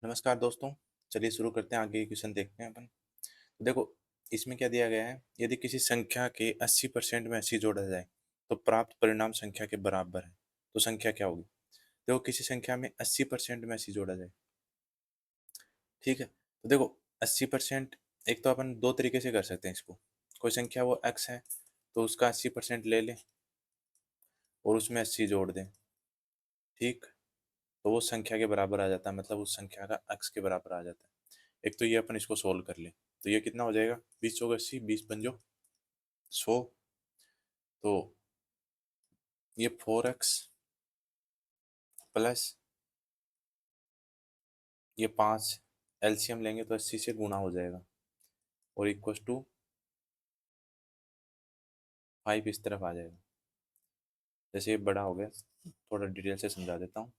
नमस्कार दोस्तों। चलिए शुरू करते हैं, आगे की क्वेश्चन देखते हैं अपन। तो देखो, इसमें क्या दिया गया है, यदि किसी संख्या के 80% में 80 जोड़ा जाए तो प्राप्त परिणाम संख्या के बराबर है, तो संख्या क्या होगी। देखो, किसी संख्या में 80% में 80 जोड़ा जाए, ठीक है। तो देखो, 80%, एक तो अपन दो तरीके से कर सकते हैं इसको। कोई संख्या वो x है, तो उसका 80% ले लें और उसमें 80 जोड़ दें, ठीक। तो वो संख्या के बराबर आ जाता है, मतलब उस संख्या का x के बराबर आ जाता है। एक तो ये अपन इसको सोल्व कर लें, तो ये कितना हो जाएगा, 20 चौक 80, 20 पंजो 100। तो ये 4x प्लस ये 5, एलसीएम लेंगे तो 80 से गुना हो जाएगा और इक्वस टू 5 इस तरफ आ जाएगा। जैसे ये बड़ा हो गया, थोड़ा डिटेल से समझा देता हूँ।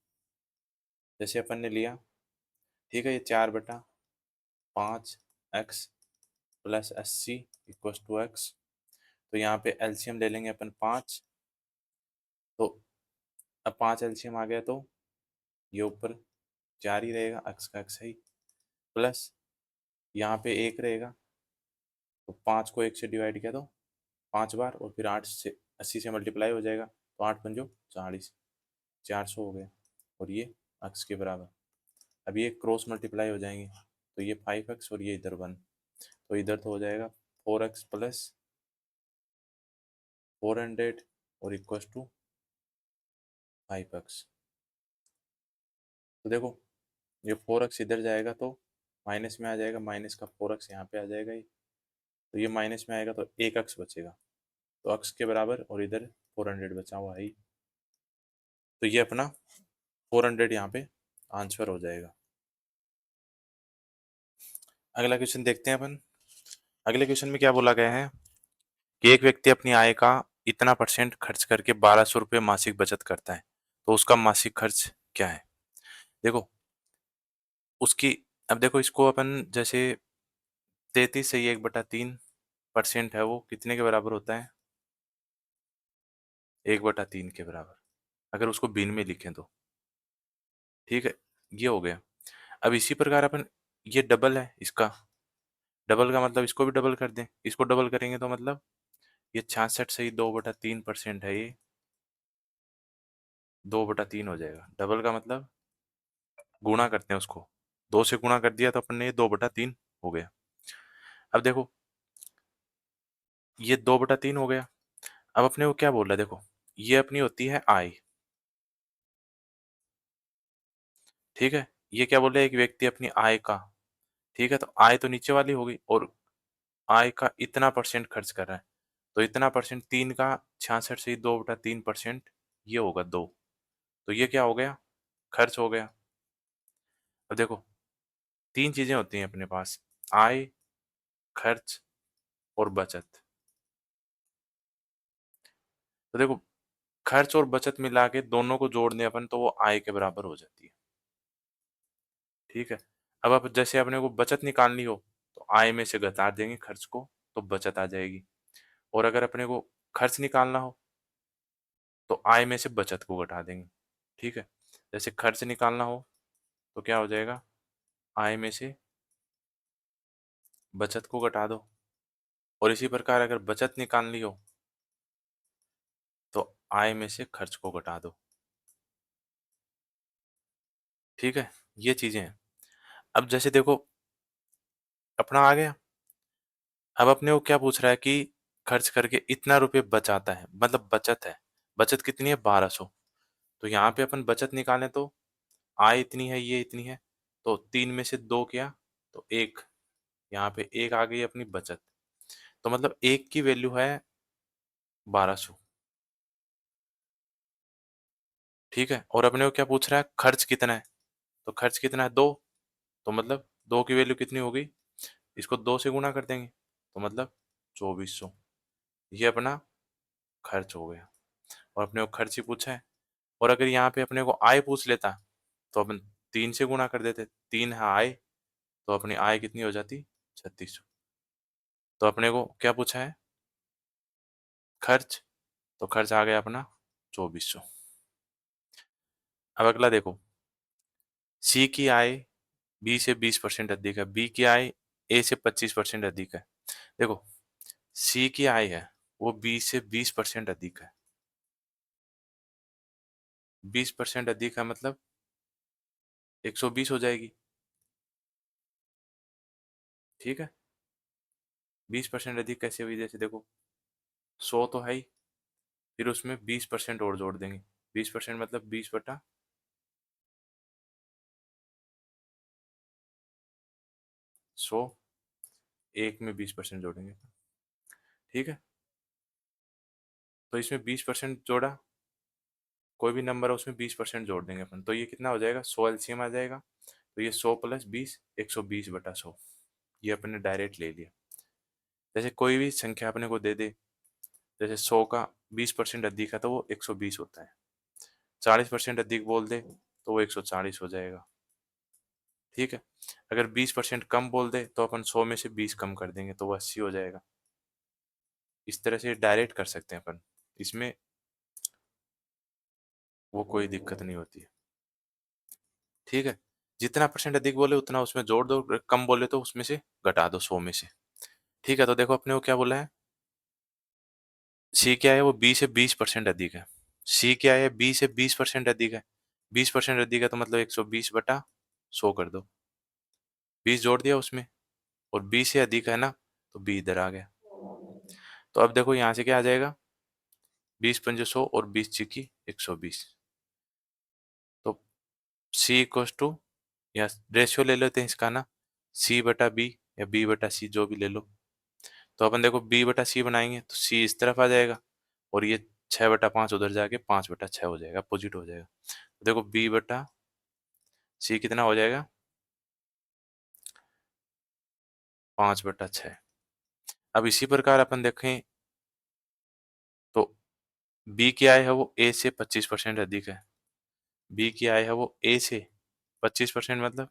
जैसे अपन ने लिया, ठीक है, ये 4/5 x plus 80 equals to x। तो यहाँ पे एलसीएम ले लेंगे अपन 5। तो अब 5 एलसीएम आ गया, तो ये ऊपर 4 ही रहेगा, x का x ही, प्लस यहाँ पे 1 रहेगा। तो 5 को 1 से डिवाइड किया तो 5 बार, और फिर 8 से 80 से मल्टीप्लाई हो जाएगा, तो 8 पंजो 40, 400 हो गया। और ये x के बराबर। अब ये क्रॉस मल्टीप्लाई हो जाएंगे, तो ये 5x और ये इधर 1, तो इधर तो हो जाएगा 4x प्लस 400 और इक्वस टू 5x। तो देखो, ये 4x इधर जाएगा तो माइनस में आ जाएगा, माइनस का 4x यहाँ पे आ जाएगा ही। तो ये माइनस में आएगा तो एक x बचेगा, तो x के बराबर, और इधर 400 बचा हुआ है ही। तो ये अपना 400 यहाँ पे आंसर हो जाएगा। अगला क्वेश्चन देखते हैं अपन। अगले क्वेश्चन में क्या बोला गया है कि एक व्यक्ति अपनी आय का इतना परसेंट खर्च करके 1200 रुपये मासिक बचत करता है, तो उसका मासिक खर्च क्या है। देखो, उसकी, अब देखो इसको अपन जैसे 33 से 1/3% है, वो कितने के बराबर होता है, 1/3 के बराबर, अगर उसको भिन्न में लिखें तो, ठीक है। ये हो गया। अब इसी प्रकार अपन, ये डबल है इसका, डबल का मतलब इसको भी डबल कर दें, इसको डबल करेंगे तो मतलब ये 66 से ही 2/3% है, ये 2/3 हो जाएगा। डबल का मतलब गुणा करते हैं उसको, 2 से गुणा कर दिया तो अपन ने ये 2/3 हो गया। अब देखो, ये 2/3 हो गया। अब अपने को क्या बोल रहा है, देखो, ये अपनी होती है आय, ठीक है। ये क्या बोल रहा है, एक व्यक्ति अपनी आय का, ठीक है, तो आय तो नीचे वाली होगी, और आय का इतना परसेंट खर्च कर रहा है, तो इतना परसेंट, 3 का 66 से 2/3%, ये होगा 2। तो ये क्या हो गया, खर्च हो गया। अब देखो, 3 चीजें होती हैं अपने पास, आय, खर्च और बचत। तो देखो, खर्च और बचत मिला के दोनों को जोड़ दें अपन, तो वो आय के बराबर हो जाती है, ठीक है। अब जैसे अपने को बचत निकालनी हो, तो आय में से घटा देंगे खर्च को, तो बचत आ जाएगी। और अगर अपने को खर्च निकालना हो, तो आय में से बचत को घटा देंगे, ठीक है। जैसे खर्च निकालना हो तो क्या हो जाएगा, आय में से बचत को घटा दो, और इसी प्रकार अगर बचत निकालनी हो तो आय में से खर्च को घटा दो, ठीक है। ये चीजें हैं। अब जैसे देखो, अपना आ गया। अब अपने को क्या पूछ रहा है कि खर्च करके इतना रुपए बचाता है, मतलब बचत है, बचत कितनी है, 1200। तो यहाँ पे अपन बचत निकालें तो आय इतनी है, ये इतनी है, तो 3 में से 2 किया तो 1, यहाँ पे 1 आ गई अपनी बचत। तो मतलब 1 की वैल्यू है 1200, ठीक है। और अपने को क्या पूछ रहा है, खर्च कितना है, तो खर्च कितना है, 2। तो मतलब 2 की वैल्यू कितनी होगी, इसको 2 से गुणा कर देंगे, तो मतलब 2400। ये अपना खर्च हो गया, और अपने को खर्च ही पूछा है। और अगर यहाँ पे अपने को आय पूछ लेता, तो अपन 3 से गुणा कर देते, 3 है आय, तो अपनी आय कितनी हो जाती, 3600। तो अपने को क्या पूछा है, खर्च, तो खर्च आ गया अपना 2400। अब अगला देखो, सी की आय बी से 20% अधिक है, बी की आय ए से 25% अधिक है। देखो, सी की आय है, वो बी से 20% अधिक है। 20% अधिक है मतलब 120 हो जाएगी, ठीक है? 20% अधिक कैसे हुई? जैसे देखो, 100 तो है ही, फिर उसमें 20% और जोड़ देंगे। 20% मतलब 20/100, एक में 20% जोड़ेंगे, ठीक है? तो इसमें 20% जोड़ा, कोई भी नंबर है उसमें 20% जोड़ देंगे अपन, तो ये कितना हो जाएगा? 100 एलसीएम आ जाएगा। तो ये 100 + 20, 120/100, ये अपने डायरेक्ट ले लिया। जैसे कोई भी संख्या अपने को दे दे, जैसे 100 का 20% अधिक है तो वो 120 होता है, 40% अधिक बोल दे तो वो 140 हो जाएगा, ठीक है? अगर 20% कम बोल दे तो अपन 100 में से 20 कम कर देंगे तो वो 80 हो जाएगा। इस तरह से डायरेक्ट कर सकते हैं अपन, इसमें वो कोई दिक्कत नहीं होती है, ठीक है? जितना परसेंट अधिक बोले उतना उसमें जोड़ दो, कम बोले तो उसमें से घटा दो 100 में से, ठीक है? तो देखो अपने को क्या बोला है, सी क्या है? वो बी से 20% अधिक है। सी क्या है? बी से 20% अधिक है। 20% अधिक है तो मतलब 120/100 कर दो, 20 जोड़ दिया उसमें, और बी से अधिक है ना, तो बी इधर आ गया। तो अब देखो यहाँ से क्या आ जाएगा, 20×5 100 और 20×6 120। तो सी इक्वस टू, या रेशियो ले लेते हैं इसका ना, C/B या B/C जो भी ले लो। तो अपन देखो B/C बनाएंगे तो C इस तरफ आ जाएगा, और ये 6/5 उधर जाके 5/6 हो जाएगा, अपोजिट हो जाएगा। तो देखो B/C कितना हो जाएगा, 5/6। अब इसी प्रकार अपन देखें तो B की आय है वो A से 25% अधिक है। B की आय है वो A से 25% मतलब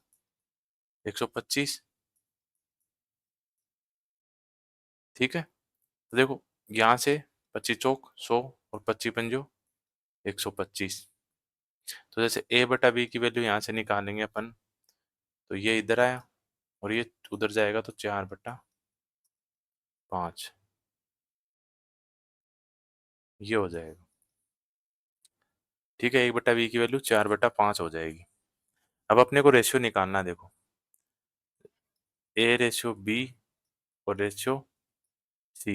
125, ठीक है? तो देखो यहाँ से 25 चौक 100 और 25 पंजो 125। तो जैसे A/B की वैल्यू यहाँ से निकालेंगे अपन, तो ये इधर आया और ये उधर जाएगा तो 4/5, ये हो जाएगा, ठीक है? A/B की वैल्यू 4/5 हो जाएगी। अब अपने को रेशियो निकालना है, देखो A/B और रेशियो C।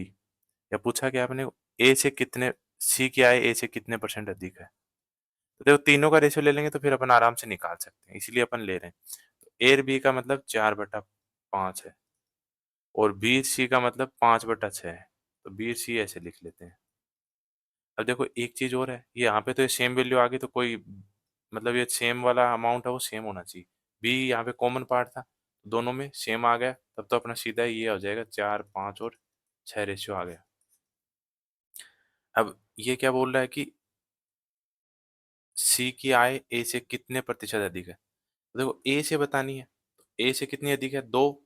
या पूछा क्या अपने को, ए से कितने, सी की आय ए से कितने परसेंट अधिक है? तो देखो तीनों का रेशियो ले लेंगे तो फिर अपन आराम से निकाल सकते हैं, इसलिए अपन ले रहे हैं। तो ए और बी का मतलब 4/5 है, और बी सी का मतलब 5/6 है, तो बी सी ऐसे लिख लेते हैं। अब देखो एक चीज और है, ये यहाँ पे तो ये सेम वैल्यू आ गई, तो कोई मतलब ये सेम वाला अमाउंट है वो सेम होना चाहिए। बी यहाँ पे कॉमन पार्ट था, दोनों में सेम आ गया, तब तो अपना सीधा ये हो जाएगा 4/5 और 6 रेशियो आ गया। अब ये क्या बोल रहा है कि सी की आय ए से कितने प्रतिशत अधिक है? तो देखो ए से बतानी है, तो ए से कितनी अधिक है, 2,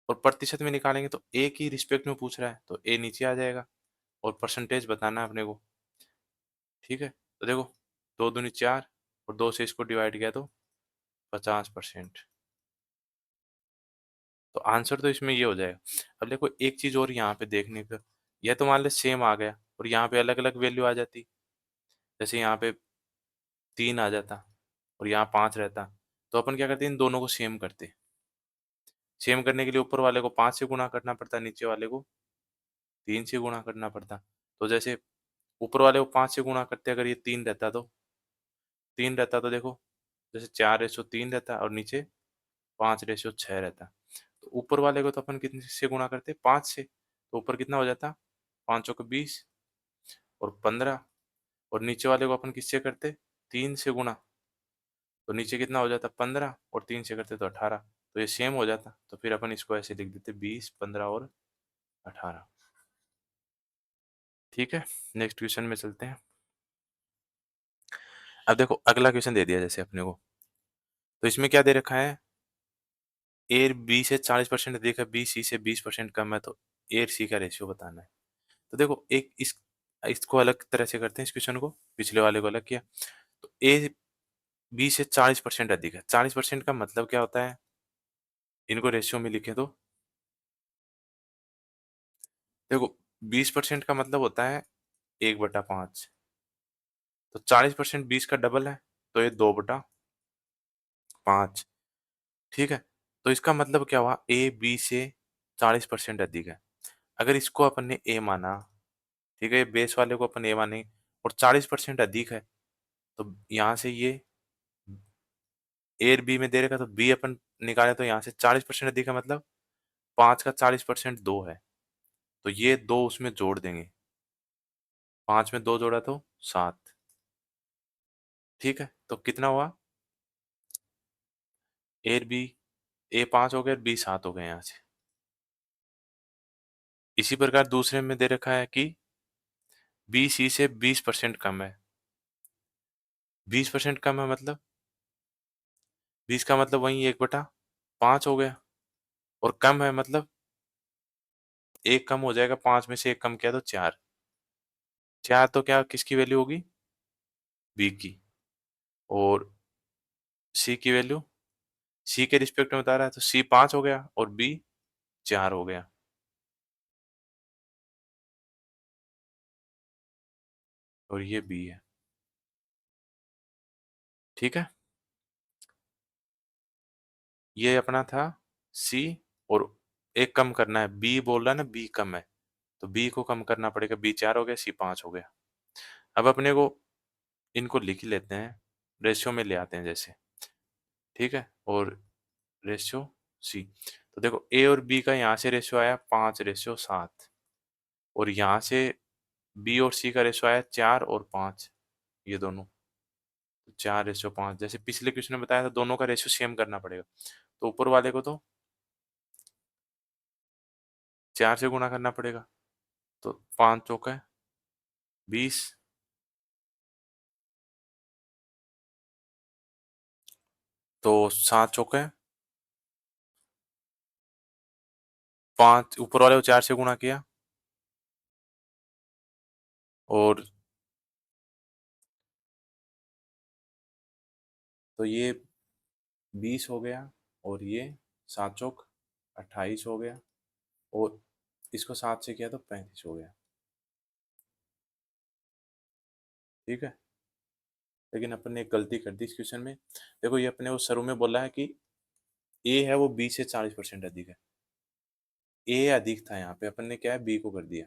और प्रतिशत में निकालेंगे तो ए की रिस्पेक्ट में पूछ रहा है तो ए नीचे आ जाएगा, और परसेंटेज बताना है अपने को, ठीक है? तो देखो 2 दूनी 4, और 2 से इसको डिवाइड किया तो 50%। तो आंसर तो इसमें ये हो जाएगा। अब देखो एक चीज और यहाँ पे देखने का, यह तो मान ले सेम आ गया और यहाँ पे अलग अलग वैल्यू आ जाती, जैसे यहाँ पे 3 आ जाता और यहाँ 5 रहता, तो अपन क्या करते हैं, इन दोनों को सेम करते। सेम करने के लिए ऊपर वाले को 5 से गुणा करना पड़ता, नीचे वाले को 3 से गुणा करना पड़ता। तो जैसे ऊपर वाले को 5 से गुणा करते, अगर ये 3 रहता तो 3 रहता, तो देखो जैसे 4/3 रहता और नीचे 5/6 रहता। तो ऊपर वाले को तो अपन कितने से गुणा करते, 5 से, तो ऊपर कितना हो जाता, 5 चौके 20 और 15, और नीचे वाले को अपन किससे करते, 3 से गुणा, तो नीचे कितना हो जाता, 15, और 3 से करते तो 18, तो ये सेम हो जाता। तो फिर अपन इसको ऐसे लिख देते, 20, 15 और 18, ठीक है? नेक्स्ट क्वेश्चन में चलते हैं। अब देखो अगला क्वेश्चन दे दिया जैसे अपने को, तो इसमें क्या दे रखा है, ए बी से 40% अधिक है, बी सी से 20% कम है, तो ए और सी का रेशियो बताना है। तो देखो एक इसको अलग तरह से करते हैं, इस क्वेश्चन को, पिछले वाले को अलग किया। तो ए बी से 40% अधिक है। 40% का मतलब क्या होता है? इनको रेशियो में लिखें तो देखो 20% का मतलब होता है 1/5। तो 40% 20 का डबल है, तो ये 2/5। ठीक है? तो इसका मतलब क्या हुआ? ए बी से 40% अधिक है। अगर इसको अपन ने ए माना, ठीक है? बेस वाले को अपन ए माने और 40% अधिक है, तो यहाँ से ये ए और बी में दे रखा, तो बी अपन निकाले तो यहाँ से 40% अधिक है, मतलब 5 का 40% 2 है। तो ये 2 उसमें जोड़ देंगे। 5 में 2 जोड़ा तो 7। ठीक है? तो कितना हुआ? ए और बी, ए 5 हो गया और बी 7 हो गए यहाँ से। इसी प्रकार दूसरे में दे रखा है कि बी सी से 20% कम है। 20% कम है मतलब 20 का मतलब वही 1/5 हो गया, और कम है मतलब एक कम हो जाएगा, 5 में से एक कम किया तो 4। 4 तो क्या किसकी वैल्यू होगी? बी की। और सी की वैल्यू, सी के रिस्पेक्ट में बता रहा है, तो सी 5 हो गया और बी 4 हो गया। और ये बी है। ठीक है? ये अपना था सी, और एक कम करना है, बी बोल रहा है ना, बी कम है, तो बी को कम करना पड़ेगा। बी 4 हो गया, सी 5 हो गया। अब अपने को इनको लिख ही लेते हैं, रेशियो में ले आते हैं जैसे। ठीक है? और रेशियो सी, तो देखो ए और बी का यहाँ से रेशियो आया 5/7, और यहाँ से बी और सी का रेशियो आया 4 और 5, ये दोनों। तो 4/5, जैसे पिछले क्वेश्चन में बताया था, दोनों का रेशियो सेम करना पड़ेगा। तो ऊपर वाले को तो 4 से गुणा करना पड़ेगा, तो 5 चौका 20, तो 7 चौका 5, ऊपर वाले को 4 से गुणा किया, और तो ये 20 हो गया, और ये 7 चौक 28 हो गया, और इसको 7 से किया तो 35 हो गया। ठीक है? लेकिन अपन ने एक गलती कर दी इस क्वेश्चन में। देखो ये अपने को शुरू में बोला है कि ए है वो बी से 40% अधिक है। ए अधिक था, यहाँ पे अपन ने क्या है, बी को कर दिया।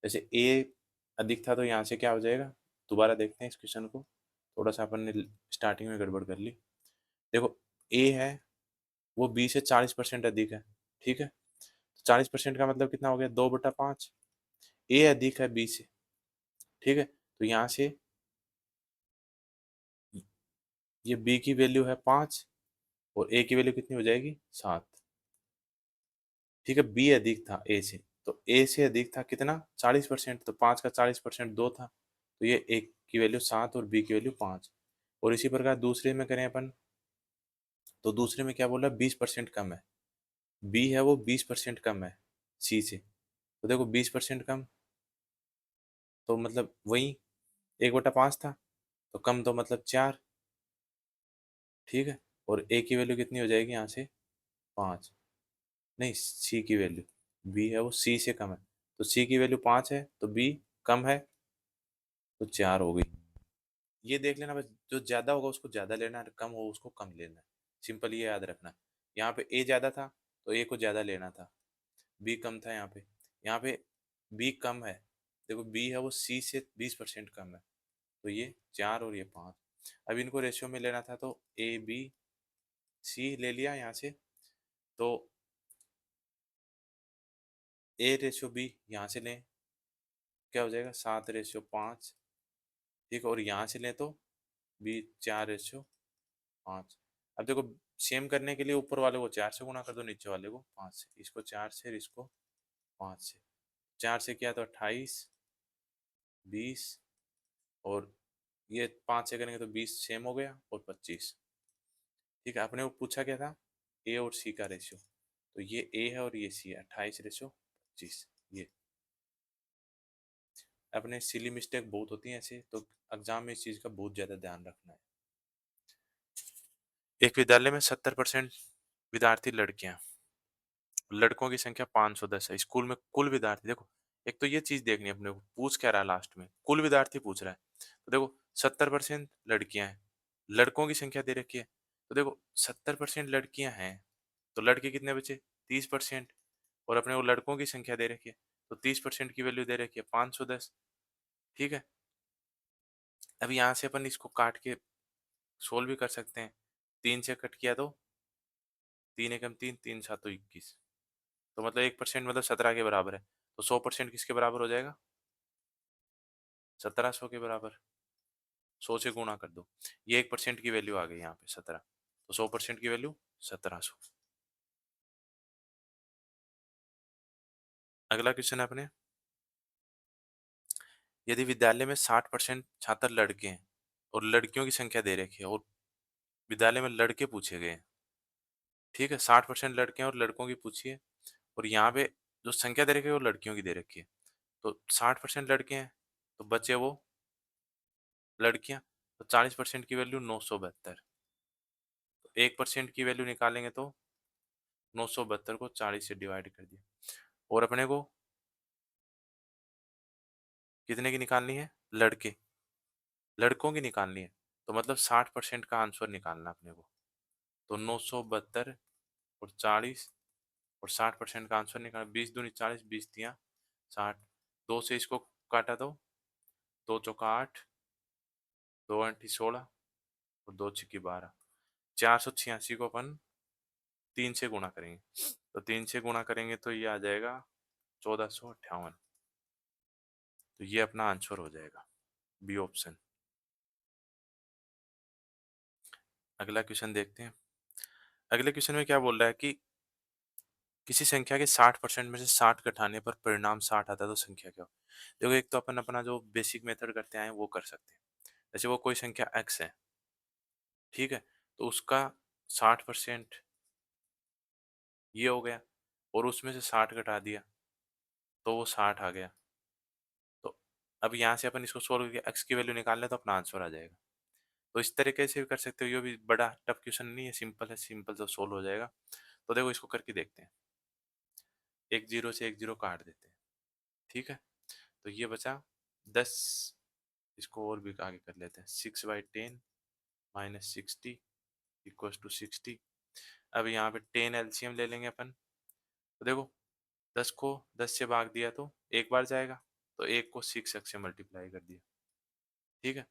जैसे ए अधिक था, तो यहाँ से क्या हो जाएगा? दोबारा देखते हैं इस क्वेश्चन को। थोड़ा सा अपन ने स्टार्टिंग में गड़बड़ कर ली। देखो ए है वो बी से 40% अधिक है। ठीक है? 40% का मतलब कितना हो गया? 2/5। ए अधिक है बी से। ठीक है? तो यहाँ से ये बी की वैल्यू है 5, और ए की वैल्यू कितनी हो जाएगी? 7। ठीक है? बी अधिक था ए से, तो ए से अधिक था कितना? 40%। तो 5 का 40% 2 था, तो ये ए की वैल्यू 7 और बी की वैल्यू 5। और इसी प्रकार दूसरे में करें अपन, तो दूसरे में क्या बोला? 20% कम है। बी है वो 20% कम है सी से। तो देखो 20% कम, तो मतलब वही 1/5 था, तो कम तो मतलब 4। ठीक है? और ए की वैल्यू कितनी हो जाएगी यहाँ से? 5। नहीं, सी की वैल्यू, बी है वो सी से कम है, तो सी की वैल्यू 5 है, तो बी कम है, तो 4 हो गई। ये देख लेना बस, जो ज्यादा होगा उसको ज्यादा लेना है, कम हो उसको कम लेना है। सिंपल ये याद रखना। यहाँ पे ए ज्यादा था, तो ए को ज्यादा लेना था। बी कम था यहाँ पे बी कम है। देखो बी है वो सी से 20% कम है, तो ये 4 और ये 5। अब इनको रेशियो में लेना था, तो ए बी सी ले लिया यहाँ से, तो ए रेशियो बी यहाँ से लें, क्या हो जाएगा? 7/5। ठीक है? और यहाँ से लें तो बी 4/5। अब देखो सेम करने के लिए ऊपर वाले को 4 से गुणा कर दो, नीचे वाले को 5 से। इसको 4 से और इसको 5 से। 4 से किया तो 28, 20, और ये 5 से करेंगे तो 20 सेम हो गया, और 25। ठीक है? अपने को पूछा क्या था? ए और सी का रेशियो, तो ये ए है और ये सी है, 28/25। ये अपने सिली मिस्टेक बहुत होती है ऐसे, तो एग्जाम में इस चीज़ का बहुत ज़्यादा ध्यान रखना है। एक विद्यालय में 70% विद्यार्थी लड़कियां, लड़कों की संख्या 510 है। स्कूल में कुल विद्यार्थी देखो, एक तो ये चीज देखनी है अपने को, पूछ क्या रहा है लास्ट में, कुल विद्यार्थी पूछ रहा है। तो देखो 70% लड़कियां हैं, लड़कों की संख्या दे रखी है। तो देखो 70% लड़कियां हैं, तो लड़के कितने बचे? 30%। और अपने को लड़कों की संख्या दे रखी है, तो 30% की वैल्यू दे रखी है 510। ठीक है, अब यहाँ से अपन इसको काट के सोल्व भी कर सकते हैं। 3 से कट किया तो 3 एकम 3, 3 सात 21, तो मतलब 1% मतलब 17 के बराबर है। तो 100% किसके बराबर हो जाएगा? 1700 के बराबर। 100 से गुणा कर दो, ये 1% की वैल्यू आ गई यहाँ पे 17, तो 100% की वैल्यू 1700। अगला क्वेश्चन है अपने, यदि विद्यालय में 60% छात्र लड़के हैं और लड़कियों की संख्या दे रखी है, और विद्यालय में लड़के पूछे गए हैं, ठीक है, 60% लड़के हैं और लड़कों की पूछी है, और यहाँ पे जो संख्या दे रखी है वो लड़कियों की दे रखी है। तो 60% लड़के हैं, तो बचे वो लड़कियां, तो 40% की वैल्यू 972। तो 1% की वैल्यू निकालेंगे तो 972 को 40 से डिवाइड कर दिया। और अपने को कितने की निकालनी है? लड़के, लड़कों की निकालनी है। तो मतलब 60% का आंसर निकालना अपने को। तो 972 और 40 और 60% का आंसर निकालना। 20 दूनी 40, 20 तिया 60, 2 से इसको काटा तो 2 चौका 8, 2 अंठी 16 और 2 छिक्की 12। 486 को अपन 3 से गुणा करेंगे, तो 3 से गुणा करेंगे तो ये आ जाएगा 1458। तो ये अपना आंसर हो जाएगा, बी ऑप्शन। अगला क्वेश्चन देखते हैं। अगले क्वेश्चन में क्या बोल रहा है कि किसी संख्या के 60% में से 60 घटाने पर परिणाम 60 आता है, तो संख्या क्या हो? देखो, एक तो अपन अपना जो बेसिक मेथड करते आए हैं वो कर सकते हैं। जैसे वो कोई संख्या x है, ठीक है, तो उसका 60% ये हो गया, और उसमें से 60 घटा दिया तो वो 60 आ गया। तो अब यहाँ से अपन इसको सोल्व करके x की वैल्यू निकाल लें तो अपना आंसर आ जाएगा। तो इस तरीके से भी कर सकते हो, ये भी बड़ा टफ क्वेश्चन नहीं है, सिंपल है, सिंपल से सोल्व हो जाएगा। तो देखो इसको करके देखते हैं। एक जीरो से एक जीरो काट देते हैं, ठीक है, तो ये बचा 10। इसको और भी आगे कर लेते हैं, 6/10 माइनस 60 इक्वल टू 60। अब यहाँ पे 10 एलसीएम ले लेंगे अपन। तो देखो 10 को 10 से भाग दिया तो एक बार जाएगा, तो एक को 6x से मल्टीप्लाई कर दिया, ठीक है।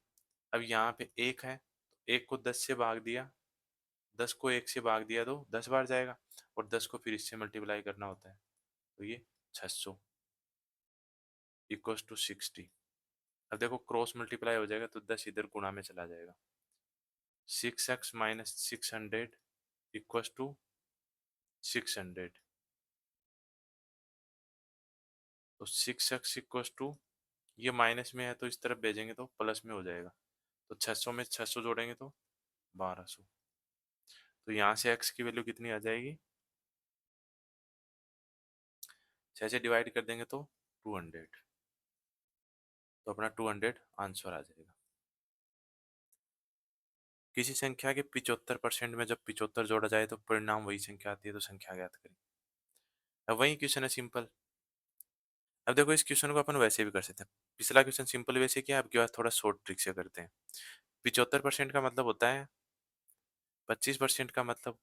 अब यहाँ पे एक है, तो एक को 10 से भाग दिया, 10 को एक से भाग दिया तो 10 बार जाएगा, और 10 को फिर इससे मल्टीप्लाई करना होता है, तो ये 600 इक्वल टू 60। अब देखो क्रॉस मल्टीप्लाई हो जाएगा तो 10 इधर गुणा में चला जाएगा। 6x minus 600 equal to 600। तो 6x इक्वल टू, ये माइनस में है तो इस तरफ भेजेंगे तो प्लस में हो जाएगा। तो 600 में 600 जोड़ेंगे तो 1200। तो यहाँ से x की वैल्यू कितनी आ जाएगी? 6 से डिवाइड कर देंगे तो 200। तो अपना 200 आंसर आ जाएगा। किसी संख्या के 75% में जब 75 जोड़ा जाए तो परिणाम वही संख्या आती है, तो संख्या ज्ञात करें। अब वही क्वेश्चन है सिंपल। अब देखो इस क्वेश्चन को अपन वैसे भी कर सकते हैं। पिछला क्वेश्चन सिंपल वैसे किया, अब की बात थोड़ा शॉर्ट ट्रिक से करते हैं। 75% का मतलब होता है 25%, का मतलब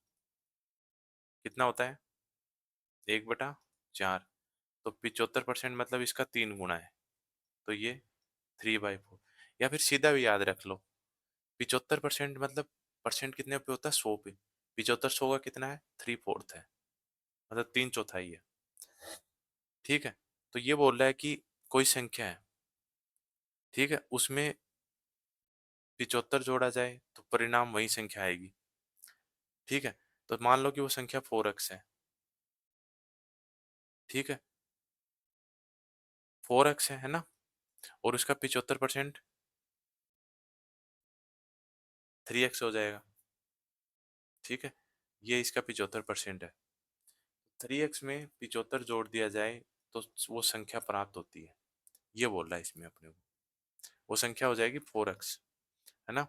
कितना होता है? 1/4। तो 75% मतलब इसका 3 गुना है, तो ये 3/4। या फिर सीधा भी याद रख लो, 75% मतलब परसेंट कितने पे होता है? 100 पे। 75 100 का कितना है? 3/4 है, मतलब 3/4 है, ठीक है। तो ये बोल रहा है कि कोई संख्या है, ठीक है, उसमें 75 जोड़ा जाए तो परिणाम वही संख्या आएगी, ठीक है। तो मान लो कि वो संख्या 4x है, ठीक है, 4x है ना, और उसका 75% 3x हो जाएगा, ठीक है। ये इसका 75% है। 3x में 75 जोड़ दिया जाए तो वो संख्या प्राप्त होती है, ये बोल रहा है इसमें अपने को। वो संख्या हो जाएगी 4x, है ना।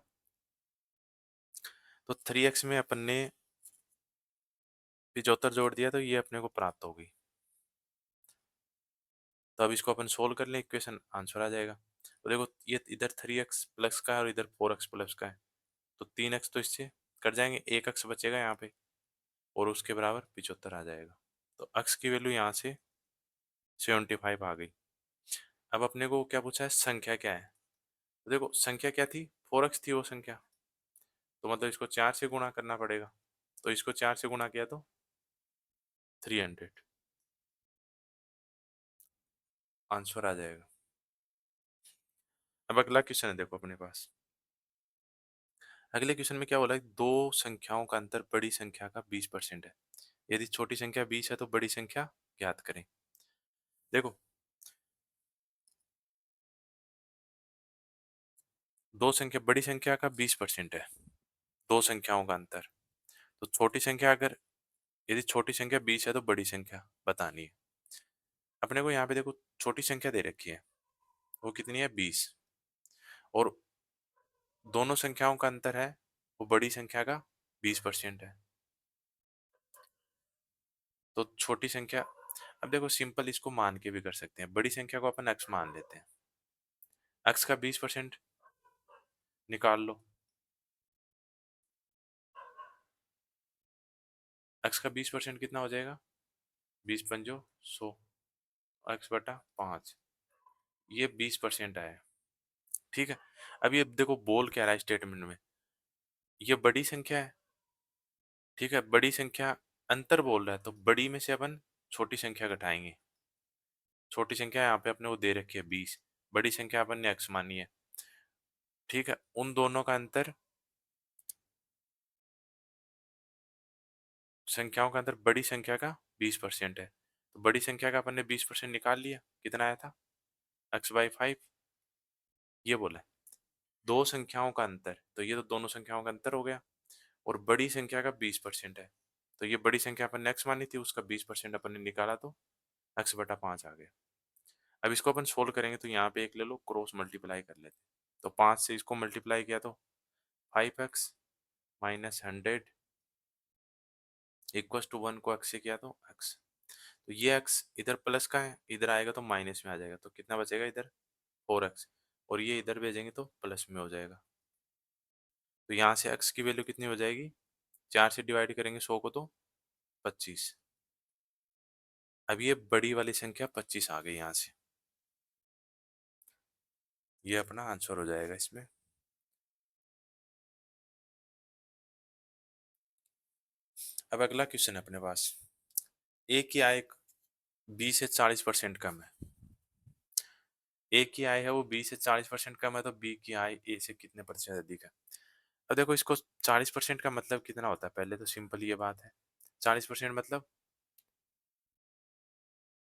तो 3x में अपन ने 75 जोड़ दिया तो ये अपने को प्राप्त हो गई। तो अब इसको अपन सोल्व कर लें, इक्वेशन आंसर आ जाएगा। तो देखो ये इधर 3x प्लस का है और इधर 4x प्लस का है, तो 3x तो इससे कट जाएंगे, एक x बचेगा यहाँ पे और उसके बराबर 75 आ जाएगा। तो x की वैल्यू यहाँ से 75 आ गई। अब अपने को क्या पूछा है, संख्या क्या है। तो देखो संख्या क्या थी, 4x थी वो संख्या, तो मतलब इसको 4 से गुणा करना पड़ेगा। तो इसको 4 से गुणा किया तो 300 आंसर आ जाएगा। अब अगला क्वेश्चन है देखो अपने पास। अगले क्वेश्चन में क्या बोला है, दो संख्याओं का अंतर बड़ी संख्या का 20% है। यदि छोटी संख्या 20 है तो बड़ी संख्या ज्ञात करें। देखो दो संख्या, बड़ी संख्या का 20% है, दो संख्याओं का अंतर। तो छोटी संख्या अगर, यदि छोटी संख्या 20 है तो बड़ी संख्या बतानी है। अपने को यहाँ पे देखो छोटी संख्या दे रखी है, वो कितनी है 20, और दोनों संख्याओं का अंतर है वो बड़ी संख्या का 20% है। तो छोटी संख्या, अब देखो सिंपल इसको मान के भी कर सकते हैं, बड़ी संख्या को अपन x मान लेते हैं, x का 20% निकाल लो। x का 20% कितना हो जाएगा, 20 पंजो 100, x बटा 5, ये 20% आया। ठीक है, अब ये देखो बोल क्या रहा है स्टेटमेंट में, ये बड़ी संख्या है। ठीक है, बड़ी संख्या अंतर बोल रहा है, तो बड़ी में से अपन छोटी संख्या घटाएंगे। छोटी संख्या यहाँ पे अपने को दे रखी है 20, बड़ी संख्या अपन ने x मानी है। ठीक है, उन दोनों का अंतर, संख्याओं का अंतर बड़ी संख्या का 20% है, तो बड़ी संख्या का अपन ने 20% निकाल लिया, कितना आया था x/5, ये बोला है। दो संख्याओं का अंतर, तो ये तो दोनों संख्याओं का अंतर हो गया, और बड़ी संख्या का 20% है, तो ये बड़ी संख्या अपन ने x मानी थी, उसका 20% अपन ने निकाला तो x/5 आ गया। अब इसको अपन सोल्व करेंगे, तो यहाँ पे एक ले लो, क्रॉस मल्टीप्लाई कर लेते हैं। तो 5 से इसको मल्टीप्लाई किया तो 5x माइनस 100 इक्वस टू 1 को x से किया तो x। तो ये x इधर प्लस का है, इधर आएगा तो माइनस में आ जाएगा, तो कितना बचेगा इधर 4x, और ये इधर भेजेंगे तो प्लस में हो जाएगा। तो यहाँ से x की वैल्यू कितनी हो जाएगी, 4 से डिवाइड करेंगे 100 को तो 25। अब ये बड़ी वाली संख्या 25 आ गई यहाँ से, ये अपना आंसर हो जाएगा इसमें। अब अगला क्वेश्चन है अपने पास, ए की आय 20 से 40% कम है। ए की आय है वो 20 से 40% कम है, तो बी की आय ए से कितने प्रतिशत अधिक है। अब देखो इसको 40% का मतलब कितना होता है, पहले तो सिंपल ये बात है, 40% मतलब,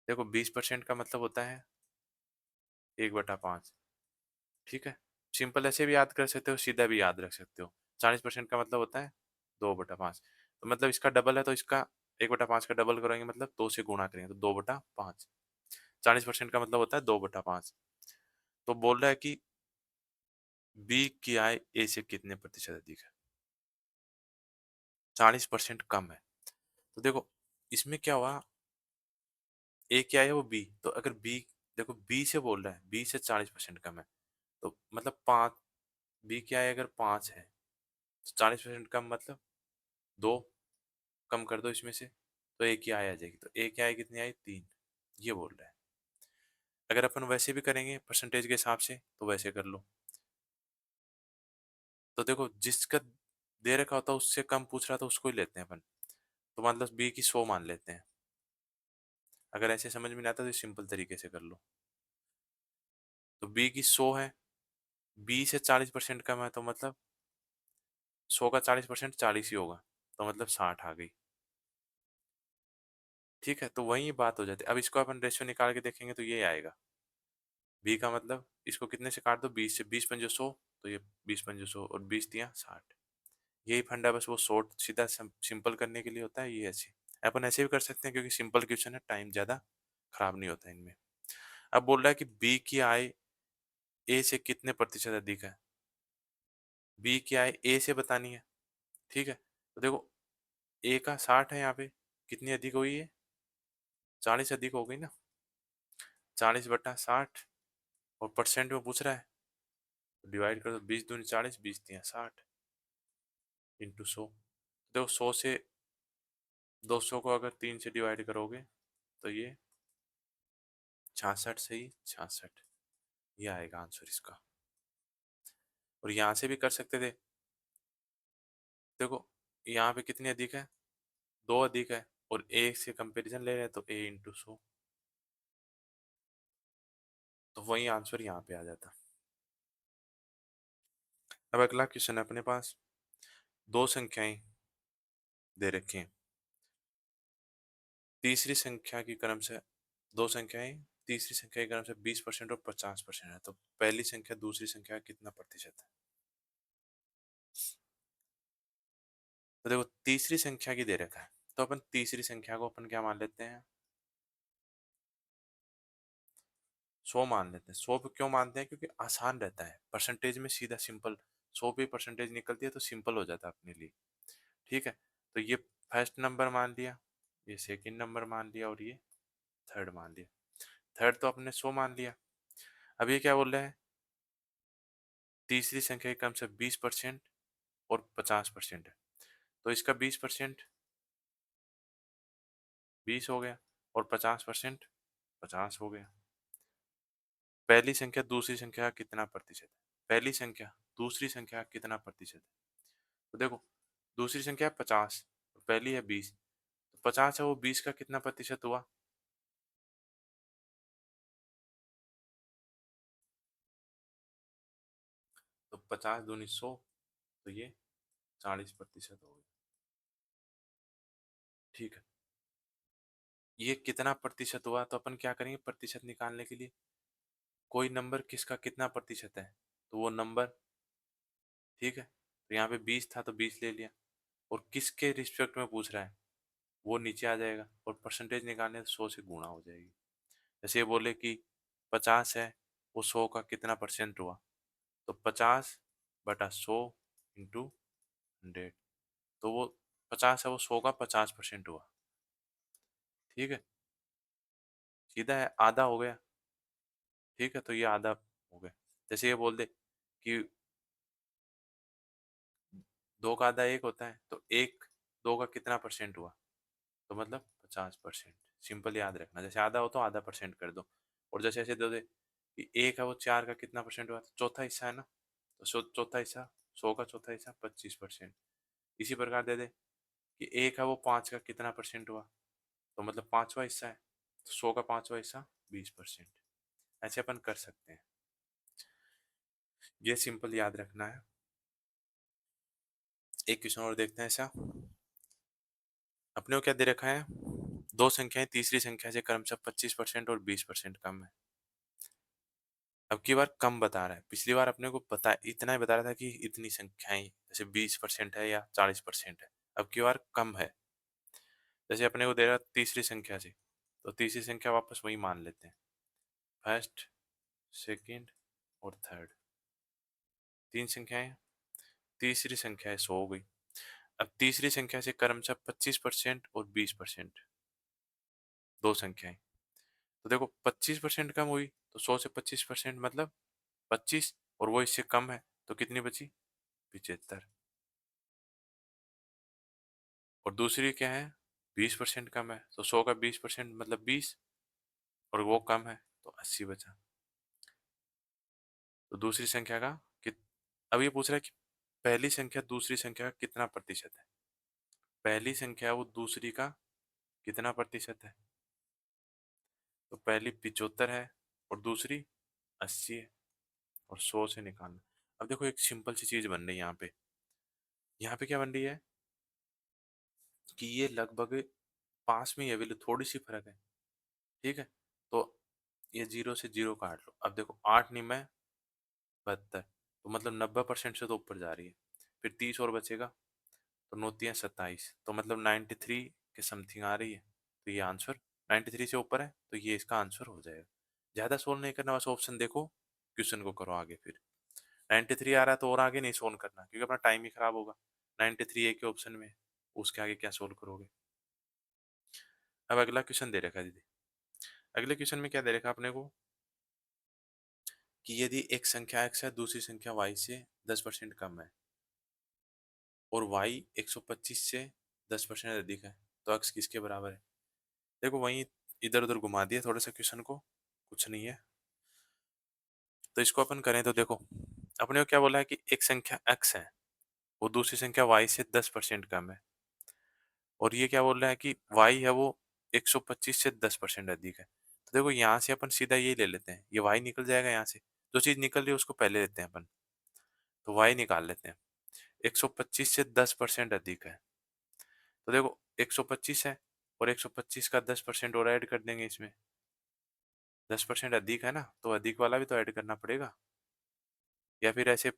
देखो 20% का मतलब होता है 1/5। ठीक है, सिंपल ऐसे भी याद कर सकते हो, सीधा भी याद रख सकते हो। 40% का मतलब होता है 2/5, तो मतलब इसका डबल है, तो इसका 1/5 का डबल करेंगे मतलब 2 से गुणा करेंगे तो 2/5। 40% का मतलब होता है 2/5। तो बोल रहा है कि बी की आय ए से कितने प्रतिशत अधिक है, 40% कम है। तो देखो इसमें क्या हुआ, ए क्या है वो बी, तो अगर बी, देखो बी से बोल रहा है, बी से 40% कम है, तो मतलब 5, बी क्या है अगर 5 है, तो 40% कम मतलब 2 कम कर दो इसमें से, तो ए की आय आ जाएगी, तो ए की आय कितनी आई 3, ये बोल रहा है। अगर अपन वैसे भी करेंगे परसेंटेज के हिसाब से तो वैसे कर लो। तो देखो जिसका दे रखा होता है उससे कम पूछ रहा था उसको ही लेते हैं अपन, तो मतलब बी की 100 मान लेते हैं। अगर ऐसे समझ में नहीं आता तो सिंपल तरीके से कर लो। तो बी की 100 है, बी से 40% कम है, तो मतलब 100 का 40% 40 ही होगा, तो मतलब 60 आ गई। ठीक है, तो वही बात हो जाती है। अब इसको अपन रेशियो निकाल के देखेंगे तो ये आएगा, बी का मतलब इसको कितने से काट दो, 20 से, 20 पंजे 100, तो ये 20 पंजे 100 और 20 दिया 60। यही फंडा बस वो शॉर्ट सीधा सिंपल करने के लिए होता है, ये ऐसे अपन ऐसे भी कर सकते हैं, क्योंकि सिंपल क्वेश्चन है, टाइम ज्यादा खराब नहीं होता इनमें। अब बोल रहा है कि बी की आय ए से कितने प्रतिशत अधिक है, बी की आय ए से बतानी है, ठीक है, तो देखो ए का 60 है यहाँ पे, कितनी अधिक हुई है, 40 अधिक हो गई ना, 40/60, और परसेंट में पूछ रहा है, तो डिवाइड कर दो, 20 दूनी 40, 20 तिया 60 इंटू 100। देखो 100 से 200 को अगर 3 से डिवाइड करोगे तो ये 66, सही 66, ये आएगा आंसर इसका। और यहाँ से भी कर सकते थे, देखो यहाँ पे कितनी अधिक है, 2 अधिक है, और ए से कंपैरिजन ले रहे हैं तो ए इंटू 100, तो वही आंसर यहाँ पे आ जाता। अब अगला क्वेश्चन है अपने पास, दो संख्याएं दे रखी हैं, तीसरी संख्या की क्रम से, दो संख्याएं तीसरी संख्या के क्रम से 20% और 50% है, तो पहली संख्या दूसरी संख्या का कितना प्रतिशत है। तो देखो तीसरी संख्या की दे रखा है, तो अपन तीसरी संख्या को अपन क्या मान लेते हैं, 100 मान लेते हैं। 100 पे क्यों मानते हैं, क्योंकि आसान रहता है, परसेंटेज में सीधा सिंपल 100 पे परसेंटेज निकलती है तो सिंपल हो जाता है अपने लिए। ठीक है, तो ये फर्स्ट नंबर मान लिया, ये सेकंड नंबर मान लिया, और ये थर्ड मान लिया। थर्ड तो अपने 100 मान लिया। अब ये क्या बोल रहे हैं, तीसरी संख्या के क्रम से 20% और 50% है, तो इसका 20% 20 हो गया, और 50% 50 हो गया। पहली संख्या दूसरी संख्या का कितना प्रतिशत है, पहली संख्या दूसरी संख्या का कितना प्रतिशत है, तो देखो दूसरी संख्या 50, पहली है 20, तो 50 है वो 20 का कितना प्रतिशत हुआ, तो 50 दूनी 100, तो ये 40% हो गया। ठीक है, ये कितना प्रतिशत हुआ, तो अपन क्या करेंगे प्रतिशत निकालने के लिए, कोई नंबर किसका कितना प्रतिशत है, तो वो नंबर, ठीक है, तो यहाँ पे 20 था तो 20 ले लिया, और किसके रिस्पेक्ट में पूछ रहा है वो नीचे आ जाएगा, और परसेंटेज निकालने तो 100 से गुणा हो जाएगी। जैसे ये बोले कि 50 है, वो 100 का कितना परसेंट हुआ, तो 50/100 इंटू 100, तो वो 50 है वो 100 का 50% हुआ। ठीक है, सीधा है, आधा हो गया। ठीक है, तो ये आधा हो गया। जैसे ये बोल दे कि 2 का आधा 1 होता है, तो 1 2 का कितना परसेंट हुआ, तो मतलब 50%। सिंपल याद रखना, जैसे आधा हो तो आधा परसेंट कर दो। और जैसे ऐसे दो दे कि 1 है वो 4 का कितना परसेंट हुआ, तो चौथा हिस्सा है ना, तो चौथा हिस्सा 100 का चौथा हिस्सा 25%। इसी प्रकार दे दे कि 1 है वो 5 का कितना परसेंट हुआ, तो मतलब पांचवा हिस्सा है, तो 100 का पांचवा हिस्सा 20%। ऐसे अपन कर सकते हैं, ये सिंपल याद रखना है। एक क्वेश्चन और देखते हैं ऐसा, अपने को क्या दे रखा है, दो संख्याएं तीसरी संख्या से क्रमशः 25% और 20% कम है। अब की बार कम बता रहा है, पिछली बार अपने को पता इतना ही बता रहा था कि इतनी संख्याएं जैसे 20% है या 40% है, अब की बार कम है। जैसे अपने को दे रहा तीसरी संख्या से, तो तीसरी संख्या वापस वही मान लेते हैं, फर्स्ट सेकंड और थर्ड, तीन संख्याएं, तीसरी संख्या है 100 हो गई। अब तीसरी संख्या से क्रमशः 25% और 20%, दो संख्याएं, तो देखो 25% कम हुई, तो 100 से 25% मतलब 25, और वो इससे कम है तो कितनी बची, 75। और दूसरी क्या है, 20% कम है, तो 100 का 20% मतलब 20, और वो कम है तो 80 बचा। तो दूसरी संख्या का अब ये पूछ रहा है कि पहली संख्या दूसरी संख्या का कितना प्रतिशत है, पहली संख्या वो दूसरी का कितना प्रतिशत है, तो पहली 75 है और दूसरी 80 है, और 100 से निकालना। अब देखो एक सिंपल सी चीज बन रही है यहाँ पे क्या बन रही है कि ये लगभग पास में ही है, वैल्यू थोड़ी सी फर्क है। ठीक है, तो ये 0 से 0 काट लो, अब देखो 8 नहीं मैं 72, तो मतलब 90% से तो ऊपर जा रही है, फिर 30 और बचेगा, तो 9 तियां 27, तो मतलब 93 के समथिंग आ रही है, तो ये आंसर 93 से ऊपर है, तो ये इसका आंसर हो जाएगा। ज्यादा सोल्व नहीं करना, बस ऑप्शन देखो, क्वेश्चन को करो आगे। फिर 93 आ रहा है तो और आगे नहीं सोल्व करना, क्योंकि अपना टाइम ही खराब होगा। 93 एक ही ऑप्शन में, उसके आगे क्या सोल्व करोगे। अब अगला क्वेश्चन दे रखा है दीदी। अगले क्वेश्चन में क्या दे रखा है अपने को कि यदि एक संख्या x है दूसरी संख्या y से 10% कम है और y 125 से 10% अधिक है, तो x किसके बराबर है। देखो वहीं इधर उधर घुमा दिया थोड़ा सा क्वेश्चन को, कुछ नहीं है। तो इसको अपन करें तो देखो अपने को क्या बोला है कि एक संख्या x है वो दूसरी संख्या y से 10% कम है, और ये क्या बोल रहा है कि y है वो 125 से 10% अधिक है। तो देखो यहाँ से अपन सीधा ये ले लेते हैं, ये y निकल जाएगा यहाँ से, जो चीज निकल रही है उसको पहले लेते हैं अपन, तो y निकाल लेते हैं। 125 से 10% अधिक है, तो देखो 125 है और 125 का 10% और ऐड कर देंगे इसमें। 10% अधिक है ना, तो अधिक वाला भी तो ऐड करना पड़ेगा, या फिर ऐसे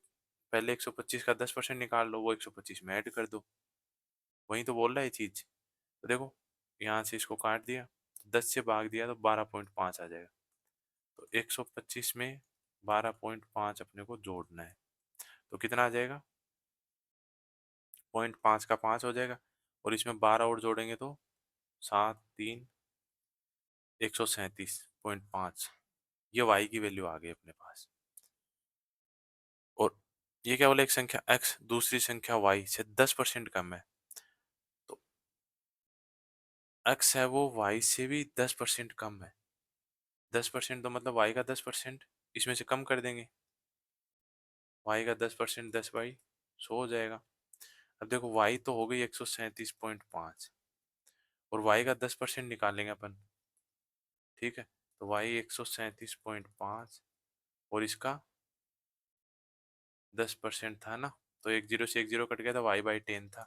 पहले 125 का 10% निकाल लो, वो 125 में ऐड कर दो। वही तो बोल रहा है ये चीज। तो देखो यहाँ से इसको काट दिया, 10 से भाग दिया तो 12.5 आ जाएगा। तो 125 में 12.5 अपने को जोड़ना है, तो कितना आ जाएगा, 0.5 का 5 हो जाएगा, और इसमें 12 और जोड़ेंगे तो 7 3 137.5, ये y की वैल्यू आ गई अपने पास। और ये क्या बोला, एक संख्या x दूसरी संख्या y से 10% कम है, तो x है वो y से भी 10% कम है। 10% तो मतलब y का 10% इसमें से कम कर देंगे, y का 10% 10/100 हो जाएगा। अब देखो y तो हो गई 137.5 और y का 10% निकालेंगे अपन, ठीक है। तो y 137.5 और इसका 10% था ना, तो एक जीरो से एक जीरो कट गया था, y/10 था,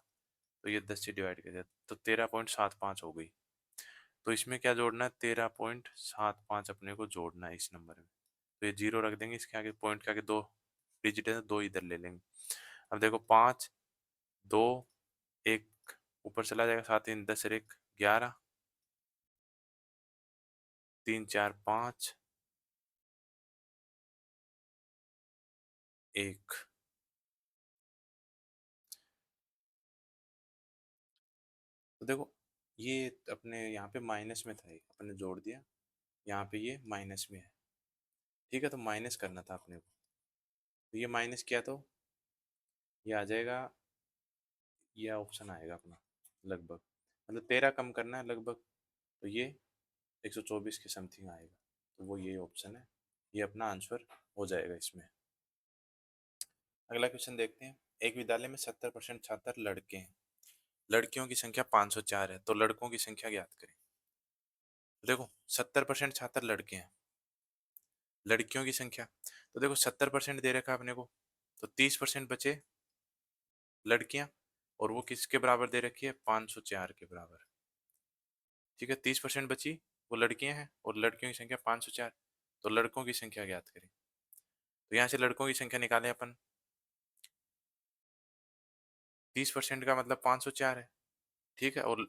तो ये 10 से डिवाइड कर दिया तो 13.75 हो गई। तो इसमें क्या जोड़ना है, 13.75 अपने को जोड़ना है इस नंबर में। तो ये जीरो रख देंगे, इसके आगे पॉइंट के आगे दो डिजिट है तो दो इधर ले लेंगे। अब देखो 5 2 1 ऊपर चला जाएगा, 7 3 10 और 1 11 3 4 5 1। तो देखो ये अपने यहाँ पे माइनस में था, अपने जोड़ दिया, यहाँ पे ये माइनस में है, ठीक है। तो माइनस करना था अपने को, तो ये माइनस किया तो ये आ जाएगा, ये ऑप्शन आएगा अपना लगभग, मतलब 13 कम करना है लगभग, तो ये 124 के समथिंग आएगा, तो वो ये ऑप्शन है, ये अपना आंसर हो जाएगा इसमें। अगला क्वेश्चन देखते हैं। एक विद्यालय में 70% छात्र लड़के हैं, लड़कियों की संख्या 504 है, तो लड़कों की संख्या ज्ञात करें। देखो 70% छात्र लड़के हैं, लड़कियों की संख्या, तो देखो 70% दे रखा है अपने को, तो 30% बचे लड़कियां, और वो किसके बराबर दे रखी है, 504 के बराबर, ठीक है। 30% बची वो लड़कियां हैं और लड़कियों की संख्या 504, तो लड़कों की संख्या ज्ञात करें। तो यहाँ से लड़कों की संख्या निकालें अपन, 30% का मतलब 504 है, ठीक है। और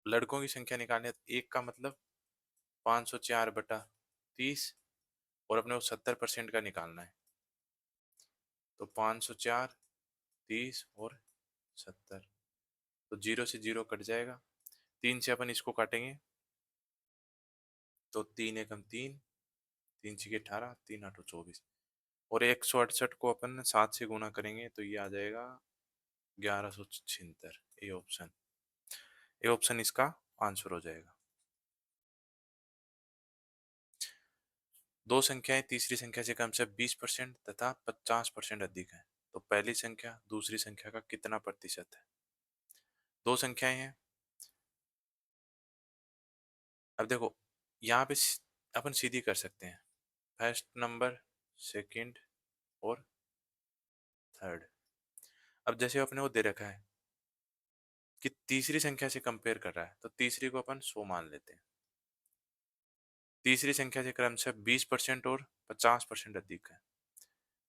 लड़कों की संख्या निकालें, एक का मतलब 504/30, और अपने को 70% का निकालना है, तो 504 30 और 70, तो जीरो से जीरो कट जाएगा, 3 से अपन इसको काटेंगे तो 3 एकम 3 3 छः 18 3 8 24, और 168 को अपन 7 से गुणा करेंगे तो ये आ जाएगा 1176। ये ऑप्शन इसका आंसर हो जाएगा। दो संख्याएं तीसरी संख्या से कम से 20% तथा 50% अधिक है, तो पहली संख्या दूसरी संख्या का कितना प्रतिशत है। दो संख्याएं हैं, अब देखो यहाँ पे अपन सीधी कर सकते हैं, फर्स्ट नंबर, सेकंड और थर्ड। अब जैसे अपने को दे रखा है कि तीसरी संख्या से कंपेयर कर रहा है, तो तीसरी को अपन 100 मान लेते हैं। तीसरी संख्या से क्रम से 20% और 50% अधिक है,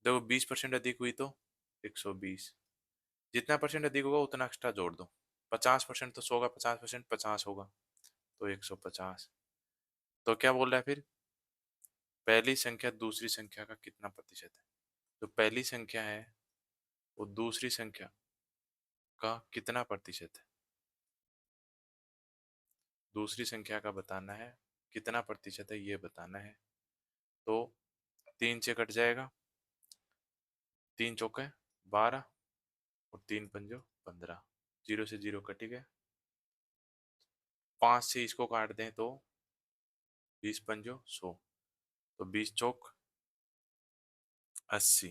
देखो 20% अधिक हुई तो 120, जितना परसेंट अधिक होगा उतना एक्स्ट्रा जोड़ दो। 50% तो 100 का 50% 50 होगा, तो 150। तो क्या बोल रहा है फिर, पहली संख्या दूसरी संख्या का कितना प्रतिशत है। तो पहली संख्या है वो दूसरी संख्या का कितना प्रतिशत है, दूसरी संख्या का बताना है, कितना प्रतिशत है ये बताना है। तो 3 से कट जाएगा, 3 चौके 12 और 3 पंजो 15, 0 से 0 कट ही गया। 5 से इसको काट दें तो 20 पंजो 100, तो 20 चौक 80।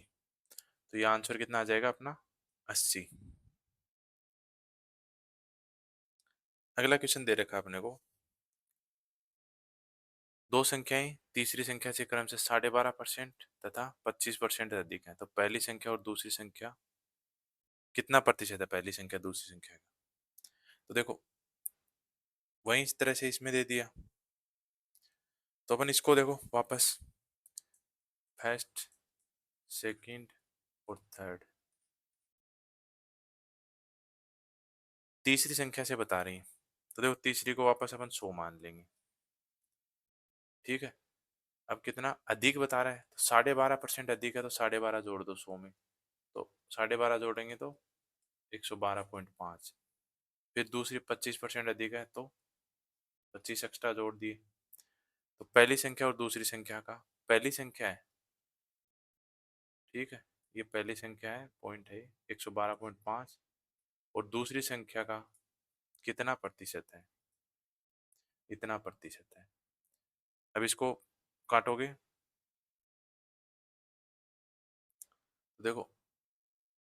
तो ये आंसर कितना आ जाएगा अपना, 80। अगला क्वेश्चन दे रखा है अपने को, दो संख्याएं तीसरी संख्या से क्रम से 12.5% तथा 25% अधिक है, तो पहली संख्या और दूसरी संख्या कितना प्रतिशत है, पहली संख्या दूसरी संख्या का। तो देखो वही इस तरह से इसमें दे दिया, तो अपन इसको देखो वापस, फर्स्ट सेकंड और थर्ड, तीसरी संख्या से बता रही है, तो देखो तीसरी को वापस अपन 100 मान लेंगे, ठीक है। अब कितना अधिक बता रहा है, तो 12.5% अधिक है, तो 12.5 जोड़ दो 100 में, तो 12.5 जोड़ेंगे तो 112.5। फिर दूसरी 25% अधिक है, तो 25 एक्स्ट्रा जोड़ दिए। तो पहली संख्या और दूसरी संख्या का, पहली संख्या है, ठीक है, ये पहली संख्या है, पॉइंट है 112.5, और दूसरी संख्या का कितना प्रतिशत है, इतना प्रतिशत है। अब इसको काटोगे तो देखो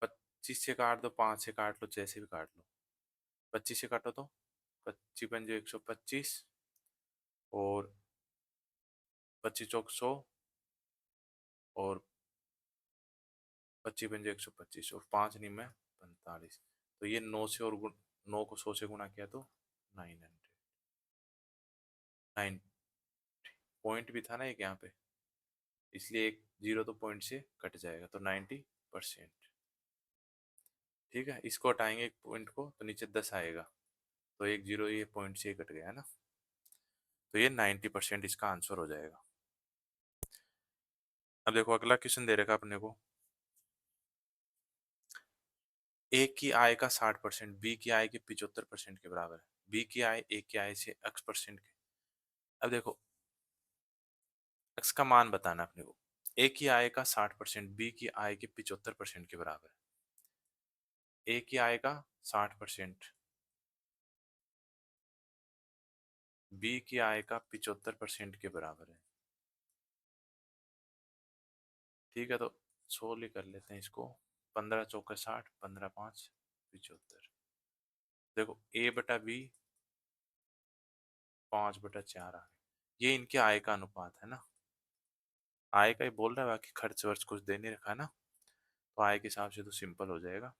25 से काट दो, 5 से काट लो, जैसे भी काट लो, 25 से काटो तो 25 पंजे 125, और 25 चौक 100, और 25 पंजे 125, और 5 नहीं में 45। तो ये 9 से और 9 को 100 से गुणा किया तो 900, 9 पॉइंट भी था ना एक यहाँ पे, इसलिए एक जीरो तो पॉइंट से कट जाएगा, तो 90%। ठीक है, इसको हटाएंगे एक पॉइंट को तो नीचे 10 आएगा, तो एक जीरो ये पॉइंट से कट गया है ना, तो ये 90% इसका आंसर हो जाएगा। अब देखो अगला क्वेश्चन दे रखा अपने को, ए की आय का 60% बी की आय के 75% के बराबर है, बी की आय ए की आय से x% के। अब देखो x का मान बताना अपने को, ए की आय का 60% बी की आय के 75% के बराबर है, ए की आय का 60% बी की आय का 75% के बराबर है, ठीक है। तो 16 कर लेते हैं इसको, 15 चौके 60, 15 5 75। देखो ए बटा बी 5/4 आ गया, ये इनके आय का अनुपात है ना, आय का ही बोल रहा है, बाकी खर्च वर्च कुछ दे नहीं रखा है ना, तो आय के हिसाब से तो सिंपल हो जाएगा।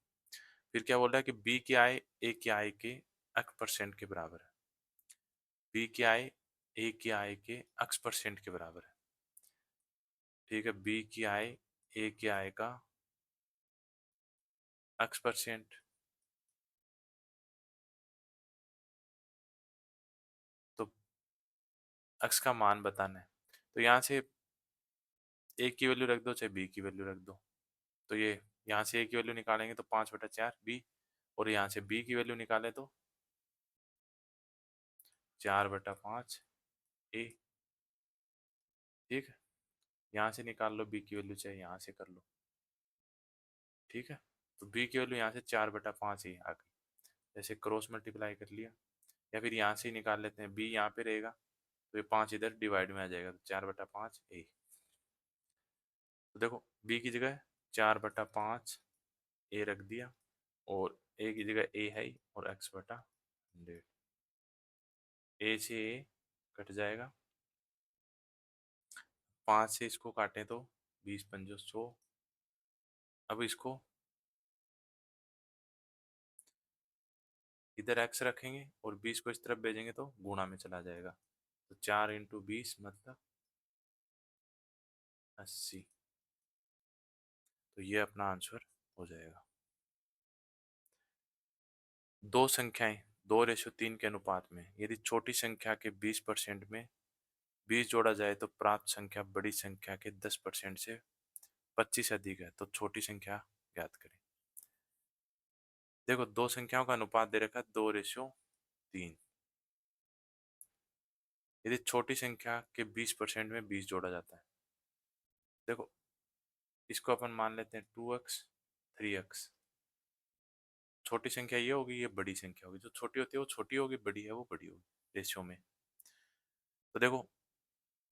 फिर क्या बोल रहा है कि बी की आय ए की आय के x% के बराबर है, बी की आय ए की आय के x% के बराबर है, ठीक है। बी की आय ए की आय का x%, तो x का मान बताना है, तो यहाँ से ए की वैल्यू रख दो चाहे बी की वैल्यू रख दो, तो ये यहाँ से ए की वैल्यू निकालेंगे तो 5/4 बी, और यहाँ से बी की वैल्यू निकाले तो 4/5 ए, ठीक है। यहाँ से निकाल लो बी की वैल्यू, चाहे यहाँ से कर लो, ठीक है। तो बी की वैल्यू यहाँ से 4/5 ही आ गई, जैसे क्रॉस मल्टीप्लाई कर लिया, या फिर यहाँ से ही निकाल लेते हैं, बी यहाँ पे रहेगा तो ये 5 इधर डिवाइड में आ जाएगा, तो 4/5 ए। तो देखो बी की जगह 4/5 ए रख दिया, और ए की जगह ए है ही, और x/100, ए से ए कट जाएगा, 5 से इसको काटें तो 20 पंजो 100। अब इसको इधर x रखेंगे और 20 को इस तरफ भेजेंगे तो गुणा में चला जाएगा, तो 4 × 20 मतलब 80। तो ये अपना आंसर हो जाएगा। दो संख्याएं 2:3 के अनुपात में यदि छोटी संख्या के 20% में 20 जोड़ा जाए तो प्राप्त संख्या बड़ी संख्या के 10% से 25 अधिक है, तो छोटी संख्या ज्ञात करें। देखो दो संख्याओं का अनुपात दे रखा है 2:3। यदि छोटी संख्या के 20% में 20 जोड़ा जाता है, देखो इसको अपन मान लेते हैं 2x 3x। छोटी संख्या ये होगी, ये बड़ी संख्या होगी। जो छोटी होती है वो छोटी होगी, बड़ी है वो बड़ी होगी रेशियो में। तो देखो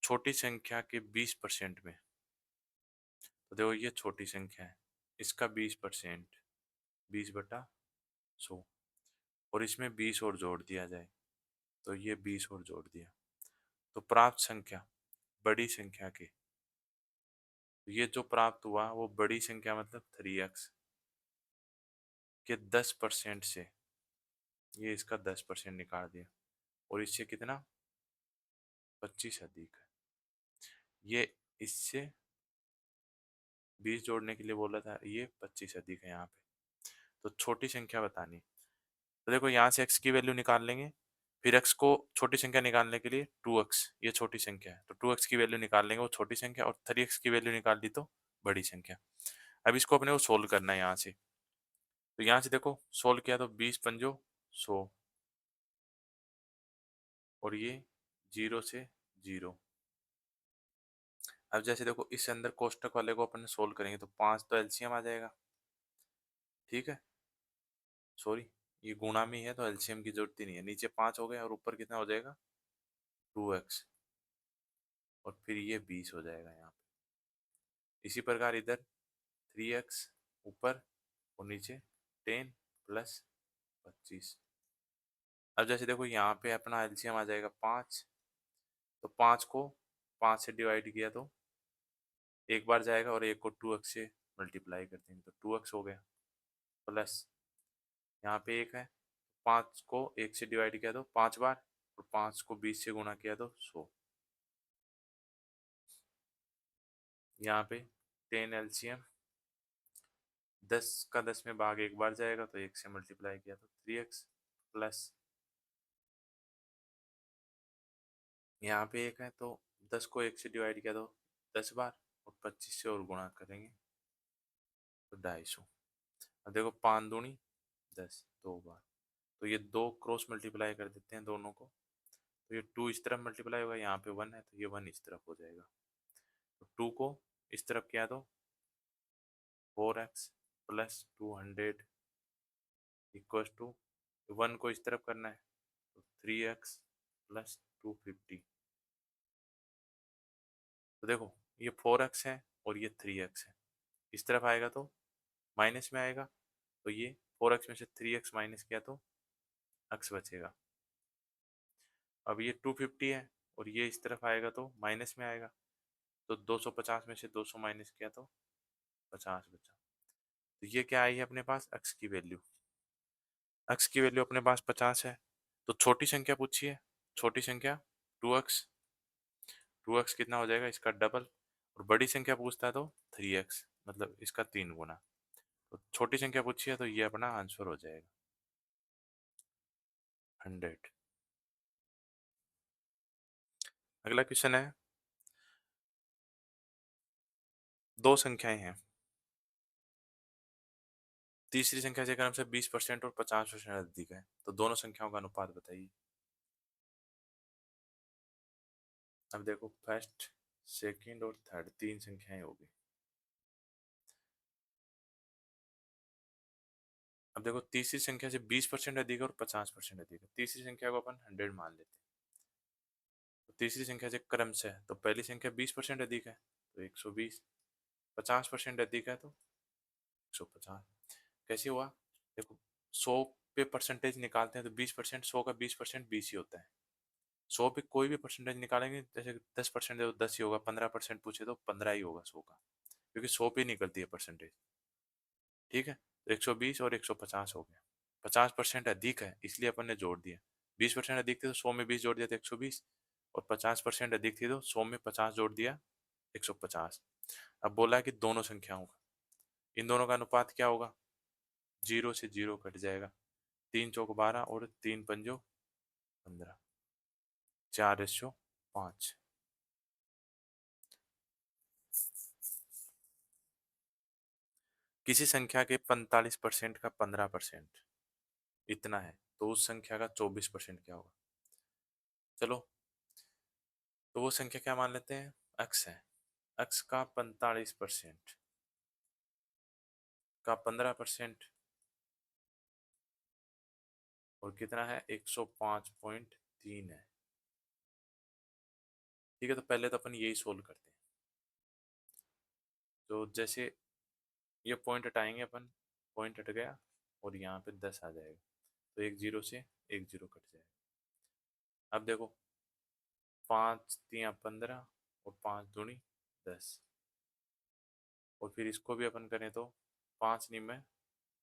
छोटी संख्या के 20% में, तो देखो ये छोटी संख्या है, इसका 20%, 20/100, और इसमें 20 और जोड़ दिया जाए, तो ये 20 और जोड़ दिया, तो प्राप्त संख्या बड़ी संख्या के, तो ये जो प्राप्त हुआ वो बड़ी संख्या मतलब 3x के 10% से, ये इसका 10% निकाल दिया, और इससे कितना 25 अधिक है। ये इससे 20 जोड़ने के लिए बोला था, ये 25 अधिक है यहाँ पे। तो छोटी संख्या बतानी, तो देखो यहाँ से x की वैल्यू निकाल लेंगे, फिर x को छोटी संख्या निकालने के लिए 2x, ये छोटी संख्या है तो 2x की वैल्यू निकाल लेंगे, वो छोटी संख्या, और 3x की वैल्यू निकाल ली तो बड़ी संख्या। अब इसको अपने को सोल्व करना है यहाँ से, तो यहाँ से देखो सोल्व किया तो 20×5 = 100, और ये 0 से 0। अब जैसे देखो इस अंदर कोष्टक वाले को अपन सोल्व करेंगे तो 5 तो एलसीएम आ जाएगा, ठीक है, सॉरी ये गुणा में ही है तो एलसीएम की जरूरत ही नहीं है। नीचे 5 हो गया और ऊपर कितना हो जाएगा 2x, और फिर ये 20 हो जाएगा यहाँ पे। इसी प्रकार इधर 3x ऊपर और नीचे 10 + 25। अब जैसे देखो यहाँ पे अपना एलसीएम आ जाएगा 5, तो 5 को 5 से डिवाइड किया तो एक बार जाएगा, और एक को 2x से मल्टीप्लाई कर देंगे तो 2x हो गया, प्लस यहाँ पे एक है, 5 को 1 से डिवाइड किया तो 5 बार, और 5 को 20 से गुणा किया तो 100। यहाँ पे 10 एलसीएम, 10 का 10 में भाग एक बार जाएगा तो 1 से मल्टीप्लाई किया तो 3x, प्लस यहाँ पे एक है तो 10 को 1 से डिवाइड किया तो 10 बार, और 25 से और गुणा करेंगे तो 250। अब देखो 5 दूनी 10, 2 बार, तो ये दो क्रॉस मल्टीप्लाई कर देते हैं दोनों को, तो ये 2 इस तरफ मल्टीप्लाई होगा, यहाँ पे 1 है तो ये 1 इस तरफ हो जाएगा, तो 2 को इस तरफ किया तो 4x + 200 इक्वल टू 1 को इस तरफ करना है तो 3x + 250। तो देखो ये 4x है और ये 3x है, इस तरफ आएगा तो माइनस में आएगा, तो ये 4x में से 3x माइनस किया तो x बचेगा। अब ये 250 है और ये इस तरफ आएगा तो माइनस में आएगा, तो 250 में से 200 माइनस किया तो 50 बचा। तो ये क्या आई है अपने पास, x की वैल्यू, x की वैल्यू अपने पास 50 है। तो छोटी संख्या पूछी है, छोटी संख्या 2x, 2x कितना हो जाएगा इसका डबल, और बड़ी संख्या पूछता है तो 3x मतलब इसका 3 गुना। तो छोटी संख्या पूछी है तो ये अपना आंसर हो जाएगा 100। अगला क्वेश्चन है, दो संख्याएं हैं, तीसरी संख्या से क्रम से 20% और 50% अधिक है, तो दोनों संख्याओं का अनुपात बताइए। अब देखो फर्स्ट, सेकंड और थर्ड तीन संख्याएं होगी। अब देखो तीसरी संख्या से 20% अधिक है और 50% अधिक है, तीसरी संख्या को अपन 100 मान लेते हैं। तो तीसरी संख्या से क्रम से है तो पहली संख्या 20% अधिक है तो 120, 50% अधिक है तो 150। कैसे हुआ, देखो 100 पे परसेंटेज निकालते हैं तो 20%, 100 का 20% 20 ही होता है। 100 पे कोई भी परसेंटेज निकालेंगे, जैसे 10% है तो 10 ही होगा, 15% पूछे तो 15 ही होगा 100 का, क्योंकि 100 पे निकलती है परसेंटेज, ठीक है। तो 120 और 150 हो गया, 50% अधिक है इसलिए अपन ने जोड़ दिया, 20% अधिक थे तो 100 में 20 जोड़ दिया तो 120, और 50% अधिक थी तो 100 में 50 जोड़ दिया 150। अब बोला है कि दोनों संख्याओं का, इन दोनों का अनुपात क्या होगा, 0 से 0 कट जाएगा, 3 चौक 12 और 3 पंजो 15, 4:5। किसी संख्या के 45% का 15%, इतना है, तो उस संख्या का 24% क्या होगा? चलो, तो वो संख्या क्या मान लेते हैं? x है। x का 45% का 15% और कितना है? 105.3 है। ठीक है, तो पहले तो अपन यही सोल्व करते हैं। तो जैसे ये पॉइंट हटाएंगे अपन, पॉइंट हट गया और यहाँ पे 10 आ जाएगा, तो एक जीरो से एक जीरो कट जाएगा। अब देखो, 5 × 3 = 15 और 5 × 2 = 10, और फिर इसको भी अपन करें तो 5×9 =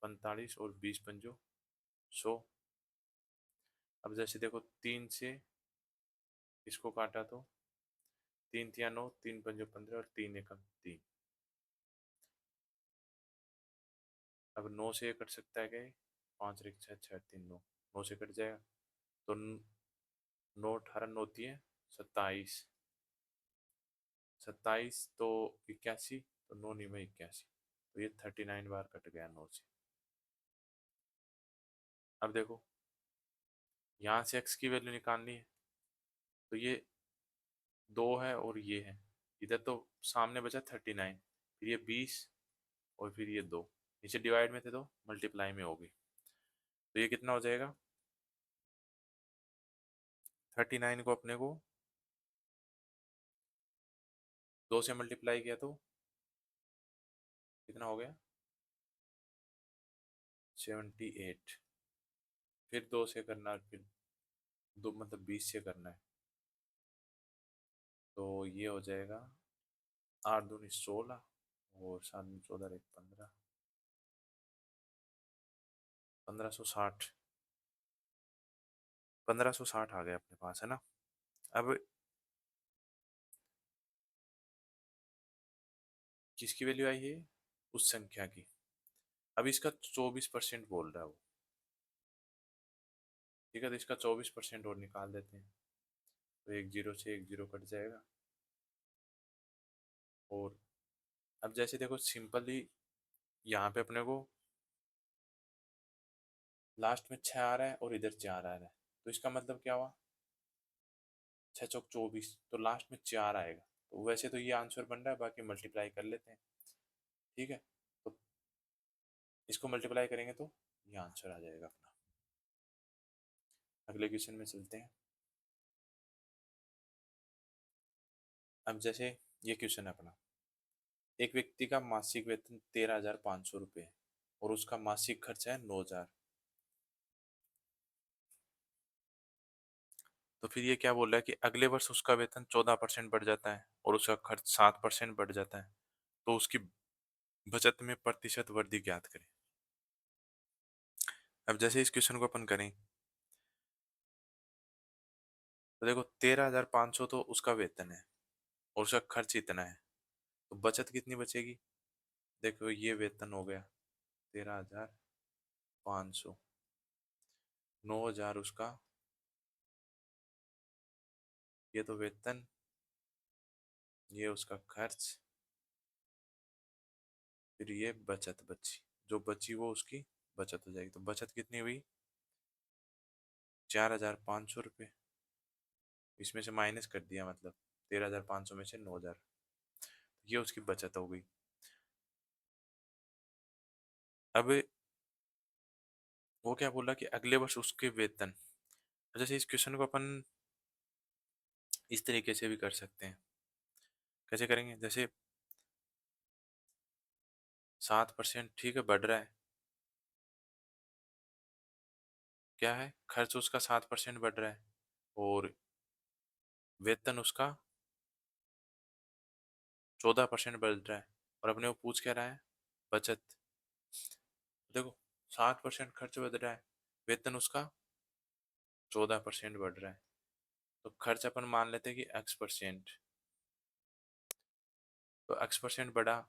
45 और 20×5 = 100। अब जैसे देखो, 3 से इसको काटा तो 3×3 = 9, 3×5 = 15 और 3×1 = 3। अब 9 से ये कट सकता है क्या? 5×1 = 6, 6×3 = 9, 9 से कट जाएगा। तो 9×18 = 27, 27 तो 81, तो 9×9 = 81, तो ये 39 बार कट गया 9 से। अब देखो, यहाँ से x की वैल्यू निकालनी है, तो ये 2 है और ये है, इधर तो सामने बचा 39, फिर ये 20 और फिर ये 2, नीचे डिवाइड में थे तो मल्टीप्लाई में होगी, तो ये कितना हो जाएगा? 39 को अपने को 2 से मल्टीप्लाई किया तो कितना हो गया? 78। फिर 2 से करना है, फिर दो मतलब 20 से करना है, तो ये हो जाएगा 8×2 = 16 और 7×14 = 15, 1560, 1560 आ गया अपने पास, है ना? अब किसकी वैल्यू आई है? उस संख्या की। अब इसका 24% बोल रहा है वो। ठीक है, तो इसका 24% और निकाल देते हैं, तो एक जीरो से एक जीरो कट जाएगा। और अब जैसे देखो, सिंपली यहाँ पे अपने को लास्ट में 6 आ रहा है और इधर 4 आ रहा है, तो इसका मतलब क्या हुआ? 6×4 = 24, तो लास्ट में 4 आएगा, तो वैसे तो ये आंसर बन रहा है, बाकी मल्टीप्लाई कर लेते हैं। ठीक है, तो इसको मल्टीप्लाई करेंगे तो ये आंसर आ जाएगा अपना। अगले क्वेश्चन में चलते हैं। अब जैसे ये क्वेश्चन है अपना, एक व्यक्ति का मासिक वेतन 13,500 रुपये है और उसका मासिक खर्च है 9,000। तो फिर ये क्या बोल रहा है कि अगले वर्ष उसका वेतन 14% बढ़ जाता है और उसका खर्च 7% बढ़ जाता है, तो उसकी बचत में प्रतिशत वृद्धि ज्ञात करें। अब जैसे इस क्वेश्चन को अपन करें, तो देखो 13,500 तो उसका वेतन है और उसका खर्च इतना है, तो बचत कितनी बचेगी? देखो, ये वेतन हो गया 13,500, 9,000 उसका, ये तो वेतन, ये उसका खर्च, फिर ये बचत बची, जो बची वो उसकी बचत हो जाएगी। तो बचत कितनी हुई? 4,500 रुपये। इसमें से माइनस कर दिया, मतलब 13,500 में से 9,000, ये उसकी बचत हो गई। अब वो क्या बोला कि अगले वर्ष उसके वेतन, जैसे इस क्वेश्चन को अपन इस तरीके से भी कर सकते हैं। कैसे करेंगे? जैसे 7%, ठीक है, बढ़ रहा है, क्या है? खर्च उसका 7% बढ़ रहा है और वेतन उसका 14% बढ़ रहा है, और अपने को पूछ क्या रहा है? बचत। देखो, 7% खर्च बढ़ रहा है, वेतन उसका 14% बढ़ रहा है, तो खर्च अपन मान लेते हैं कि x%, तो x% बढ़ा,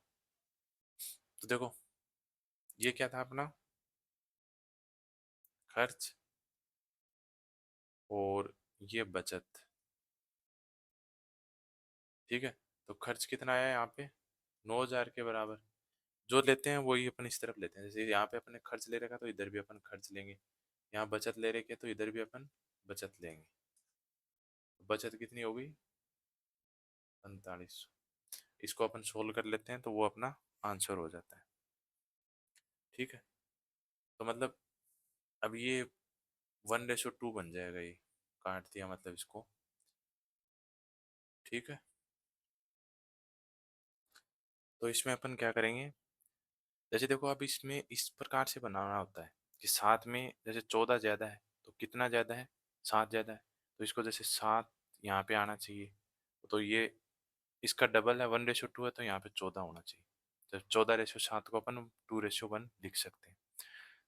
तो देखो ये क्या था अपना? खर्च और ये बचत। ठीक है, तो खर्च कितना आया यहाँ पे? 9,000 के बराबर। जो लेते हैं वही अपन इस तरफ लेते हैं, जैसे यहाँ पे अपने खर्च ले रखा तो इधर भी अपन खर्च लेंगे, यहाँ बचत ले रहे के तो इधर भी अपन बचत लेंगे। तो बचत कितनी हो गई? 4500। इसको अपन सोल्व कर लेते हैं तो वो अपना आंसर हो जाता है। ठीक है, तो मतलब अब ये 1:2 बन जाएगा, ये काट दिया मतलब इसको। ठीक है, तो इसमें अपन क्या करेंगे, जैसे देखो अब इसमें इस प्रकार से बनाना होता है कि सात में जैसे 14 ज्यादा है तो कितना ज्यादा है, 7 ज्यादा है, तो इसको जैसे 7 यहाँ पे आना चाहिए, तो ये इसका डबल है, 1:2 है, तो यहाँ पे 14 होना चाहिए। तो 14:7 को अपन 2:1 लिख सकते हैं।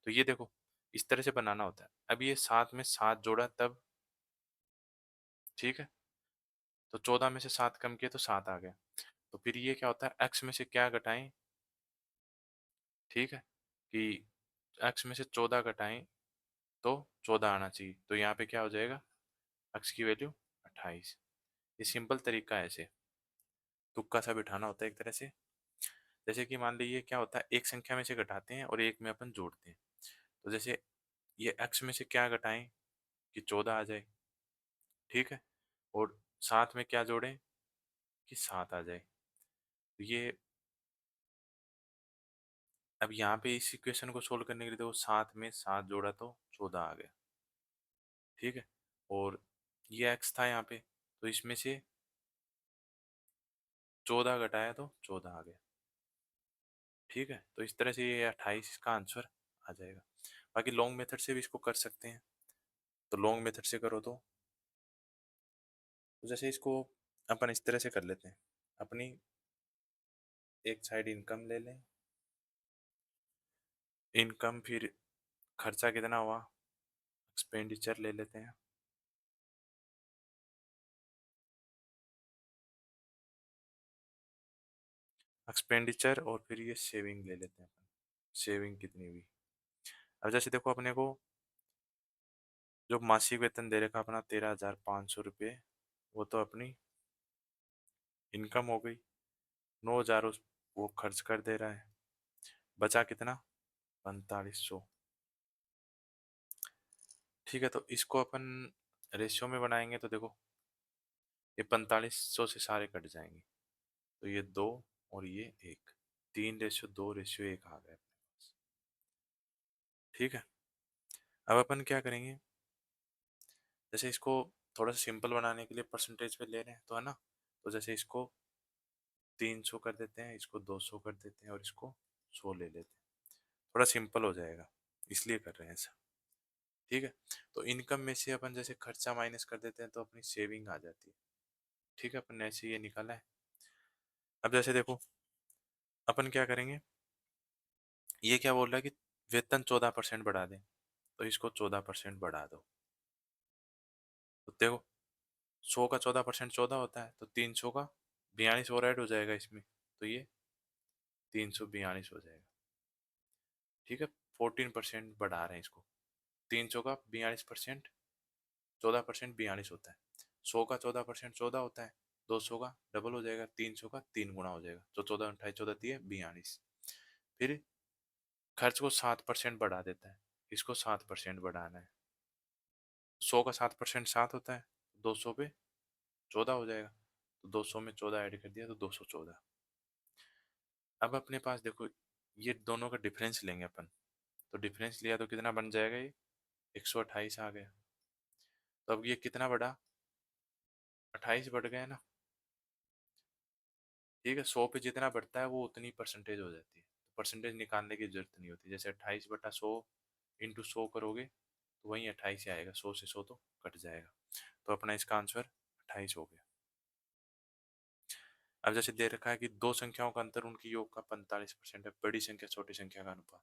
तो ये देखो इस तरह से बनाना होता है। अब ये 7 में 7 जोड़ा तब, ठीक है, तो 14 में से 7 कम किए तो 7 आ गया। तो फिर ये क्या होता है, x में से क्या घटाएं, ठीक है, कि x में से 14 घटाएं तो 14 आना चाहिए। तो यहाँ पे क्या हो जाएगा, x की वैल्यू 28। ये सिंपल तरीका है, ऐसे तुक्का सा बिठाना होता है एक तरह से। जैसे कि मान लीजिए क्या होता है, एक संख्या में से घटाते हैं और एक में अपन जोड़ते हैं। तो जैसे ये x में से क्या घटाएं कि 14 आ जाए, ठीक है, और साथ में क्या जोड़ें कि 7 आ जाए। तो ये अब यहाँ पे इस इक्वेशन को सोल्व करने के लिए देखो 7 में 7 जोड़ा तो 14 आ गया, ठीक है, और ये x था यहाँ पे, तो इसमें से 14 घटाया तो 14 आ गया। ठीक है, तो इस तरह से ये 28 इसका आंसर आ जाएगा। बाकी लॉन्ग मेथड से भी इसको कर सकते हैं। तो लॉन्ग मेथड से करो तो जैसे इसको अपन इस तरह से कर लेते हैं, अपनी एक साइड इनकम ले लें, इनकम फिर खर्चा कितना हुआ, एक्सपेंडिचर ले लेते हैं, एक्सपेंडिचर और फिर ये सेविंग ले लेते हैं अपन, सेविंग कितनी हुई। अब जैसे देखो अपने को जो मासिक वेतन दे रखा अपना 13,500 रुपये, वो तो अपनी इनकम हो गई। 9,000 वो खर्च कर दे रहा है, बचा कितना, 4500। ठीक है, तो इसको अपन रेशियो में बनाएंगे तो देखो ये 4500 से सारे कट जाएंगे, तो ये 2 और ये 1, 3:2:1 आ गया अपने पास। ठीक है, अब अपन क्या करेंगे, जैसे इसको थोड़ा सा सिंपल बनाने के लिए परसेंटेज पे ले रहे हैं तो है ना, तो जैसे इसको 300 कर देते हैं, इसको 200 कर देते हैं और इसको 100 ले लेते हैं, थोड़ा सिंपल हो जाएगा, इसलिए कर रहे हैं ऐसा। ठीक है, तो इनकम में से अपन जैसे खर्चा माइनस कर देते हैं तो अपनी सेविंग आ जाती है। ठीक है, अपन ने ऐसे ये निकाला है। अब जैसे देखो अपन क्या करेंगे, ये क्या बोल रहा है कि वेतन 14% बढ़ा दें, तो इसको 14% बढ़ा दो। तो देखो 100 का 14% 14 होता है, तो 300 का 42 और ऐड हो जाएगा इसमें, तो ये 342 हो जाएगा। ठीक है, 14% बढ़ा रहे हैं इसको, 300 का 42%, 14% 42 होता है, 100 का 14% 14 होता है, 200 का डबल हो जाएगा, 300 का 3 गुना हो जाएगा, तो 14 28 14 दिए 42। फिर खर्च को 7% बढ़ा देता है, इसको 7% बढ़ाना है, 100 का 7% 7 होता है, 200 पे 14 हो जाएगा, तो 200 में 14 ऐड कर दिया तो 214। अब अपने पास देखो ये दोनों का डिफरेंस लेंगे अपन, तो डिफरेंस लिया तो कितना बन जाएगा, ये 128 आ गया। तो अब ये कितना बढ़ा, 28 बढ़ गया ना। ठीक है, 100 पे जितना बढ़ता है वो उतनी परसेंटेज हो जाती है, तो परसेंटेज निकालने की जरूरत नहीं होती। जैसे 28/100 इंटू 100 करोगे तो वही 28 ही आएगा, 100 से 100 तो कट जाएगा। तो अपना इसका आंसर 28 हो गया। अब जैसे दे रखा है कि दो संख्याओं का अंतर उनकी योग का 45% है, बड़ी संख्या छोटी संख्या का अनुपात।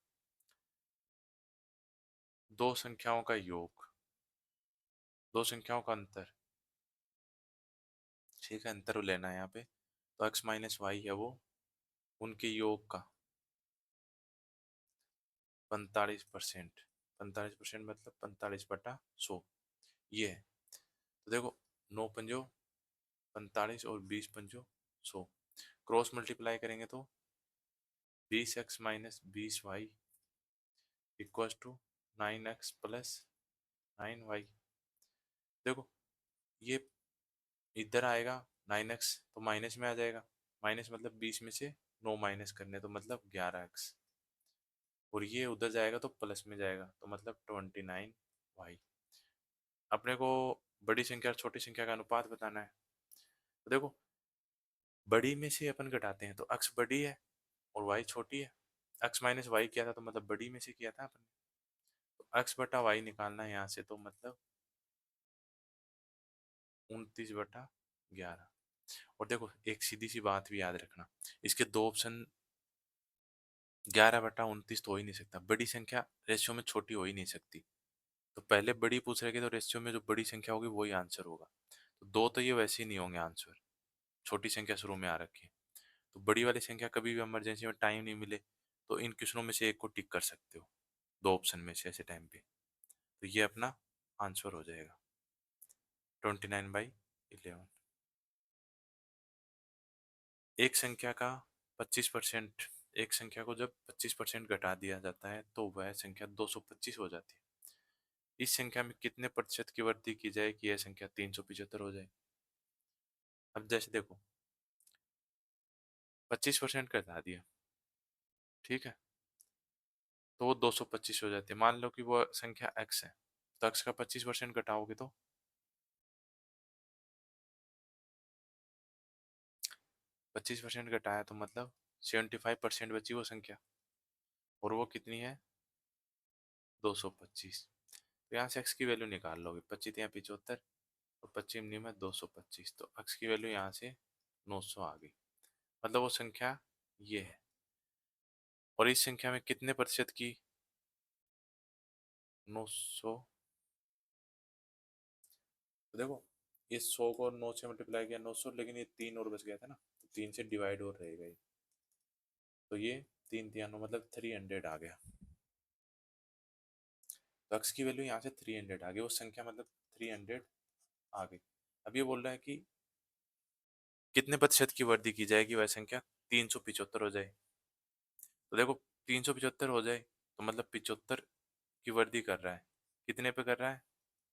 दो संख्याओं का योग, दो संख्याओं का अंतर, ठीक है, अंतर लेना है यहाँ पे, तो x माइनस वाई है वो उनके योग का 45%, 45% मतलब 45/100, ये है। तो देखो 9 पंजो 45 और 20 पंजो 100, क्रॉस मल्टीप्लाई करेंगे तो 20x minus 20y equal to 9x plus 9y। देखो ये इधर आएगा 9x तो माइनस में आ जाएगा, माइनस मतलब 20 में से 9 माइनस करने तो मतलब 11x, और ये उधर जाएगा तो प्लस में जाएगा तो मतलब 29y। अपने को बड़ी संख्या और छोटी संख्या का अनुपात बताना है। तो देखो बड़ी में से अपन घटाते हैं तो अक्स बड़ी है और वाई छोटी है। अक्स माइनस वाई किया था तो मतलब बड़ी में से किया था अपन। तो अक्स बटा वाई निकालना है यहाँ से तो मतलब 29/11। और देखो एक सीधी सी बात भी याद रखना, इसके दो ऑप्शन 11/29 तो हो ही नहीं सकता, बड़ी संख्या रेशियो में छोटी हो ही नहीं सकती। तो पहले बड़ी पूछ रहे थे तो रेशियो में जो बड़ी संख्या होगी वही आंसर होगा। तो दो तो ये वैसे ही नहीं होंगे आंसर, छोटी संख्या शुरू में आ रखी है। तो बड़ी वाली संख्या कभी भी इमरजेंसी में टाइम नहीं मिले तो इन क्वेश्चनों में से एक को टिक कर सकते हो, दो ऑप्शन में से ऐसे टाइम पे। तो ये अपना आंसर हो जाएगा 29/11। एक संख्या का 25%, एक संख्या को जब 25% घटा दिया जाता है तो वह संख्या 225 हो जाती है। इस संख्या में कितने प्रतिशत की वृद्धि की जाए कि यह संख्या 375 हो जाए। अब जैसे देखो 25% घटा दिया, ठीक है, तो वो 225 हो जाती है। मान लो कि वो संख्या x है, तो x का 25% घटाओगे तो 25% घटाया तो मतलब 75% बची वो संख्या, और वो कितनी है 225। तो यहाँ से x की वैल्यू निकाल लोगे, 25 या 75 और 25 नियम है 225, तो x की वैल्यू यहाँ से 900 आ गई। मतलब वो संख्या ये है। और इस संख्या में कितने प्रतिशत की 900, तो देखो ये 100 को 9 से मल्टीप्लाई किया 900, लेकिन ये 3 और बच गया था ना, तो 3 से डिवाइड और रहेगा ये, तो ये 3 3 9 मतलब 300 आ गया। तो x की वैल्यू यहाँ से 300 आ गई, वो संख्या मतलब 300 आ गई। अब ये बोल रहा है कि कितने प्रतिशत की वृद्धि की जाएगी वह संख्या 375 हो जाए। तो देखो 375 हो जाए तो मतलब 75 की वृद्धि कर रहा है, कितने पे कर रहा है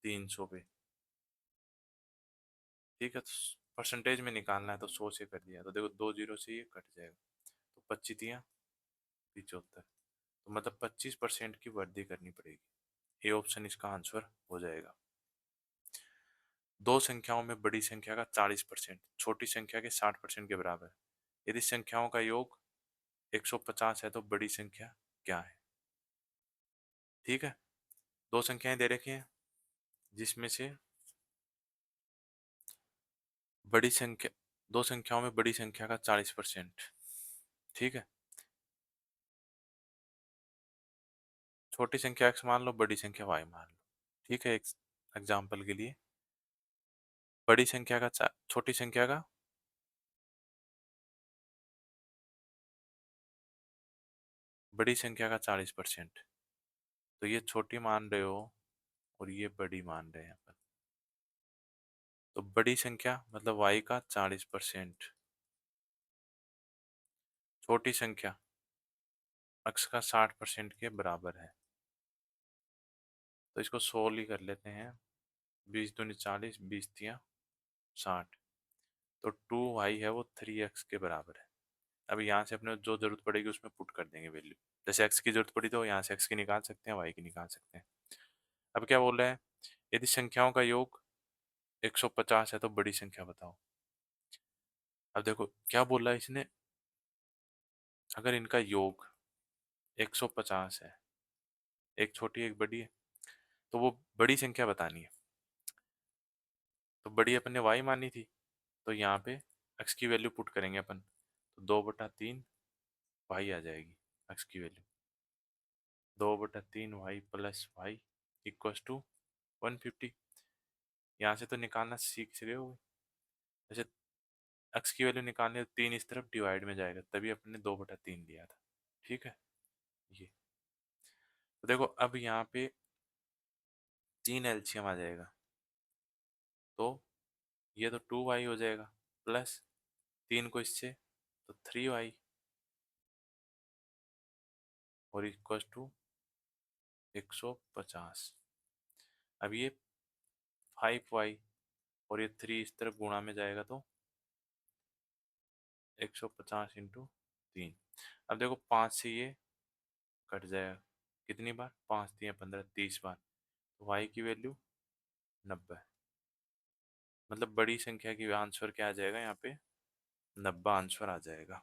300 पे, ठीक है। तो परसेंटेज में निकालना है तो 100 से कर दिया, तो देखो 2 जीरो से ये कट जाएगा, तो 25 75, तो मतलब 25% की वृद्धि करनी पड़ेगी। ये ऑप्शन इसका आंसर हो जाएगा। दो संख्याओं में बड़ी संख्या का 40% छोटी संख्या के 60% के बराबर है। यदि संख्याओं का योग 150 है तो बड़ी संख्या क्या है। ठीक है, दो संख्याएं दे रखी हैं जिसमें से बड़ी संख्या, दो संख्याओं में बड़ी संख्या का 40%, ठीक है। छोटी संख्या x मान लो, बड़ी संख्या y मान लो, ठीक है। एक एग्जाम्पल के लिए बड़ी संख्या का छोटी संख्या का बड़ी संख्या का 40%, तो ये छोटी मान रहे हो और ये बड़ी मान रहे हैं अपन। तो बड़ी संख्या मतलब y का 40%, छोटी संख्या x का 60% के बराबर है। तो इसको 16 ही कर लेते हैं, 20 दूनी 40, 20 तिया 60, तो 2y है वो 3x के बराबर है। अब यहाँ से अपने जो जरूरत पड़ेगी उसमें पुट कर देंगे वैल्यू, जैसे x की जरूरत पड़ी तो यहाँ से x की निकाल सकते हैं, y की निकाल सकते हैं। अब क्या बोल रहे हैं, यदि संख्याओं का योग 150 है तो बड़ी संख्या बताओ। अब देखो क्या बोल रहा है इसने, अगर इनका योग 150 है, एक छोटी एक बड़ी है, तो वो बड़ी संख्या बतानी है। तो बड़ी अपन ने y मानी थी, तो यहाँ पे x की वैल्यू पुट करेंगे अपन, तो 2/3 y आ जाएगी x की value, 2/3 y plus y equals to 150। यहाँ से तो निकालना सीख गए हो। जैसे x की वैल्यू निकालनी है तो 3 इस तरफ डिवाइड में जाएगा, तभी अपने 2/3 लिया था, ठीक है। ये तो देखो अब यहाँ पे 3 एलसीएम आ जाएगा, तो ये तो 2y हो जाएगा, प्लस 3 को इससे तो 3y, और इक्वस टू 150। अब ये 5y और ये 3 इस तरफ गुणा में जाएगा तो 150 इंटू 3। अब देखो 5 से ये कट जाएगा, कितनी बार, 5 3 15, 30 बार। तो y की वैल्यू 90, मतलब बड़ी संख्या की आंसर क्या आ जाएगा यहाँ पे, 90 आंसर आ जाएगा।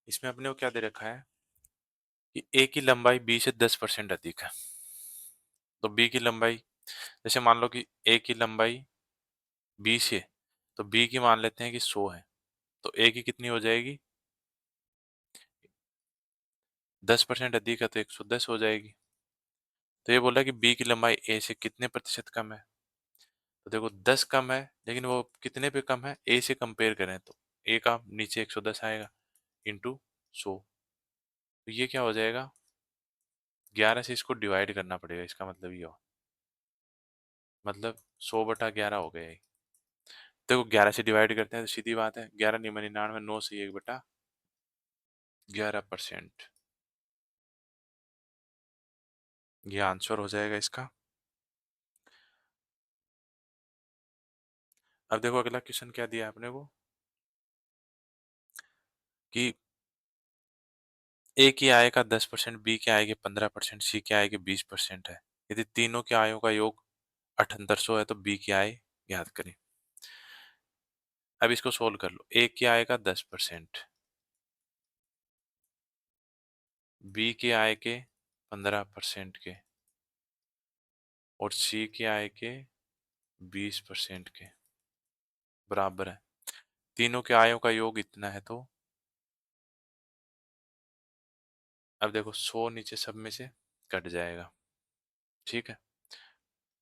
इसमें अपने को क्या दे रखा है कि a की लंबाई b से 10% अधिक है, तो b की लंबाई, जैसे मान लो कि a की लंबाई 20 है, तो b की मान लेते हैं कि 100 है, तो a की कितनी हो जाएगी, 10% अधिक है तो 110 हो जाएगी। तो ये बोला कि b की लंबाई a से कितने प्रतिशत कम है, तो देखो 10 कम है, लेकिन वो कितने पे कम है, a से कंपेयर करें तो a का नीचे 110 आएगा इंटू 100, तो ये क्या हो जाएगा, 11 से इसको डिवाइड करना पड़ेगा, इसका मतलब ये हो, मतलब 100/11 हो गया ये। देखो 11 से डिवाइड करते हैं तो सीधी बात है, 11 नहीं 99, 9 से 1/11%, ये आंसर हो जाएगा इसका। अब देखो अगला क्वेश्चन क्या दिया आपने को कि ए की आय का 10%, बी की आय के 15%, सी की आय के 20% है। यदि तीनों की आयों का योग 7800 है तो बी की आय ज्ञात करें। अब इसको सोल्व कर लो, ए की आय का 10%, बी की आय के 15% के और सी की आय के 20% के बराबर है। तीनों के आयों का योग इतना है, तो अब देखो 100 नीचे सब में से कट जाएगा, ठीक है,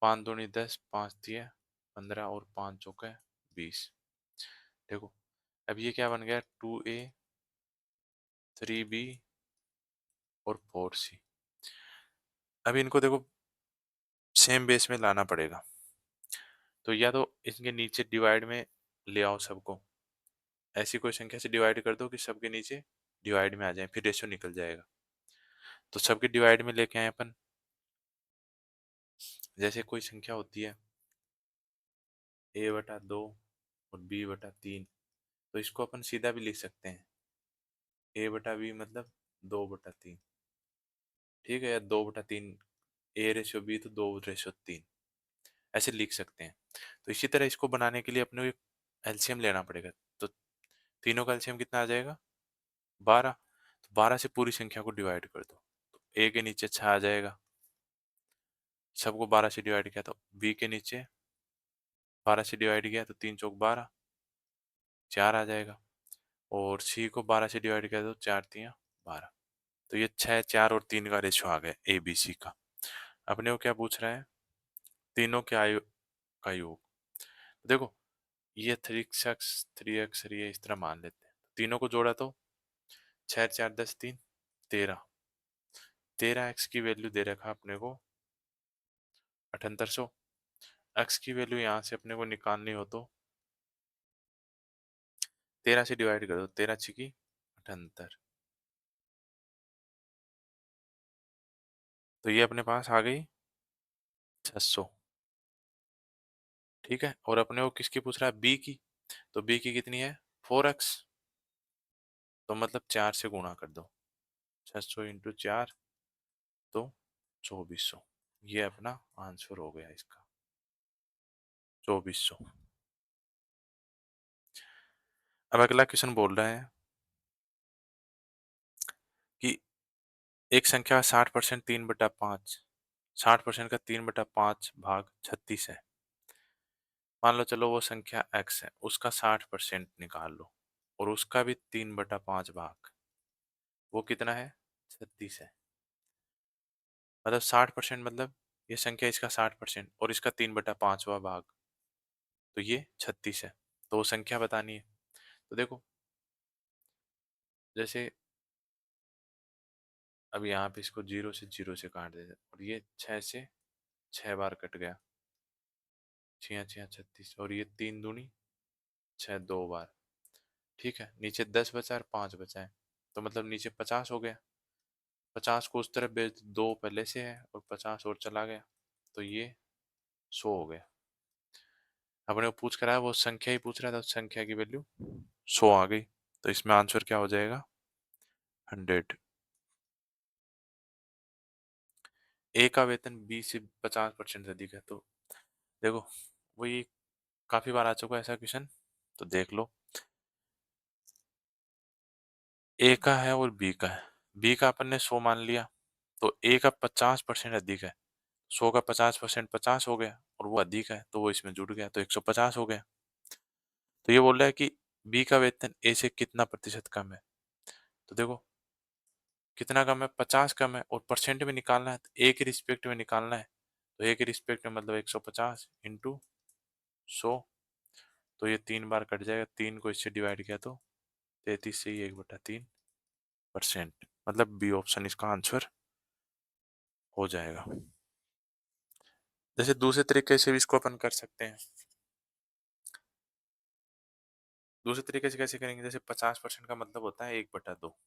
5 दूनी 10, 5 दिया 15 और 5 चौके 20। देखो अब ये क्या बन गया, 2a 3b और 4c। अब इनको देखो सेम बेस में लाना पड़ेगा, तो या तो इनके नीचे डिवाइड में ले आओ सबको, ऐसी कोई संख्या से डिवाइड कर दो कि सबके नीचे डिवाइड में आ जाए, फिर रेशियो निकल जाएगा। तो सबके डिवाइड में लेके आए अपन, जैसे कोई संख्या होती है a/2 और b/3, तो इसको अपन सीधा भी लिख सकते हैं, a/b मतलब 2/3, ठीक है, या 2/3, a/b तो 2/3, ऐसे लिख सकते हैं। तो इसी तरह इसको बनाने के लिए अपने को एलसीएम लेना पड़ेगा, तो तीनों का एलसीएम कितना आ जाएगा, 12। तो 12 से पूरी संख्या को डिवाइड कर दो, तो ए के नीचे 6 आ जाएगा, सबको 12 से डिवाइड किया तो बी के नीचे 12 से डिवाइड किया तो 3 चौक 12, 4 आ जाएगा, और सी को 12 से डिवाइड किया तो 4 3 12। तो ये 6 4 और 3 का रेशियो आ गया ए बी सी का। अपने को क्या पूछ रहा है, तीनों के आयु का योग। तो देखो ये 3x ये इस तरह मान लेते हैं, तीनों को जोड़ा तो 6 4 10 3 13, 13x की वैल्यू दे रखा अपने को 7800। x की वैल्यू यहाँ से अपने को निकालनी हो तो 13 से डिवाइड कर दो, 13 छिकी 78, तो ये अपने पास आ गई 600, ठीक है। और अपने को किसकी पूछ रहा है, बी की, तो बी की कितनी है 4x, तो मतलब 4 से गुणा कर दो, 600 इंटू 4 तो 2400, ये अपना आंसर हो गया इसका 2400। अब अगला क्वेश्चन बोल रहा है कि एक संख्या 60% 3/5, 60% का 3/5 भाग 36 है। मान लो चलो वो संख्या x है, उसका 60% निकाल लो, और उसका भी 3/5 भाग, वो कितना है 36 है। मतलब 60%, मतलब ये संख्या इसका 60% और इसका 3/5वां भाग, तो ये 36 है। तो वो संख्या बतानी है, तो देखो जैसे अब यहाँ पे इसको 0 से काट देते, और ये 6 से 6 बार कट गया, 6 6 36, और ये 3 दूनी 6 2 बार, ठीक है, नीचे 10 बचा और 5 बचा है। तो मतलब नीचे 50 हो गया, 50 को उस तरफ भेज दो, पहले से है और 50 और चला गया, तो ये 100 हो गया। अपने को पूछ कर आया, वो संख्या ही पूछ रहा था, उस संख्या की वैल्यू 100 आ गई, तो इसमें आंसर क्या हो जाएगा? 100। ए का वेतन बी से 50% अधिक है, तो देखो वो ये काफी बार आ चुका है ऐसा क्वेश्चन, तो देख लो। ए का है और बी का है, बी का अपन ने 100 मान लिया, तो ए का 50% अधिक है, 100 का 50% 50 हो गया, और वो अधिक है तो वो इसमें जुड़ गया, तो 150 हो गया। तो ये बोल रहा है कि बी का वेतन ए से कितना प्रतिशत कम है, तो देखो कितना कम है, 50 कम है, और परसेंट में निकालना है, तो ए के रिस्पेक्ट में निकालना है, तो ए के रिस्पेक्ट में मतलब 150 इंटू 100, तो ये 3 बार कट जाएगा, 3 को इससे डिवाइड किया तो 33 से ही 1/3%, मतलब बी ऑप्शन इसका आंसर हो जाएगा। जैसे दूसरे तरीके से भी इसको अपन कर सकते हैं। दूसरे तरीके से कैसे करेंगे, जैसे 50% का मतलब होता है 1/2,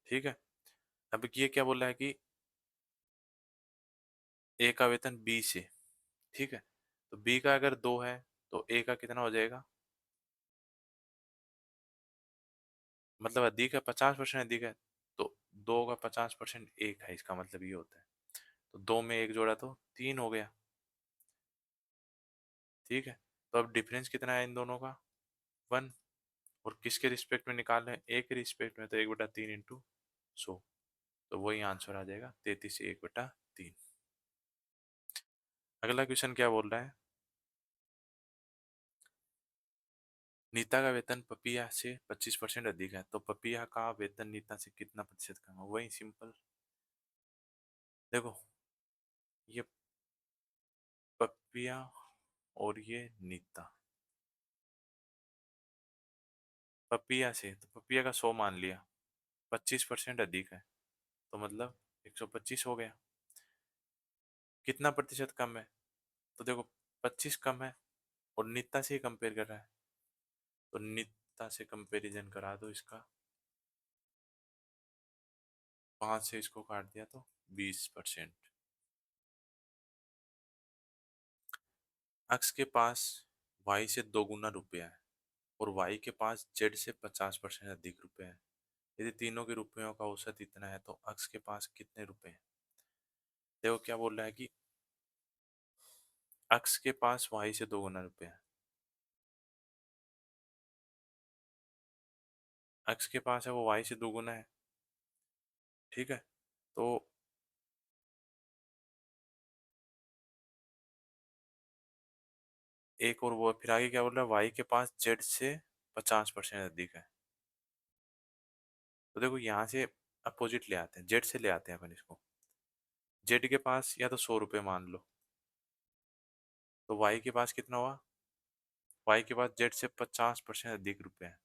ठीक है। अब ये क्या बोल रहा है कि ए का वेतन बी से, ठीक है, तो बी का अगर 2 है तो ए का कितना हो जाएगा, मतलब अधिक है, 50% अधिक है, तो 2 का 50% 1 है, इसका मतलब ये होता है, तो 2 में 1 जोड़ा तो 3 हो गया, ठीक है। तो अब डिफरेंस कितना है इन दोनों का, 1, और किसके रिस्पेक्ट में निकाल रहे हैं, ए के रिस्पेक्ट में, तो 1/3 इंटू 100, तो वही आंसर आ जाएगा 33 से 1/3। अगला क्वेश्चन क्या बोल रहा है, नीता का वेतन पपिया से 25% अधिक है, तो पपिया का वेतन नीता से कितना प्रतिशत कम है, वही सिंपल। देखो ये पपिया और ये नीता, पपिया से, तो पपिया का 100 मान लिया, 25% अधिक है, तो मतलब 125 हो गया। कितना प्रतिशत कम है, तो देखो 25 कम है, और नीता से ही कंपेयर कर रहा है, तो नीता से कंपैरिजन करा दो इसका, 5 से इसको काट दिया तो 20%। एक्स के पास वाई से 2 गुना रुपया है, और वाई के पास जेड से 50% अधिक रुपए है। यदि तीनों के रुपयों का औसत इतना है तो एक्स के पास कितने रुपए हैं। देखो क्या बोल रहा है कि एक्स के पास वाई से 2 गुना रुपया है, एक्स के पास है वो वाई से 2 गुना है, ठीक है। तो एक और वो फिर आगे क्या बोल रहा है, वाई के पास जेड से 50% अधिक है, तो देखो यहाँ से अपोजिट ले आते हैं, जेड से ले आते हैं अपन इसको। जेड के पास या तो 100 रुपये मान लो, तो वाई के पास कितना हुआ, वाई के पास जेड से 50% अधिक रुपए हैं,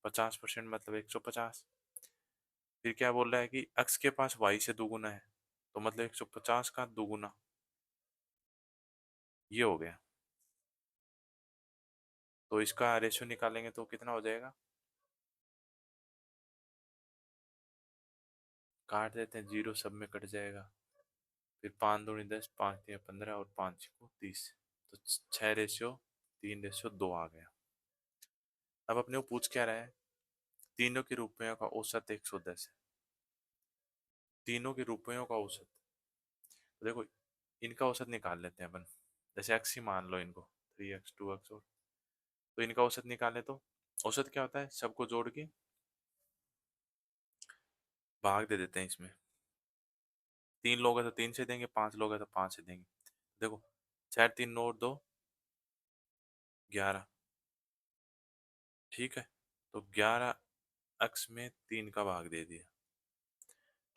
50% मतलब 150। फिर क्या बोल रहा है कि एक्स के पास वाई से 2 गुना है, तो मतलब 150 का 2 गुना, ये हो गया। तो इसका रेशियो निकालेंगे तो कितना हो जाएगा, काट देते हैं, जीरो सब में कट जाएगा, फिर 5 दूनी 10, 5 तिया 15, और 5 6 30, तो 6:3:2 आ गया। अब अपने को पूछ क्या रहा है, तीनों के रुपयों का औसत 110 है, तीनों के रुपयों का औसत, तो देखो इनका औसत निकाल लेते हैं अपन, जैसे एक्स ही मान लो इनको, 3x 2x, और तो इनका औसत निकाले तो औसत क्या होता है, सबको जोड़ के भाग दे देते हैं इसमें, 3 लोग हैं तो 3 से देंगे, 5 लोग हैं तो 5 से देंगे। देखो 4 3 9 2 11, ठीक है, तो 11 एक्स में 3 का भाग दे दिया,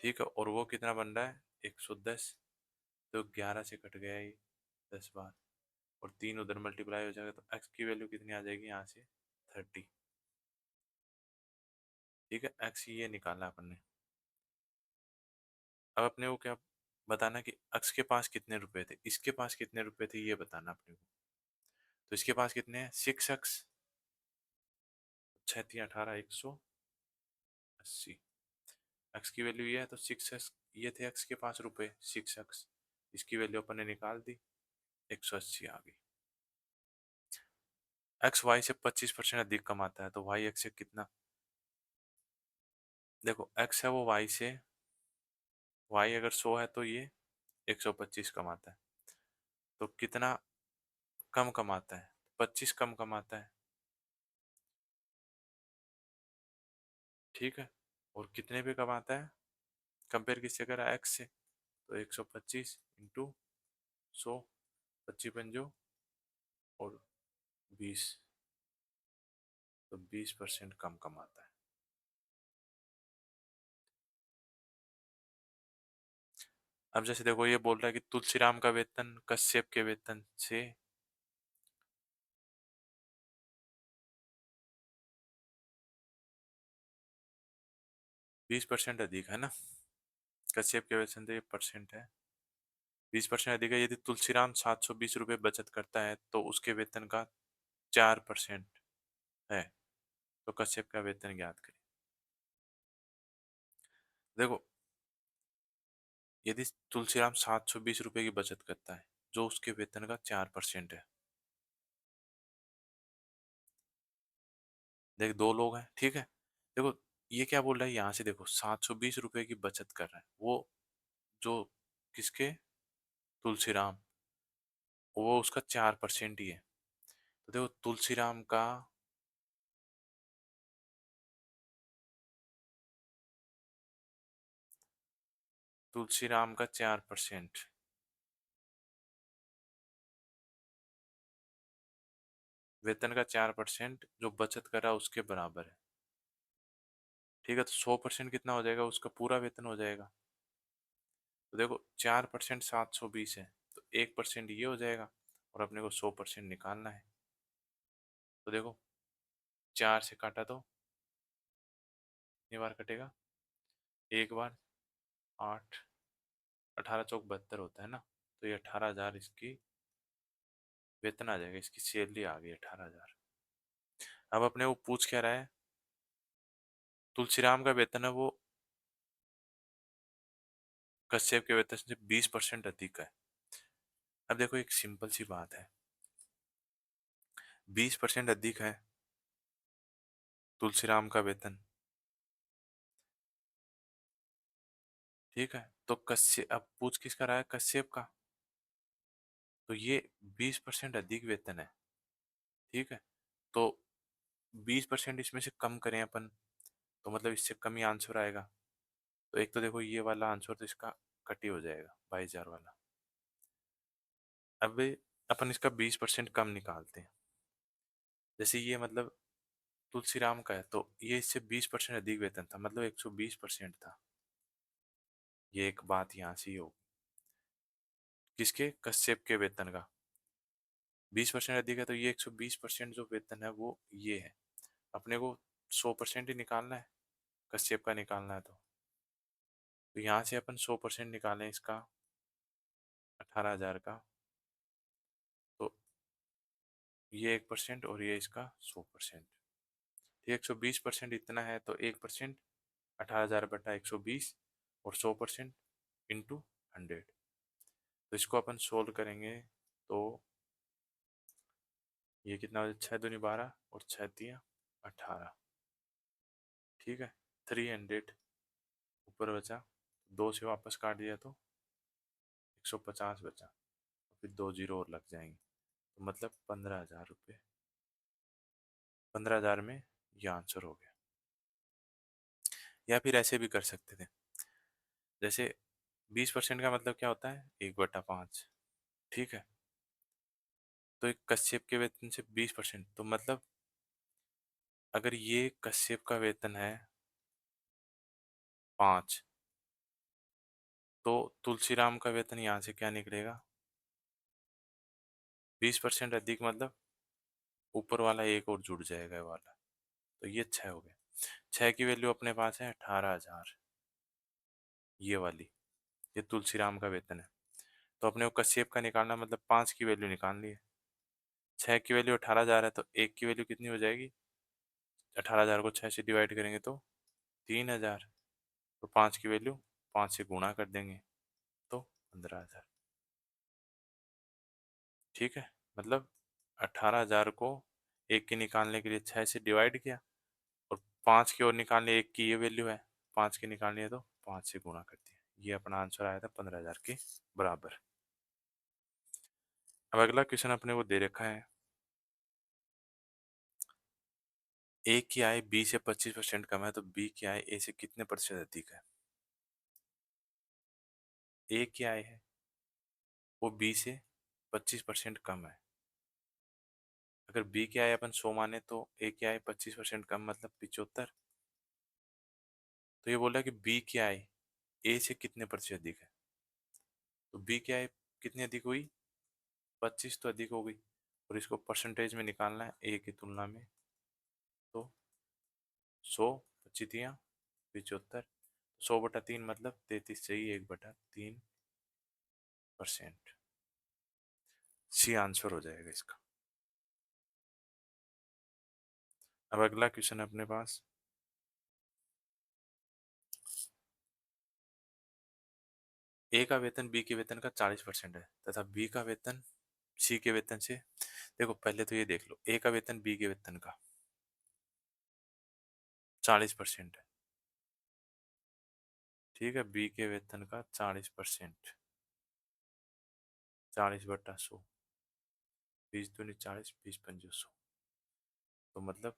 ठीक है, और वो कितना बन रहा है 110, तो 11 से कट गया ये 10 बार, और 3 उधर मल्टीप्लाई हो जाएगा, तो एक्स की वैल्यू कितनी आ जाएगी यहाँ से 30, ठीक है, एक्स ये निकाला अपन ने। अब अपने को क्या बताना कि एक्स के पास कितने रुपए थे, इसके पास कितने रुपए थे, ये बताना अपने को। तो इसके पास कितने हैं, 6x, छः तीन 18, 180। एक्स की वैल्यू ये है तो 6x, ये थे एक्स के 5 रुपए, 6x। इसकी वैल्यू अपन ने निकाल दी, 180 आ गई। एक्स वाई से 25% अधिक कमाता है तो वाई एक्स से कितना? देखो एक्स है वो वाई से, वाई अगर 100 है तो ये 125 कमाता है, तो कितना कम कमाता है? 25 कम कमाता है, ठीक है। और कितने पे कमाता है? कंपेयर किससे करा? एक्स से। तो 125 इंटू 100, 25 और 20, तो 20% कम कमाता है। अब जैसे देखो ये बोल रहा है कि तुलसीराम का वेतन कश्यप के वेतन से 20% अधिक है ना। कश्यप के वेतन से ये परसेंट है, 20% अधिक है। यदि तुलसीराम 720 रुपये बचत करता है तो उसके वेतन का 4% है, तो कश्यप का वेतन ज्ञात करें। देखो यदि तुलसीराम 720 रुपये की बचत करता है जो उसके वेतन का 4% है, देख दो लोग हैं, ठीक है। देखो ये क्या बोल रहा है यहाँ से, देखो 720 रुपये की बचत कर रहा है वो, जो किसके? तुलसीराम, वो उसका 4% ही है। तो देखो तुलसीराम का 4%, वेतन का 4% जो बचत कर रहा है उसके बराबर है, ठीक है। तो 100% कितना हो जाएगा? उसका पूरा वेतन हो जाएगा। तो देखो 4% 720 है, तो 1% ये हो जाएगा, और अपने को 100% निकालना है। तो देखो 4 से काटा तो कितनी बार कटेगा? एक बार। 8, 18 चौक 72 होता है ना, तो ये 18,000 इसकी वेतन आ जाएगा, इसकी सैलरी आ गई 18,000। अब अपने वो पूछ क्या रहा है? तुलसीराम का वेतन है वो कश्यप के वेतन से 20% अधिक है। अब देखो एक सिंपल सी बात है, 20% अधिक है तुलसीराम का वेतन, ठीक है। तो कश्यप, अब पूछ किसका रहा है? कश्यप का। तो ये 20% अधिक वेतन है, ठीक है। तो 20% इसमें से कम करें अपन, तो मतलब इससे कम ही आंसर आएगा। तो एक तो देखो ये वाला आंसर तो इसका कट ही हो जाएगा, 22,000 वाला। अब अपन इसका 20% कम निकालते हैं। जैसे ये मतलब तुलसीराम का है तो ये इससे 20% अधिक वेतन था, मतलब 120% था। ये एक बात यहाँ से ही हो, किसके? कश्यप के वेतन का 20% अधिक है, तो ये 120% जो वेतन है वो ये है। अपने को 100% ही निकालना है, कश्यप का निकालना है। तो यहाँ से अपन 100% निकालें इसका 18,000 का, तो ये 1% और ये इसका 100%। 120% इतना है तो 1%, 18,000 बटा 120, और 100% इंटू 100। तो इसको अपन सोल्व करेंगे तो ये कितना हो जाए? 6 दूनी 12 और 6 तिया 18, ठीक है। 300 ऊपर बचा, 2 से वापस काट दिया तो 150 बचा, फिर 2 जीरो और लग जाएंगे, तो मतलब 15,000 रुपये। 15,000 में ये आंसर हो गया। या फिर ऐसे भी कर सकते थे, जैसे 20% का मतलब क्या होता है? 1/5, ठीक है। तो एक कश्यप के वेतन से 20%, तो मतलब अगर ये कश्यप का वेतन है 5, तो तुलसीराम का वेतन यहाँ से क्या निकलेगा? 20% अधिक मतलब ऊपर वाला एक और जुड़ जाएगा ये वाला, तो ये 6 हो गया। 6 की वैल्यू अपने पास है 18,000, ये वाली, ये तुलसीराम का वेतन है। तो अपने को कश्यप का निकालना, मतलब 5 की वैल्यू निकालनी है। 6 की वैल्यू 18,000 है, तो 1 की वैल्यू कितनी हो जाएगी? 18,000 को 6 से डिवाइड करेंगे तो 3,000। तो 5 की वैल्यू 5 से गुणा कर देंगे तो 15,000। ठीक है, मतलब 18,000 को एक के निकालने के लिए 6 से डिवाइड किया, और 5 की ओर निकालने, एक की ये वैल्यू है, 5 की निकालनी है तो 5 से गुणा कर दिया। ये अपना आंसर आया था 15,000 के बराबर। अब अगला क्वेश्चन अपने को दे रखा है, ए की आय बी से 25% कम है तो बी की आय ए से कितने प्रतिशत अधिक है। ए की आय है वो बी से 25% कम है। अगर बी की आय अपन 100 माने तो ए की आय 25% कम मतलब 75। तो ये बोल रहा है कि बी की आय ए से कितने प्रतिशत अधिक है। तो बी की आय कितनी अधिक हुई, 25 तो अधिक हो गई, और इसको परसेंटेज में निकालना है ए की तुलना में। तो 100 25 75, 100/3 मतलब 33 सही, 1/3%। सी आंसर हो जाएगा इसका। अब अगला क्वेश्चन अपने पास, ए का वेतन बी के वेतन का 40% है तथा बी का वेतन सी के वेतन से, देखो पहले तो ये देख लो, ए का वेतन बी के वेतन का 40% है। ठीक है, बी के वेतन का 40%, 40/100, 20 दूनी 40, 20 पंजे 100। तो मतलब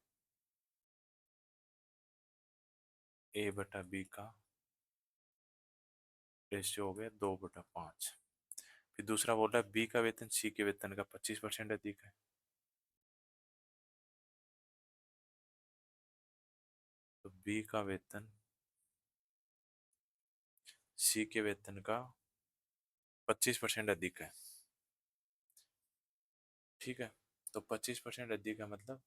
ए बटा बी का रेशियो हो गया 2/5। फिर दूसरा बोल रहा है बी का वेतन सी के वेतन का 25% अधिक है। तो बी का वेतन सी के वेतन का 25% अधिक है। ठीक है, तो 25% अधिक है मतलब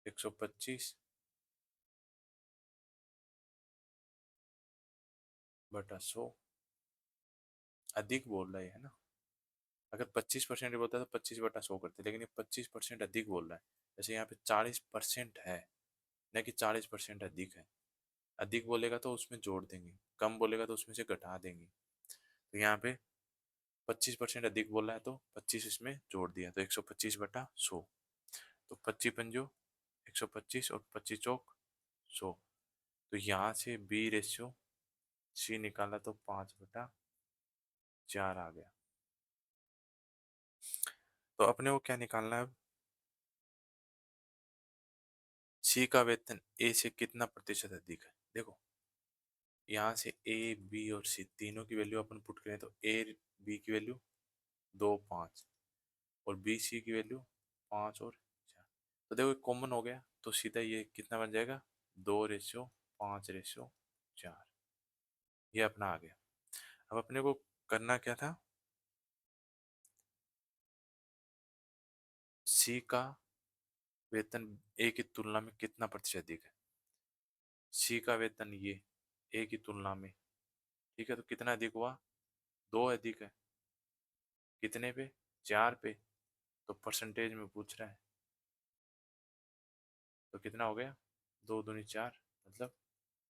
125/100। अधिक बोल रहा है ना। अगर 25% बोलता है तो 25/100 करते, लेकिन ये 25% अधिक बोल रहा है। जैसे यहाँ पे 40% है, न कि 40% अधिक है। अधिक बोलेगा तो उसमें जोड़ देंगे, कम बोलेगा तो उसमें से घटा देंगे। तो यहाँ पे 25% अधिक बोल रहा है तो 25 इसमें जोड़ दिया तो 125/100। तो 25 पंजो 125 और 25 चौक 100। तो यहाँ से बी रेशियो सी निकाला तो 5/4 आ गया। तो अपने को क्या निकालना है अब, सी का वेतन ए से कितना प्रतिशत अधिक है। देखो यहाँ से ए बी और सी तीनों की वैल्यू अपन पुट करें तो ए बी की वैल्यू 2 5 और बी सी की वैल्यू 5 और 4। तो देखो कॉमन हो गया तो सीधा ये कितना बन जाएगा, 2:5:4। ये अपना आ गया। अब अपने को करना क्या था, सी का वेतन ए की तुलना में कितना प्रतिशत अधिक है। सी का वेतन ये ए की तुलना में, ठीक है, तो कितना अधिक हुआ, 2 अधिक है। कितने पे, 4 पे। तो परसेंटेज में पूछ रहा है तो कितना हो गया, 2 दूनी 4 मतलब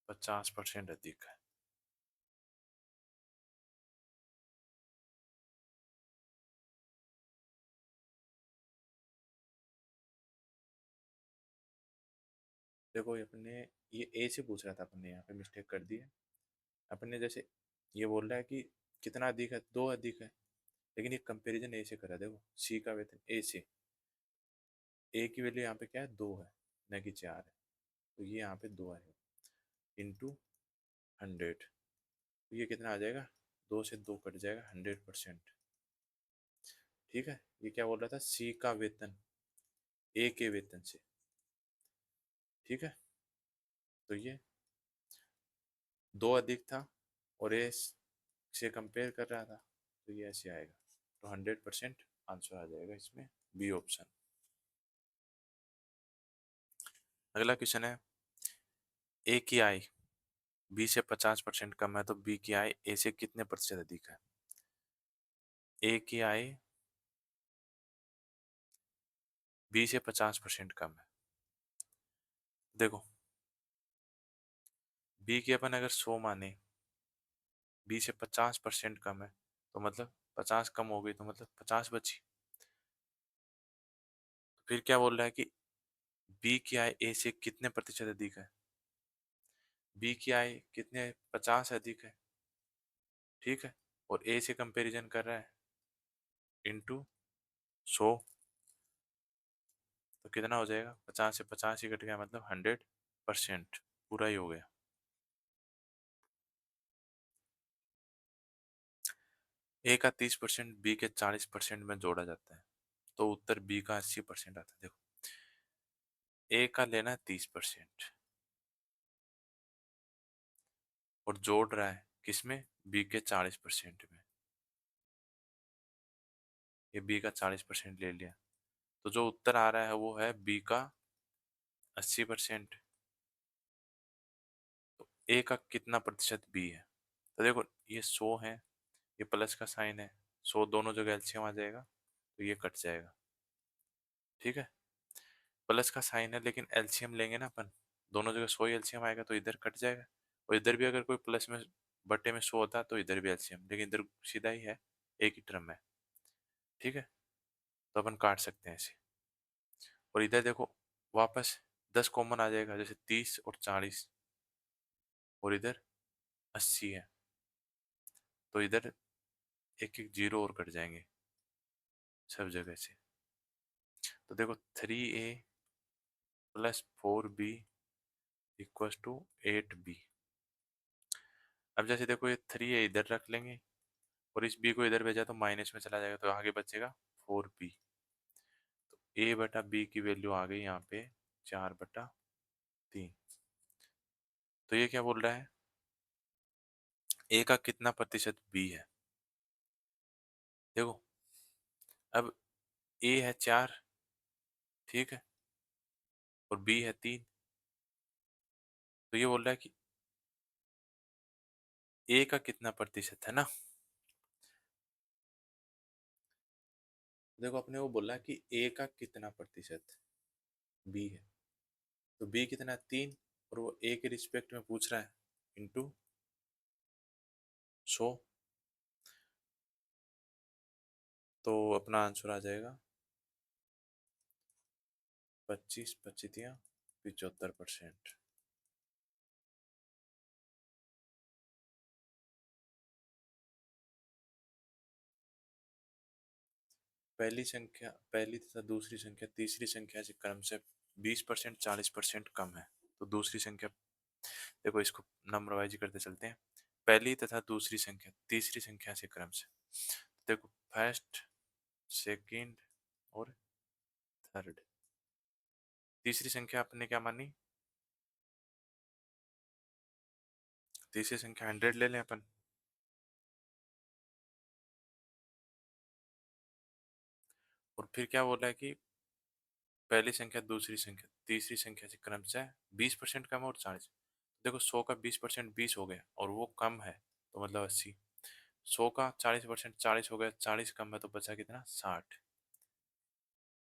50% अधिक है। देखो ये अपने, ये ए से पूछ रहा था, अपने यहाँ पे मिस्टेक कर दी है। अपने जैसे ये बोल रहा है कि कितना अधिक है, 2 अधिक है, लेकिन ये कंपैरिजन ए से करा। देखो सी का वेतन ए से, ए की वैल्यू यहाँ पे क्या है, 2 है, न कि 4 है। तो ये यहाँ पे 2 है इंटू 100। तो ये कितना आ जाएगा, 2 से 2 कट जाएगा, 100%। ठीक है, ये क्या बोल रहा था, सी का वेतन ए के वेतन से। ठीक है, तो ये 2 अधिक था और ए से कंपेयर कर रहा था, तो ये ऐसे आएगा। तो 100% आंसर आ जाएगा इसमें, बी ऑप्शन। अगला क्वेश्चन है, ए की आय बी से 50% कम है तो बी की आय ए से कितने प्रतिशत अधिक है। ए की आय बी से 50% कम है देखो बी की अपन अगर 100 माने, बी से 50% कम है, तो मतलब 50 कम हो गई, तो मतलब 50 बची। फिर क्या बोल रहा है कि बी की आय ए से कितने प्रतिशत अधिक है। बी की आय कितने, 50 अधिक है, ठीक है। और ए से कंपैरिजन कर रहा है, इंटू 100। तो कितना हो जाएगा, 50 से 50 ही कट गया, मतलब 100%, पूरा ही हो गया। ए का 30% बी के 40% में जोड़ा जाता है, तो उत्तर बी का 80% आता है। देखो ए का लेना है 30%, और जोड़ रहा है किसमें, बी के 40% में। ये बी का 40% ले लिया, तो जो उत्तर आ रहा है वो है बी का 80%। तो ए का कितना प्रतिशत बी है। तो देखो ये 100 है, ये प्लस का साइन है, 100 दोनों जगह एलसीएम आ जाएगा, तो ये कट जाएगा, ठीक है। प्लस का साइन है लेकिन एलसीएम लेंगे ना अपन, दोनों जगह 100 ही एलसीएम आएगा, तो इधर कट जाएगा। और इधर भी अगर कोई प्लस में बटे में 100 होता तो इधर भी एलसीएम, लेकिन इधर सीधा ही है, एक ही टर्म है, ठीक है। तो अपन काट सकते हैं इसे। और इधर देखो वापस 10 कॉमन आ जाएगा, जैसे 30 और 40, और इधर 80 है, तो इधर एक एक जीरो और कट जाएंगे सब जगह से। तो देखो 3a plus 4b equal to 8b। अब जैसे देखो ये 3a इधर रख लेंगे, और इस b को इधर भेजा तो माइनस में चला जाएगा, तो आगे बचेगा 4b। तो a बटा b की वैल्यू आ गई यहाँ पे 4/3। तो ये क्या बोल रहा है, a का कितना प्रतिशत b है। देखो अब a है 4, ठीक है, और b है 3। तो ये बोल रहा है कि a का कितना प्रतिशत है ना। देखो अपने वो बोला कि a का कितना प्रतिशत b है, तो b कितना 3, और वो a के रिस्पेक्ट में पूछ रहा है, इंटू 100। तो अपना आंसर आ जाएगा 25/75%। पहली तथा दूसरी संख्या तीसरी संख्या से क्रम से 20%, 40% कम है। तो दूसरी संख्या, देखो इसको नंबर वाइज करते चलते हैं। पहली तथा दूसरी संख्या तीसरी संख्या से क्रम से, देखो फर्स्ट, सेकंड और थर्ड। तीसरी संख्या आपने क्या मानी, तीसरी संख्या 100 ले लें अपन। और फिर क्या बोला है कि पहली संख्या दूसरी संख्या तीसरी संख्या से क्रम से 20% कम है और 40। देखो 100 का 20% 20 हो गया, और वो कम है, तो मतलब 80। 100 का 40% 40 हो गया, 40 कम है, तो बचा कितना, 60।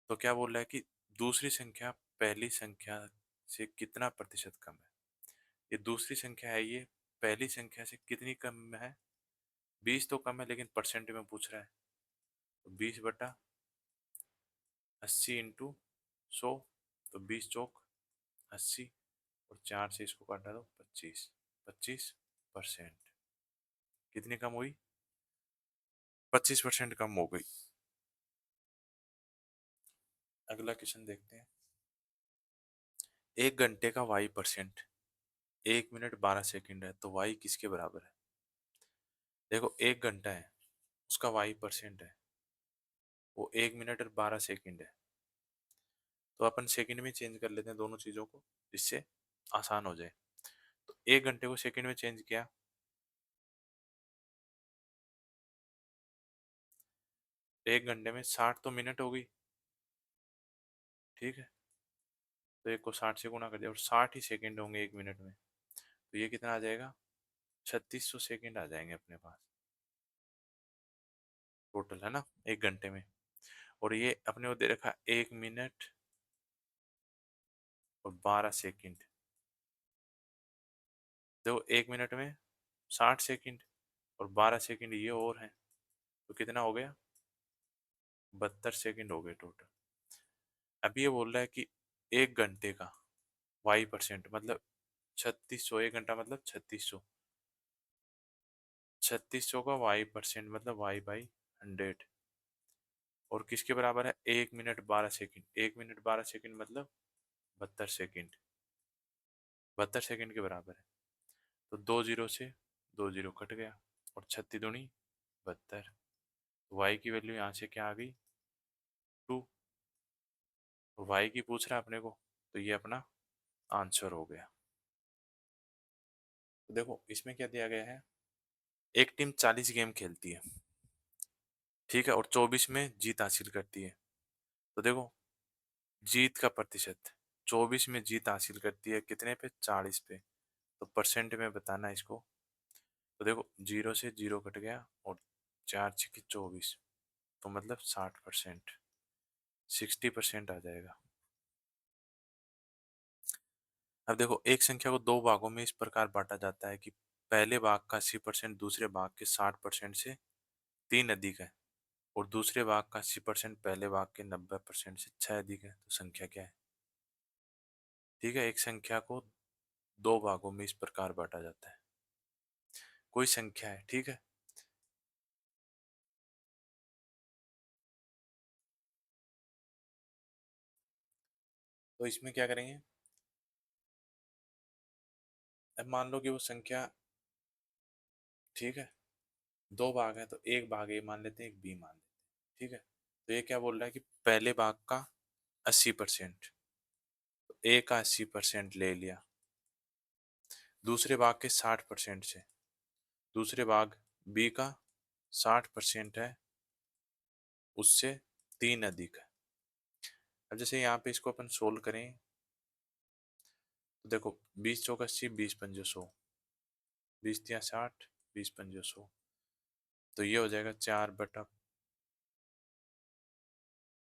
तो क्या बोल रहा है कि दूसरी संख्या पहली संख्या से कितना प्रतिशत कम है। ये दूसरी संख्या है, ये पहली संख्या से कितनी कम है, 20 तो कम है, लेकिन परसेंट में पूछ रहा है। तो 20/80 इंटू 100, तो 20 चौक 80, और 4 से इसको काटा दो 25, 25%। कितनी कम हुई, 25% कम हो गई। अगला क्वेश्चन देखते हैं। 1 घंटे का y%, 1 मिनट 12 सेकंड है, तो y किसके बराबर है। देखो 1 घंटा है, उसका y% है, वो 1 मिनट और 12 सेकंड है। तो अपन सेकंड में चेंज कर लेते हैं दोनों चीजों को, जिससे आसान हो जाए। तो 1 घंटे को सेकंड में चेंज किया, 1 घंटे में 60 तो मिनट हो गई, ठीक है। तो एक को 60 से गुणा कर दिया, और 60 ही सेकंड होंगे 1 मिनट में, तो ये कितना आ जाएगा, 3600 सेकंड आ जाएंगे अपने पास टोटल, है ना, 1 घंटे में। और ये अपने को दे रखा 1 मिनट और 12 सेकंड। देखो 1 मिनट में 60 सेकंड और 12 सेकंड ये और हैं, तो कितना हो गया? 72 सेकंड हो गए टोटल। अब ये बोल रहा है कि 1 घंटे का y% मतलब 3600, 1 घंटा मतलब 3600, 3600 का y% मतलब y/100, और किसके बराबर है? 1 मिनट 12 सेकंड। 1 मिनट 12 सेकंड मतलब 72 सेकंड, 72 सेकंड के बराबर है। तो 2 जीरो से 2 जीरो कट गया, और 36 दूनी 72। वाई की वैल्यू यहाँ से क्या आ गई? 2। वाई की पूछ रहा है अपने को, तो ये अपना आंसर हो गया। तो देखो इसमें क्या दिया गया है, एक टीम 40 गेम खेलती है, ठीक है, और 24 में जीत हासिल करती है। तो देखो जीत का प्रतिशत, 24 में जीत हासिल करती है कितने पे? 40 पे। तो परसेंट में बताना है इसको। तो देखो 0 से 0 कट गया, और 4 6 24, तो मतलब 60%, 60% आ जाएगा। अब देखो एक संख्या को दो भागों में इस प्रकार बांटा जाता है कि पहले भाग का 80% दूसरे भाग के 60% से 3 अधिक है, और दूसरे भाग का 80% पहले भाग के 90% से 6 अधिक है। तो संख्या क्या है? ठीक है, एक संख्या को दो भागों में इस प्रकार बांटा जाता है, कोई संख्या है, ठीक है। तो इसमें क्या करेंगे, अब मान लो कि वो संख्या, ठीक है, दो भाग है, तो एक भाग ए मान लेते हैं, एक बी मान लेते हैं, ठीक है। तो ये क्या बोल रहा है कि पहले भाग का 80%, तो ए का 80% ले लिया, दूसरे भाग के 60% से, दूसरे भाग बी का 60% है, उससे 3 अधिक है। अब जैसे यहाँ पे इसको अपन सोल्व करें, तो देखो 20 चौक 80, 20 पंजे 100, 20 तिया 60, 20 पंजे 100, तो ये हो जाएगा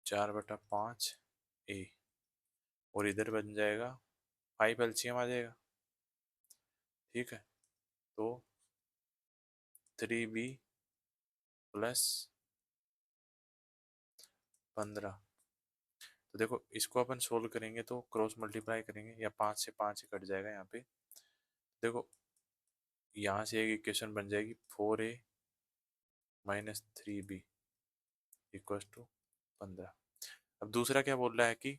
4/5 ए, और इधर बन जाएगा 5 एलसीएम आ जाएगा, ठीक है। तो 3b + 15। तो देखो इसको अपन सोल्व करेंगे तो क्रॉस मल्टीप्लाई करेंगे, या 5 से 5 ही कट जाएगा यहाँ पे। देखो यहाँ से एक इक्वेशन बन जाएगी 4a - 3b = 15। अब दूसरा क्या बोल रहा है कि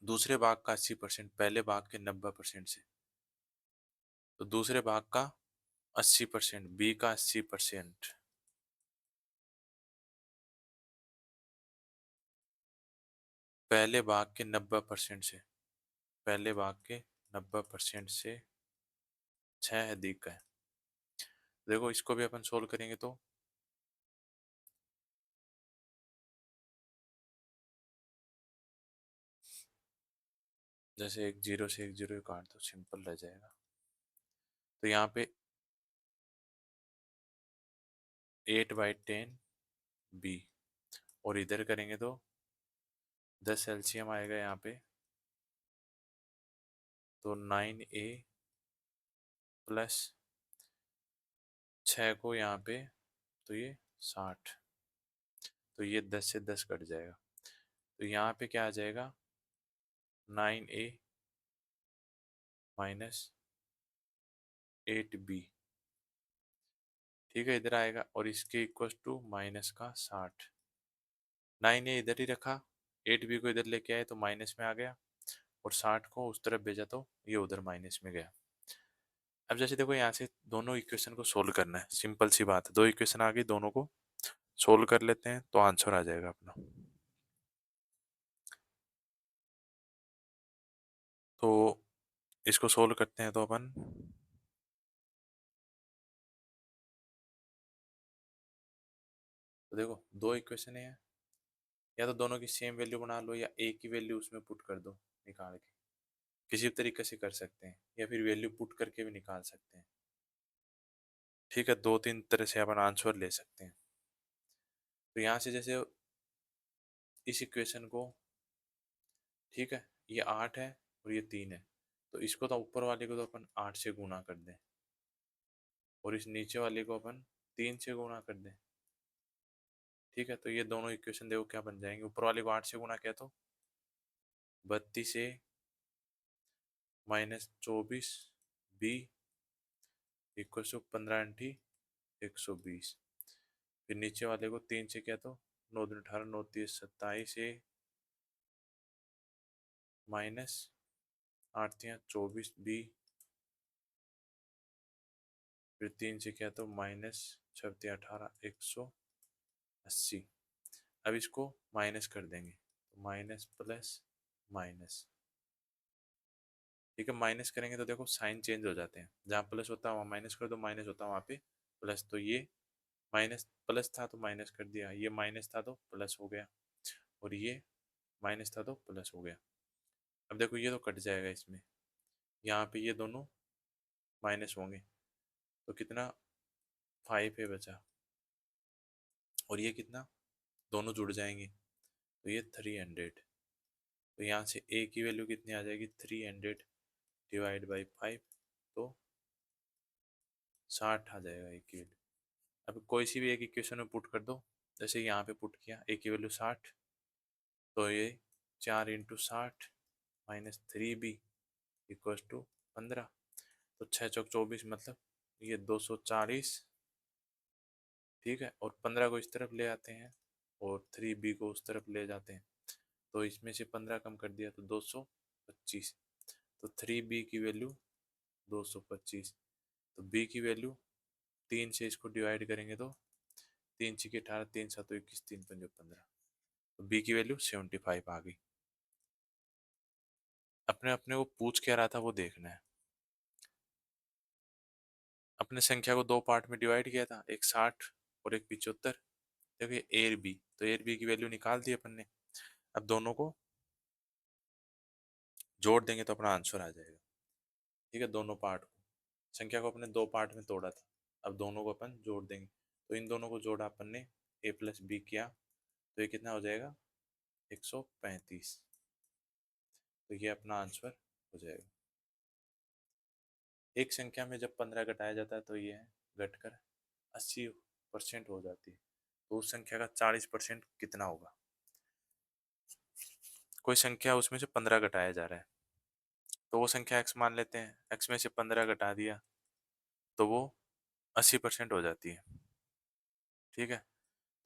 दूसरे भाग का 80% पहले भाग के 90% से, तो दूसरे भाग का 80%, बी का 80% पहले भाग के 90% से, पहले भाग के 90% से 6 अधिक है। देखो इसको भी अपन सोल्व करेंगे तो जैसे एक जीरो से एक जीरो काट दो, सिंपल रह जाएगा। तो यहाँ पे 8/10 बी, और इधर करेंगे तो 10 एलसीएम आएगा यहाँ पे, तो 9a + 6 को यहाँ पे, तो ये 60, तो ये 10 से 10 कट जाएगा, तो यहाँ पे क्या आ जाएगा? 9a - 8b, ठीक है, इधर आएगा, और इसके इक्वल टू माइनस का 60। 9a इधर ही रखा, 8b को इधर लेके आए तो माइनस में आ गया, और 60 को उस तरफ भेजा तो ये उधर माइनस में गया। अब जैसे देखो यहाँ से दोनों इक्वेशन को सोल्व करना है, सिंपल सी बात है, दो इक्वेशन आ गई, दोनों को सोल्व कर लेते हैं तो आंसर आ जाएगा अपना। तो इसको सोल्व करते हैं तो अपन, तो देखो दो इक्वेशन है, या तो दोनों की सेम वैल्यू बना लो, या एक ही वैल्यू उसमें पुट कर दो निकाल के, किसी भी तरीके से कर सकते हैं, या फिर वैल्यू पुट करके भी निकाल सकते हैं, ठीक है। दो तीन तरह से अपन आंसर ले सकते हैं। तो यहाँ से जैसे इस इक्वेशन को, ठीक है, ये 8 है और ये 3 है, तो इसको तो ऊपर वाले को तो अपन 8 से गुणा कर दें और इस नीचे वाले को अपन 3 से गुणा कर दें। ठीक है, तो ये दोनों इक्वेशन देखो क्या बन जाएंगे। ऊपर वाले को 8 से गुणा किया तो 32 ए माइनस 24 बी इक्वल टू 15 120। फिर नीचे वाले को 3 से किया तो 9 दूनी 18 9 30 27 ए माइनस 8 तियां 24 बी, फिर 3 से किया तो माइनस 6 तियां 18 180। अब इसको माइनस कर देंगे तो माइनस प्लस माइनस। ठीक है, माइनस करेंगे तो देखो साइन चेंज हो जाते हैं, जहाँ प्लस होता है वहाँ माइनस कर दो, माइनस होता है वहाँ पे प्लस। तो ये माइनस प्लस था तो माइनस कर दिया, ये माइनस था तो प्लस हो गया, और ये माइनस था तो प्लस हो गया। अब देखो ये तो कट जाएगा इसमें, यहाँ पे ये दोनों माइनस होंगे तो कितना 5 है बचा, और ये कितना दोनों जुड़ जाएंगे तो ये 300। तो यहाँ से ए की वैल्यू कितनी आ जाएगी 300 डिवाइड बाई 5, तो 60 आ जाएगा ए की वैल्यू। अब कोई सी भी एक इक्वेशन में पुट कर दो, जैसे यहाँ पे पुट किया ए की वैल्यू 60, तो ये 4 × 60 माइनस 3b इक्वल टू 15। तो 6 × 4 = 24, मतलब ये 240। ठीक है, और 15 को इस तरफ ले आते हैं और 3b को उस तरफ ले जाते हैं, तो इसमें से 15 कम कर दिया तो 225। तो 3b की वैल्यू 225, तो b की वैल्यू 3 से इसको डिवाइड करेंगे तो 3 × 6 = 18 3 7 21 3 5 15, तो बी की वैल्यू 75 आ गई। अपने अपने को पूछ क्या रहा था वो देखना है। अपने संख्या को दो पार्ट में डिवाइड किया था, एक 60 और एक 75। देखिए ए और बी, तो ए और बी की वैल्यू निकाल दी अपन ने। अब दोनों को जोड़ देंगे तो अपना आंसर आ जाएगा। ठीक है, दोनों पार्ट को, संख्या को अपने दो पार्ट में तोड़ा था, अब दोनों को अपन जोड़ देंगे। तो इन दोनों को जोड़ा अपन ने, ए प्लस बी किया, तो ये कितना हो जाएगा 135। तो ये अपना आंसर हो जाएगा। एक संख्या में जब 15 घटाया जाता है तो ये घटकर 80% हो जाती है, तो उस संख्या का 40% कितना होगा। कोई संख्या उसमें से 15 घटाया जा रहा है, तो वो संख्या x मान लेते हैं, x में से 15 घटा दिया तो वो 80% हो जाती है। ठीक है,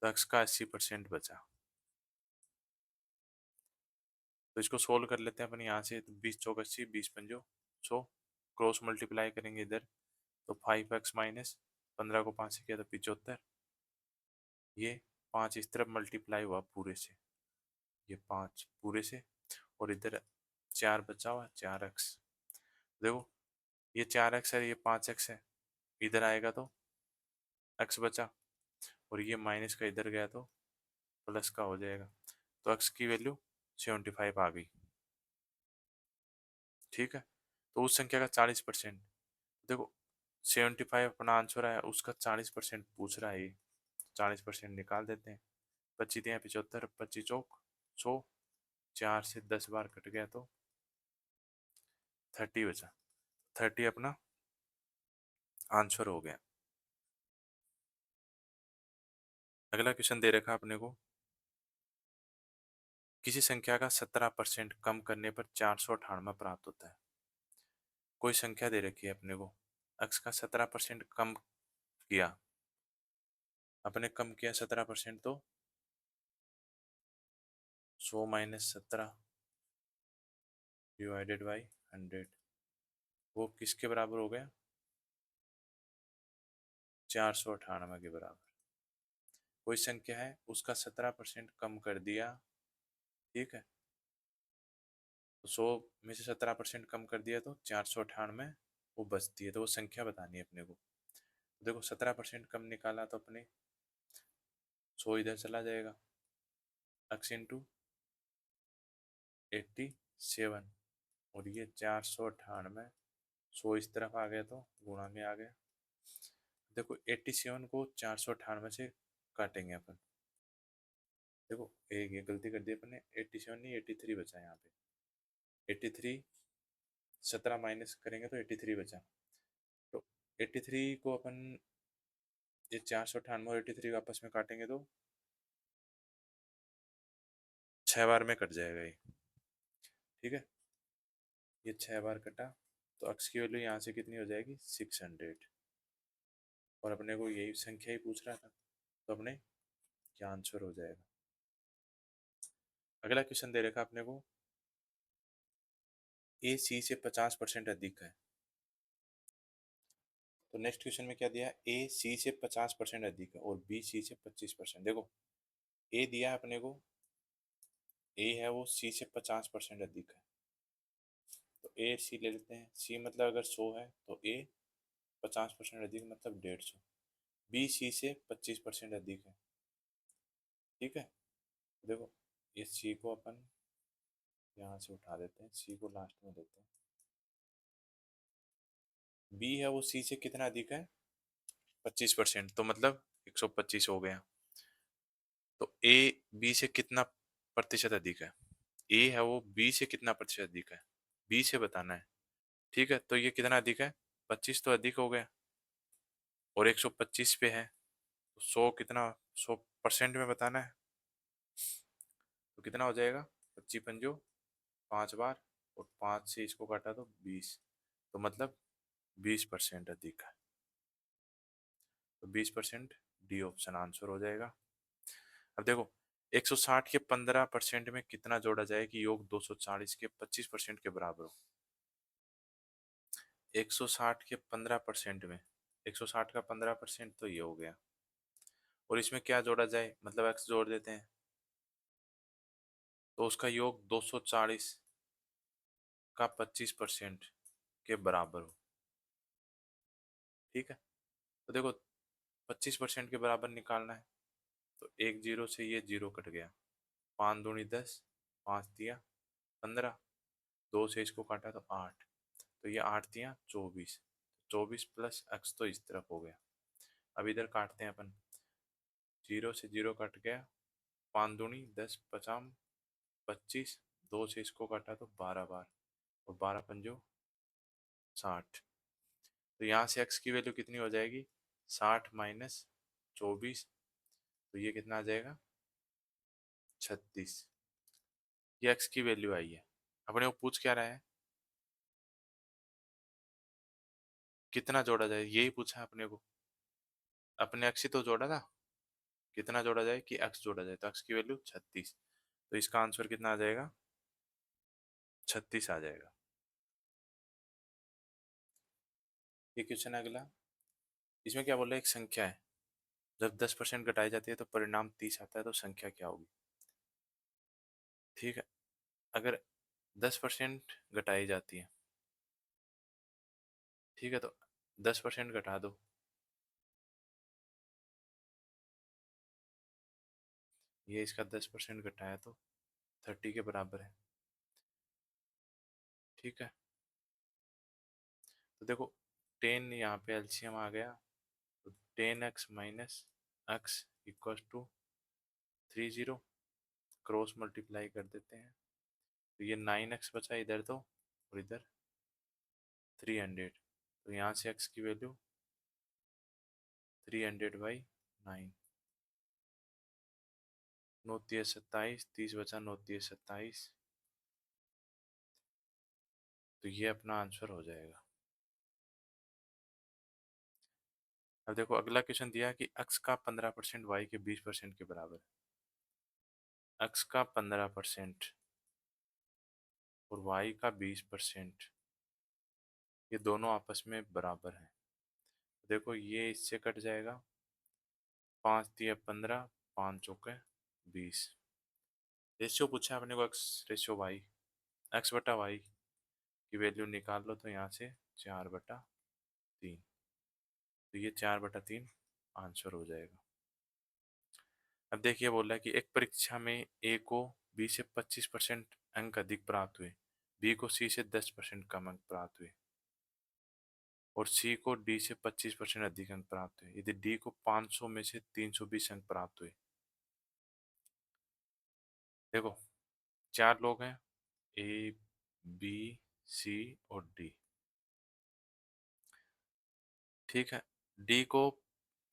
तो x का 80% बचा। तो इसको सोल्व कर लेते हैं अपन यहाँ से, तो 20 चौक 80 20 पंजो 100, क्रॉस मल्टीप्लाई करेंगे इधर, तो 5x माइनस 15 को 5 से किया तो 75। ये 5 इस तरफ मल्टीप्लाई हुआ पूरे से, ये 5 पूरे से, और इधर 4 बचा हुआ 4x। देखो ये 4x है, ये 5x है, इधर आएगा तो x बचा, और ये माइनस का इधर गया तो प्लस का हो जाएगा, तो x की वैल्यू 75 आ गई। ठीक है, तो उस संख्या का 40%, देखो 75 अपना आंसर आया, उसका 40% पूछ रहा है ये, 40% निकाल देते हैं। 25 दिया 75, 25 चौक 100, 4 से 10 बार कट गया तो 30 बचा। 30 अपना आंसर हो गया। अगला क्वेश्चन दे रखा अपने को, किसी संख्या का 17% कम करने पर 498 प्राप्त होता है। कोई संख्या दे रखी है अपने को, x का 17% कम किया, अपने कम किया 17%, तो 100 माइनस 17 डिवाइडेड बाई 100, वो किसके बराबर हो गया 498 के बराबर। कोई संख्या है उसका 17% कम कर दिया, ठीक है, तो 100 में से 17% कम कर दिया तो 498 वो बचती है, तो वो संख्या बतानी है अपने को। तो देखो 17% कम निकाला तो अपने 100 इधर चला जाएगा, x इंटू 87, और ये 498 100 इस तरफ आ गया तो गुणा में आ गया। देखो 87 को 498 से काटेंगे अपन, देखो एक ये गलती कर दी अपन ने, 87 नहीं 83 बचा यहाँ पे, 83, 17 माइनस करेंगे तो 83 बचा। तो 83 को अपन, ये 498 और 83 आपस में काटेंगे तो 6 बार में कट जाएगा ये। ठीक है, ये 6 बार कटा, तो अक्स की वैल्यू यहाँ से कितनी हो जाएगी, 600। और अपने को यही संख्या ही पूछ रहा था, तो अपने क्या आंसर हो जाएगा। अगला क्वेश्चन दे रखा अपने को, ए सी से 50% अधिक है। तो नेक्स्ट क्वेश्चन में क्या दिया है, ए सी से 50% अधिक है और बी सी से 25%। देखो ए दिया है अपने को, ए है वो सी से 50% अधिक है, तो ए सी ले लेते हैं। सी मतलब अगर 100 है तो ए 50% अधिक मतलब 150। बी सी से 25% अधिक है। ठीक है, देखो ये सी को अपन यहाँ से उठा देते हैं, सी को लास्ट में देते हैं। बी है वो सी से कितना अधिक है, 25%, तो मतलब 125 हो गया। तो ए बी से कितना प्रतिशत अधिक है, ए है वो बी से कितना प्रतिशत अधिक है, बी से बताना है। ठीक है, तो ये कितना अधिक है, 25 तो अधिक हो गया, और 125 पे है, तो 100 कितना, 100% में बताना है। तो कितना हो जाएगा, 25 पंजो 5 बार, और 5 से इसको काटा तो 20, तो मतलब 20% अधिक है। तो 20%, डी ऑप्शन आंसर हो जाएगा। अब देखो 160 के 15% में कितना जोड़ा जाए कि योग 240 के 25% के बराबर हो। 160 के 15% में, 160 का 15% तो ये हो गया, और इसमें क्या जोड़ा जाए, मतलब एक्स जोड़ देते हैं, तो उसका योग 240 का 25% के बराबर हो। ठीक है, तो देखो 25% के बराबर निकालना है, तो एक जीरो से ये जीरो कट गया, 5 दूनी 10, 5 दिया 15, 2 से इसको काटा तो 8, तो ये 8 दिया 24, 24 प्लस एक्स तो इस तरफ हो गया। अब इधर काटते हैं अपन, जीरो से जीरो कट गया, 5 दूनी 10, 50, 25, 2 से इसको काटा तो 12 बार, और 12 पंजो 60। तो यहाँ से x की वैल्यू कितनी हो जाएगी, 60 माइनस 24, तो ये कितना आ जाएगा, 36। ये x की वैल्यू आई है। अपने को पूछ क्या रहा है, कितना जोड़ा जाए, यही पूछा अपने को। अपने x ही तो जोड़ा था, कितना जोड़ा जाए कि x जोड़ा जाए, तो x की वैल्यू 36, तो इसका आंसर कितना आ जाएगा, 36 आ जाएगा। ये क्वेश्चन अगला, इसमें क्या बोल रहा है, एक संख्या है, जब 10% घटाई जाती है तो परिणाम 30 आता है, तो संख्या क्या होगी। ठीक है, अगर 10% घटाई जाती है, ठीक है, तो 10% घटा दो, ये इसका 10% घटाया तो 30 के बराबर है। ठीक है, तो देखो 10 यहाँ पे एलसीएम आ गया, तो 10x minus x equal to 30, cross multiply कर देते हैं, तो ये 9x बचा इधर तो, और इधर 300, तो यहाँ से x की वैल्यू 300/9, 9 तिया 27, 30 बचा, 9 तिया 27, तो ये अपना आंसर हो जाएगा। अब देखो अगला क्वेश्चन दिया कि x का 15% y के 20% के बराबर है। x का 15% और y का 20%, ये दोनों आपस में बराबर हैं। देखो ये इससे कट जाएगा, 5 तिया 15, 5 चौके 20। रेशियो पूछा है अपने को, x रेशियो y, x बटा y की वैल्यू निकाल लो, तो यहाँ से 4/3, तो ये 4/3 आंसर हो जाएगा। अब देखिए बोल रहा है कि एक परीक्षा में ए को बी से 25% अंक अधिक प्राप्त हुए, बी को सी से 10% कम अंक प्राप्त हुए, और सी को डी से 25% अधिक अंक प्राप्त हुए, यदि डी को 500 में से 320 अंक प्राप्त हुए। देखो 4 लोग हैं, ए बी, सी और डी। ठीक है। डी को,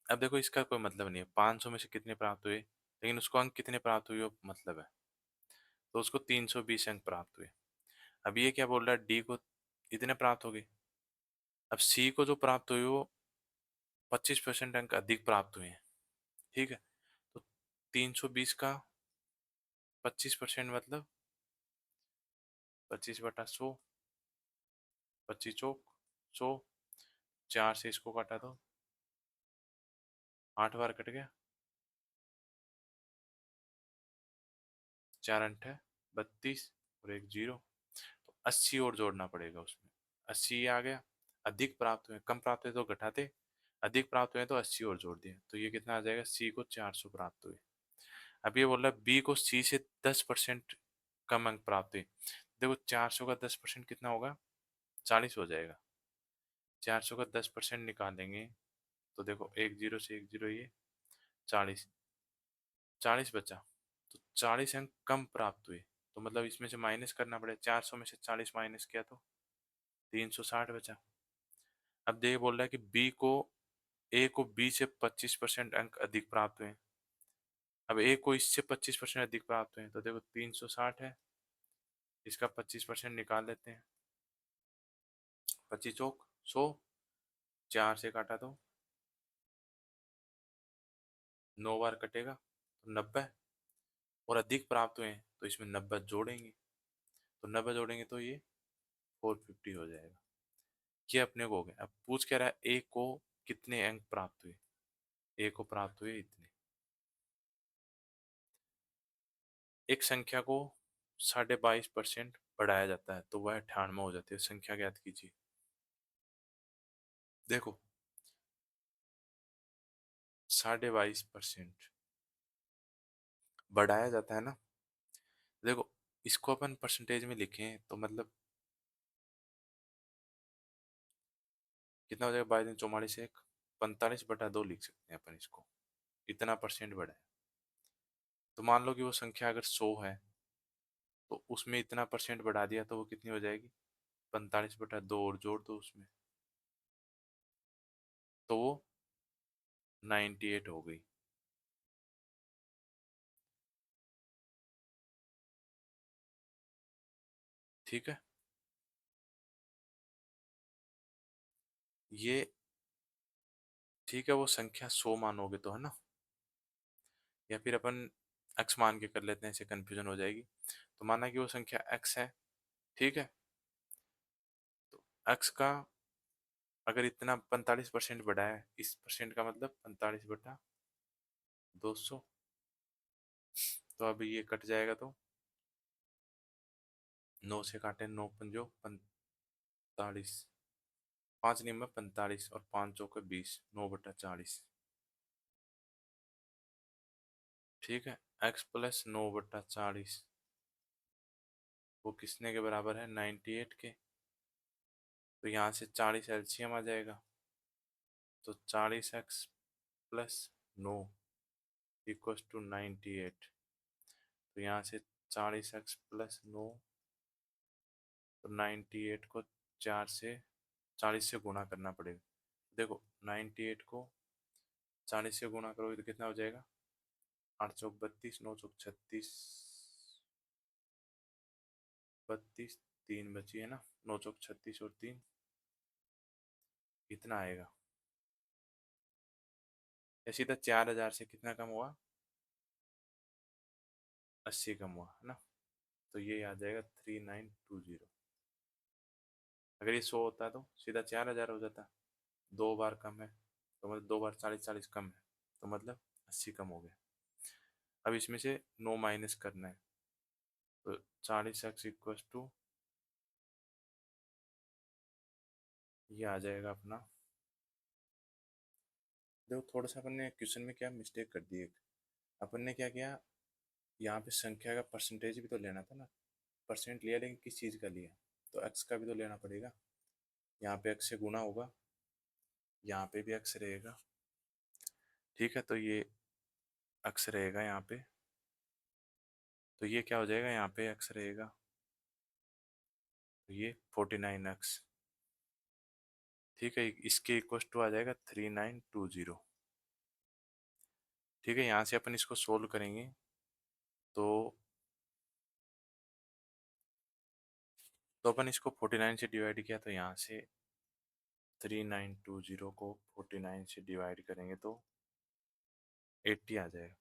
अब देखो इसका कोई मतलब नहीं है 500 में से कितने प्राप्त हुए, लेकिन उसको अंक कितने प्राप्त हुए वो मतलब है। तो उसको 320 अंक प्राप्त हुए। अब ये क्या बोल रहा है, डी को इतने प्राप्त हो गए। अब सी को जो प्राप्त हुए वो 25% अंक अधिक प्राप्त हुए हैं। ठीक है। तो 320 का 25% मतलब 25/100, 25 चौक 100, 4 से इसको काटा तो 8 बार कट गया, 4 8 32 और एक जीरो। तो 80 और जोड़ना पड़ेगा उसमें। 80 आ गया। अधिक प्राप्त हुए, कम प्राप्त हुए तो घटाते, अधिक प्राप्त हुए तो 80 और जोड़ दिए, तो ये कितना आ जाएगा, सी को 400 प्राप्त हुए। अब ये बोल रहा है बी को सी से 10% कम अंक प्राप्त हुए। देखो 400 का 10% कितना होगा, 40 हो जाएगा। 400 का 10% निकालेंगे तो देखो एक जीरो से एक जीरो, ये 40, 40 बचा। तो 40 अंक कम प्राप्त हुए, तो मतलब इसमें से माइनस करना पड़ेगा। 400 में से 40 माइनस किया तो 360 बचा। अब ये बोल रहा है कि ए को बी से 25% अंक अधिक प्राप्त हुए। अब ए को इससे 25% अधिक प्राप्त हुए, तो देखो 360 है, इसका 25% निकाल लेते हैं। 25 चौक 100, 4 से काटा तो 9 बार कटेगा तो 90, और अधिक प्राप्त हुए हैं तो इसमें 90 जोड़ेंगे, तो 90 जोड़ेंगे तो ये 450 हो जाएगा। ये अपने को हो गया। अब पूछ क्या रहा है, ए को कितने अंक प्राप्त हुए, ए को प्राप्त हुए इतने। एक संख्या को 22.5% बढ़ाया जाता है तो वह 98 हो जाती है, संख्या ज्ञात कीजिए। देखो 22.5% बढ़ाया जाता है ना। देखो इसको अपन परसेंटेज में लिखें तो मतलब कितना हो जाएगा, 22 एक 45/2 लिख सकते हैं अपन इसको। इतना परसेंट बढ़ा है। तो मान लो कि वो संख्या अगर 100 है, तो उसमें इतना परसेंट बढ़ा दिया तो वो कितनी हो जाएगी, 45/2, और जोड़ दो उसमें तो वो 98 हो गई। ठीक है। ये ठीक है, वो संख्या 100 मानोगे तो, है ना। या फिर अपन x मान के कर लेते हैं, इससे कंफ्यूजन हो जाएगी। तो माना कि वो संख्या x है। ठीक है। तो x का अगर इतना 45% बढ़ा है, इस परसेंट का मतलब 45/200। तो अब ये कट जाएगा तो 9 से काटे, 9 पंजो 45, 5 9 में 45 और 5 चौके 20, 9/40। ठीक है। x प्लस 9/40 वो किसने के बराबर है, 98 के। तो यहाँ से 40 एलसीएम आ जाएगा, तो 40x प्लस 9 = 98। तो यहाँ से 40x+9, तो 98 को 40 से गुणा करना पड़ेगा। देखो 98 को 40 से गुणा करोगे तो कितना हो जाएगा, 8 चौक 32, 9 चौक 36, 32, 3 बची है ना, 9 चौक 36 और 3, इतना आएगा। या सीधा 4000 से कितना कम हुआ, 80 कम हुआ, है ना। तो ये आ जाएगा 3920। अगर ये 100 होता तो सीधा 4000 हो जाता। 2 बार कम है, तो मतलब 2 बार 40 कम है, तो मतलब 80 कम हो गया। अब इसमें से 9 माइनस करना है, तो 40x = ये आ जाएगा अपना। देखो थोड़ा सा अपन ने क्वेश्चन में क्या मिस्टेक कर दी, एक अपन ने क्या किया, यहाँ पे संख्या का परसेंटेज भी तो लेना था ना। परसेंट लिया लेकिन किस चीज़ का लिया, तो एक्स का भी तो लेना पड़ेगा। यहाँ पे एक्स से गुना होगा, यहाँ पे भी एक्स रहेगा। ठीक है। तो ये एक्स रहेगा यहाँ पे, तो ये क्या हो जाएगा, यहाँ पे एक्स रहेगा। तो ये 49x, ठीक है, इसके इक्वल टू आ जाएगा 3920। ठीक है, यहाँ से अपन इसको सोल्व करेंगे तो अपन इसको 49 से डिवाइड किया तो यहाँ से 3920 को 49 से डिवाइड करेंगे तो 80 आ जाएगा।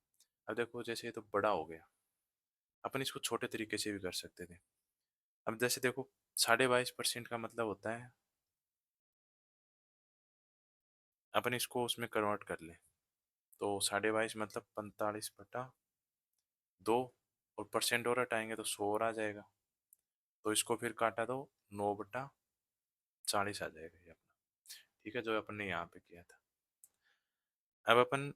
अब देखो जैसे ये तो बड़ा हो गया, अपन इसको छोटे तरीके से भी कर सकते थे। अब जैसे देखो 22.5% का मतलब होता है, अपन इसको उसमें कन्वर्ट कर लें तो 22.5 मतलब 45/2, और परसेंट और हटाएंगे तो 100 और आ जाएगा। तो इसको फिर काटा तो 9/40 आ जाएगा ये अपना। ठीक है, जो अपन ने यहाँ पे किया था। अब अपन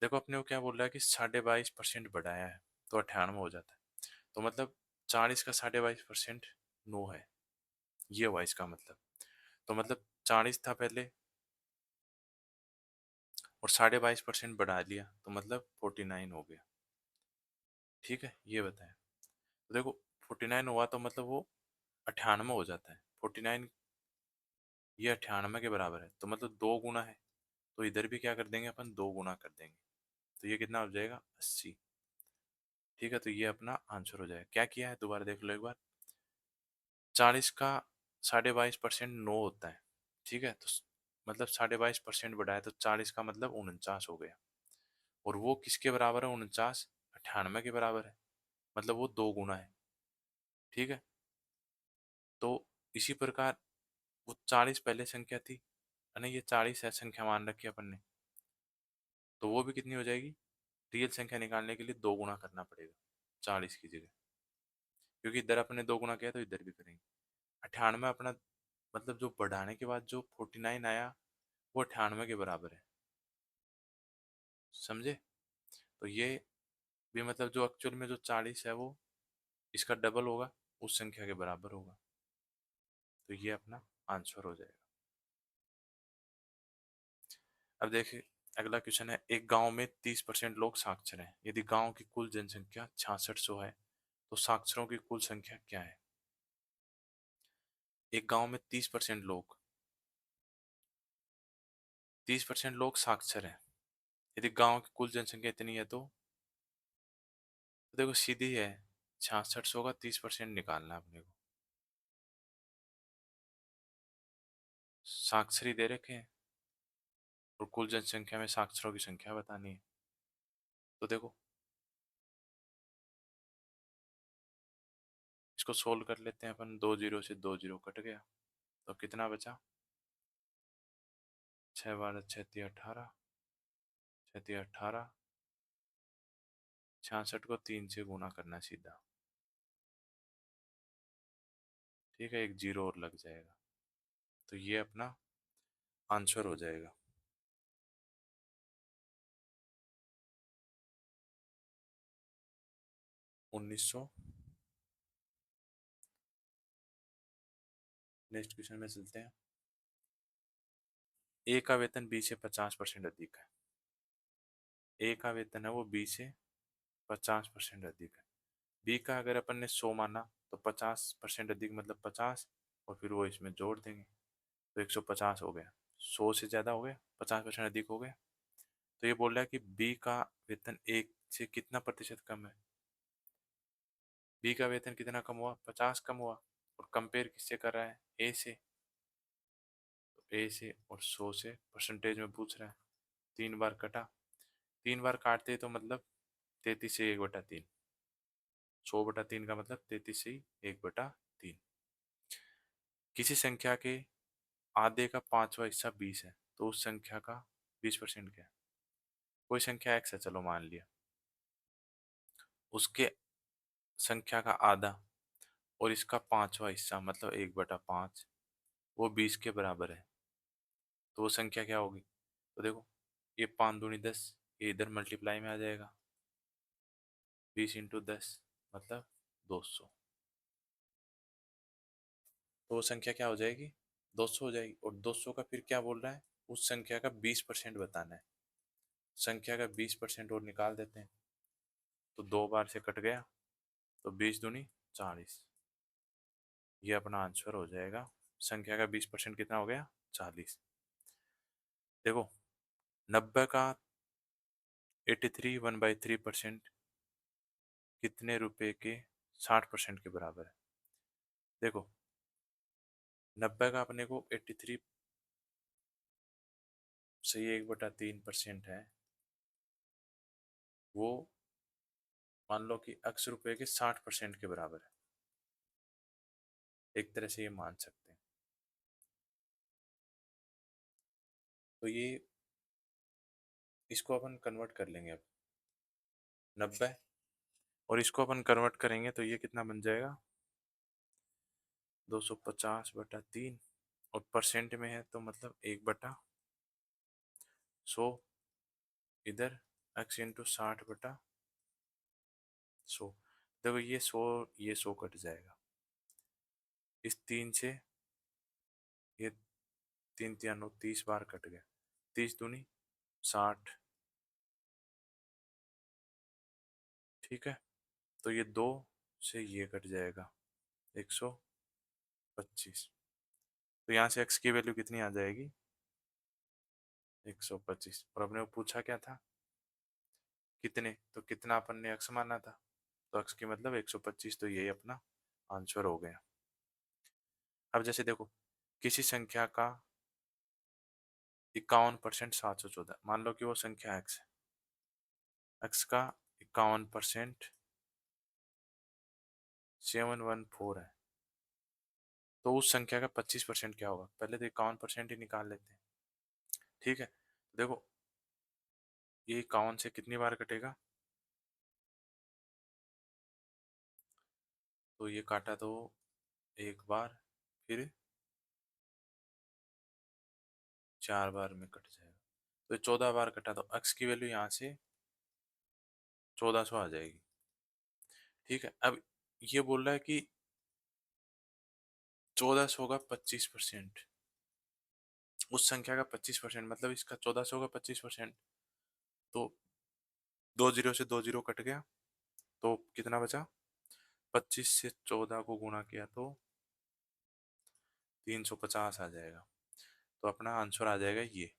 देखो अपने को क्या बोल रहा है कि 22.5% बढ़ाया है तो 98 हो जाता है। तो मतलब 40 का 22.5% 9 है, ये हुआ इसका मतलब। तो मतलब 40 था पहले और 22.5% बढ़ा लिया तो मतलब 49 हो गया। ठीक है, ये बताएं। तो देखो 49 हुआ तो मतलब वो 98 हो जाता है। 49 ये 98 के बराबर है तो मतलब 2 गुना है, तो इधर भी क्या कर देंगे अपन, 2 गुना कर देंगे। तो ये कितना हो जाएगा, 80। ठीक है, तो ये अपना आंसर हो जाएगा। क्या किया है दोबारा देख लो एक बार। 40 का 22.5% 9 होता है। ठीक है, तो मतलब 22.5% बढ़ाया तो 40 का मतलब 49 हो गया। और वो किसके बराबर है 49, 98 के बराबर है, मतलब वो 2 गुना है। ठीक है, तो इसी प्रकार वो 40 पहले संख्या थी, है ना, ये 40 है संख्या मान रखी है अपन ने, तो वो भी कितनी हो जाएगी, रियल संख्या निकालने के लिए 2 गुना करना पड़ेगा 40 की जगह, क्योंकि इधर अपने 2 गुना किया तो इधर भी करेंगे। 98 अपना मतलब जो बढ़ाने के बाद जो 49 आया वो 98 के बराबर है, समझे। तो ये भी मतलब जो एक्चुअल में जो 40 है वो इसका डबल होगा, उस संख्या के बराबर होगा। तो ये अपना आंसर हो जाएगा। अब देखिए अगला क्वेश्चन है, एक गांव में 30% लोग साक्षर हैं, यदि गांव की कुल जनसंख्या 6600 है तो साक्षरों की कुल संख्या क्या है। एक गांव में 30% लोग साक्षर हैं, यदि गांव की कुल जनसंख्या इतनी है तो देखो सीधी है, 6600 का 30% निकालना है अपने को। साक्षरी दे रखे हैं और कुल जनसंख्या में साक्षरों की संख्या बतानी है। तो देखो इसको सोल्व कर लेते हैं अपन, 2 जीरो से 2 जीरो कट गया तो कितना बचा, 6 12 36 18, 36 18, 66 को 3 से गुना करना है सीधा। ठीक है, एक जीरो और लग जाएगा, तो ये अपना आंसर हो जाएगा। 1900। नेक्स्ट क्वेश्चन में चलते हैं। ए का वेतन बी से 50% अधिक है। ए का वेतन है वो बी से 50% अधिक है। बी का अगर अपन ने 100 माना तो 50% अधिक मतलब 50, और फिर वो इसमें जोड़ देंगे तो 150 हो गया। 100 से ज्यादा हो गया, 50% अधिक हो गया। तो ये बोल रहा है कि बी का वेतन एक से कितना प्रतिशत कम है। बी का वेतन कितना कम हुआ, 50 कम हुआ, और कंपेयर किससे कर रहा है, ए से। तो ए से और 100 से परसेंटेज में पूछ रहा है। 3 बार कटा, 3 बार काटते तो मतलब 33 से 1/3। 100/3 का मतलब 33 से 1/3। किसी संख्या के आधे का 5वां हिस्सा 20 है तो उस संख्या का 20% क्या है। कोई संख्या x है, चलो मान लिया, उसके संख्या का आधा और इसका 5वां हिस्सा मतलब 1/5, वो 20 के बराबर है, तो वो संख्या क्या होगी। तो देखो ये 5 दूनी 10, ये इधर मल्टीप्लाई में आ जाएगा, 20 × 10 मतलब 200। तो वो संख्या क्या हो जाएगी, 200 हो जाएगी। और 200 का फिर क्या बोल रहा है, उस संख्या का 20% बताना है। संख्या का 20% और निकाल देते हैं तो 2 बार से कट गया, तो 20 दूनी 40। ये अपना आंसर हो जाएगा। संख्या का 20% कितना हो गया? 40। देखो 90 का 83 1/3% कितने रुपए के 60% के बराबर है? देखो 90 का अपने को 83 से 1/3% है, वो मान लो कि x रुपए के 60% के बराबर है। एक तरह से ये मान सकते हैं। तो ये इसको अपन कन्वर्ट कर लेंगे अब। 90 और इसको अपन कन्वर्ट करेंगे तो ये कितना बन जाएगा? 250/3। और परसेंट में है तो मतलब 1/100। इधर x इंटू 60/100। देखो ये 100, ये 100 कट जाएगा। इस 3 से ये 3 3 9 30 बार कट गया। 30 दूनी 60। ठीक है, तो ये 2 से ये कट जाएगा 125। तो यहाँ से x की वैल्यू कितनी आ जाएगी? 125। और अपने को पूछा क्या था? कितने, तो कितना अपन ने x माना था, तो x की मतलब 125, तो यही अपना आंसर हो गया। अब जैसे देखो किसी संख्या का 51% 714, मान लो कि वो संख्या x है, x का 51% 714 है, तो उस संख्या का 25% क्या होगा? पहले तो 51% ही निकाल लेते हैं। ठीक है, देखो ये 51 से कितनी बार कटेगा? तो ये काटा तो एक बार, फिर 4 बार में कट जाएगा, तो 14 बार कटा, तो x की वैल्यू यहाँ से 1400 आ जाएगी। ठीक है, अब ये बोल रहा है कि 1400 का 25%, उस संख्या का 25%, मतलब इसका 1400 का 25%, तो 20 से 20 कट गया, तो कितना बचा? 25 से 14 को गुणा किया तो 350 आ जाएगा। तो अपना आंसर आ जाएगा ये।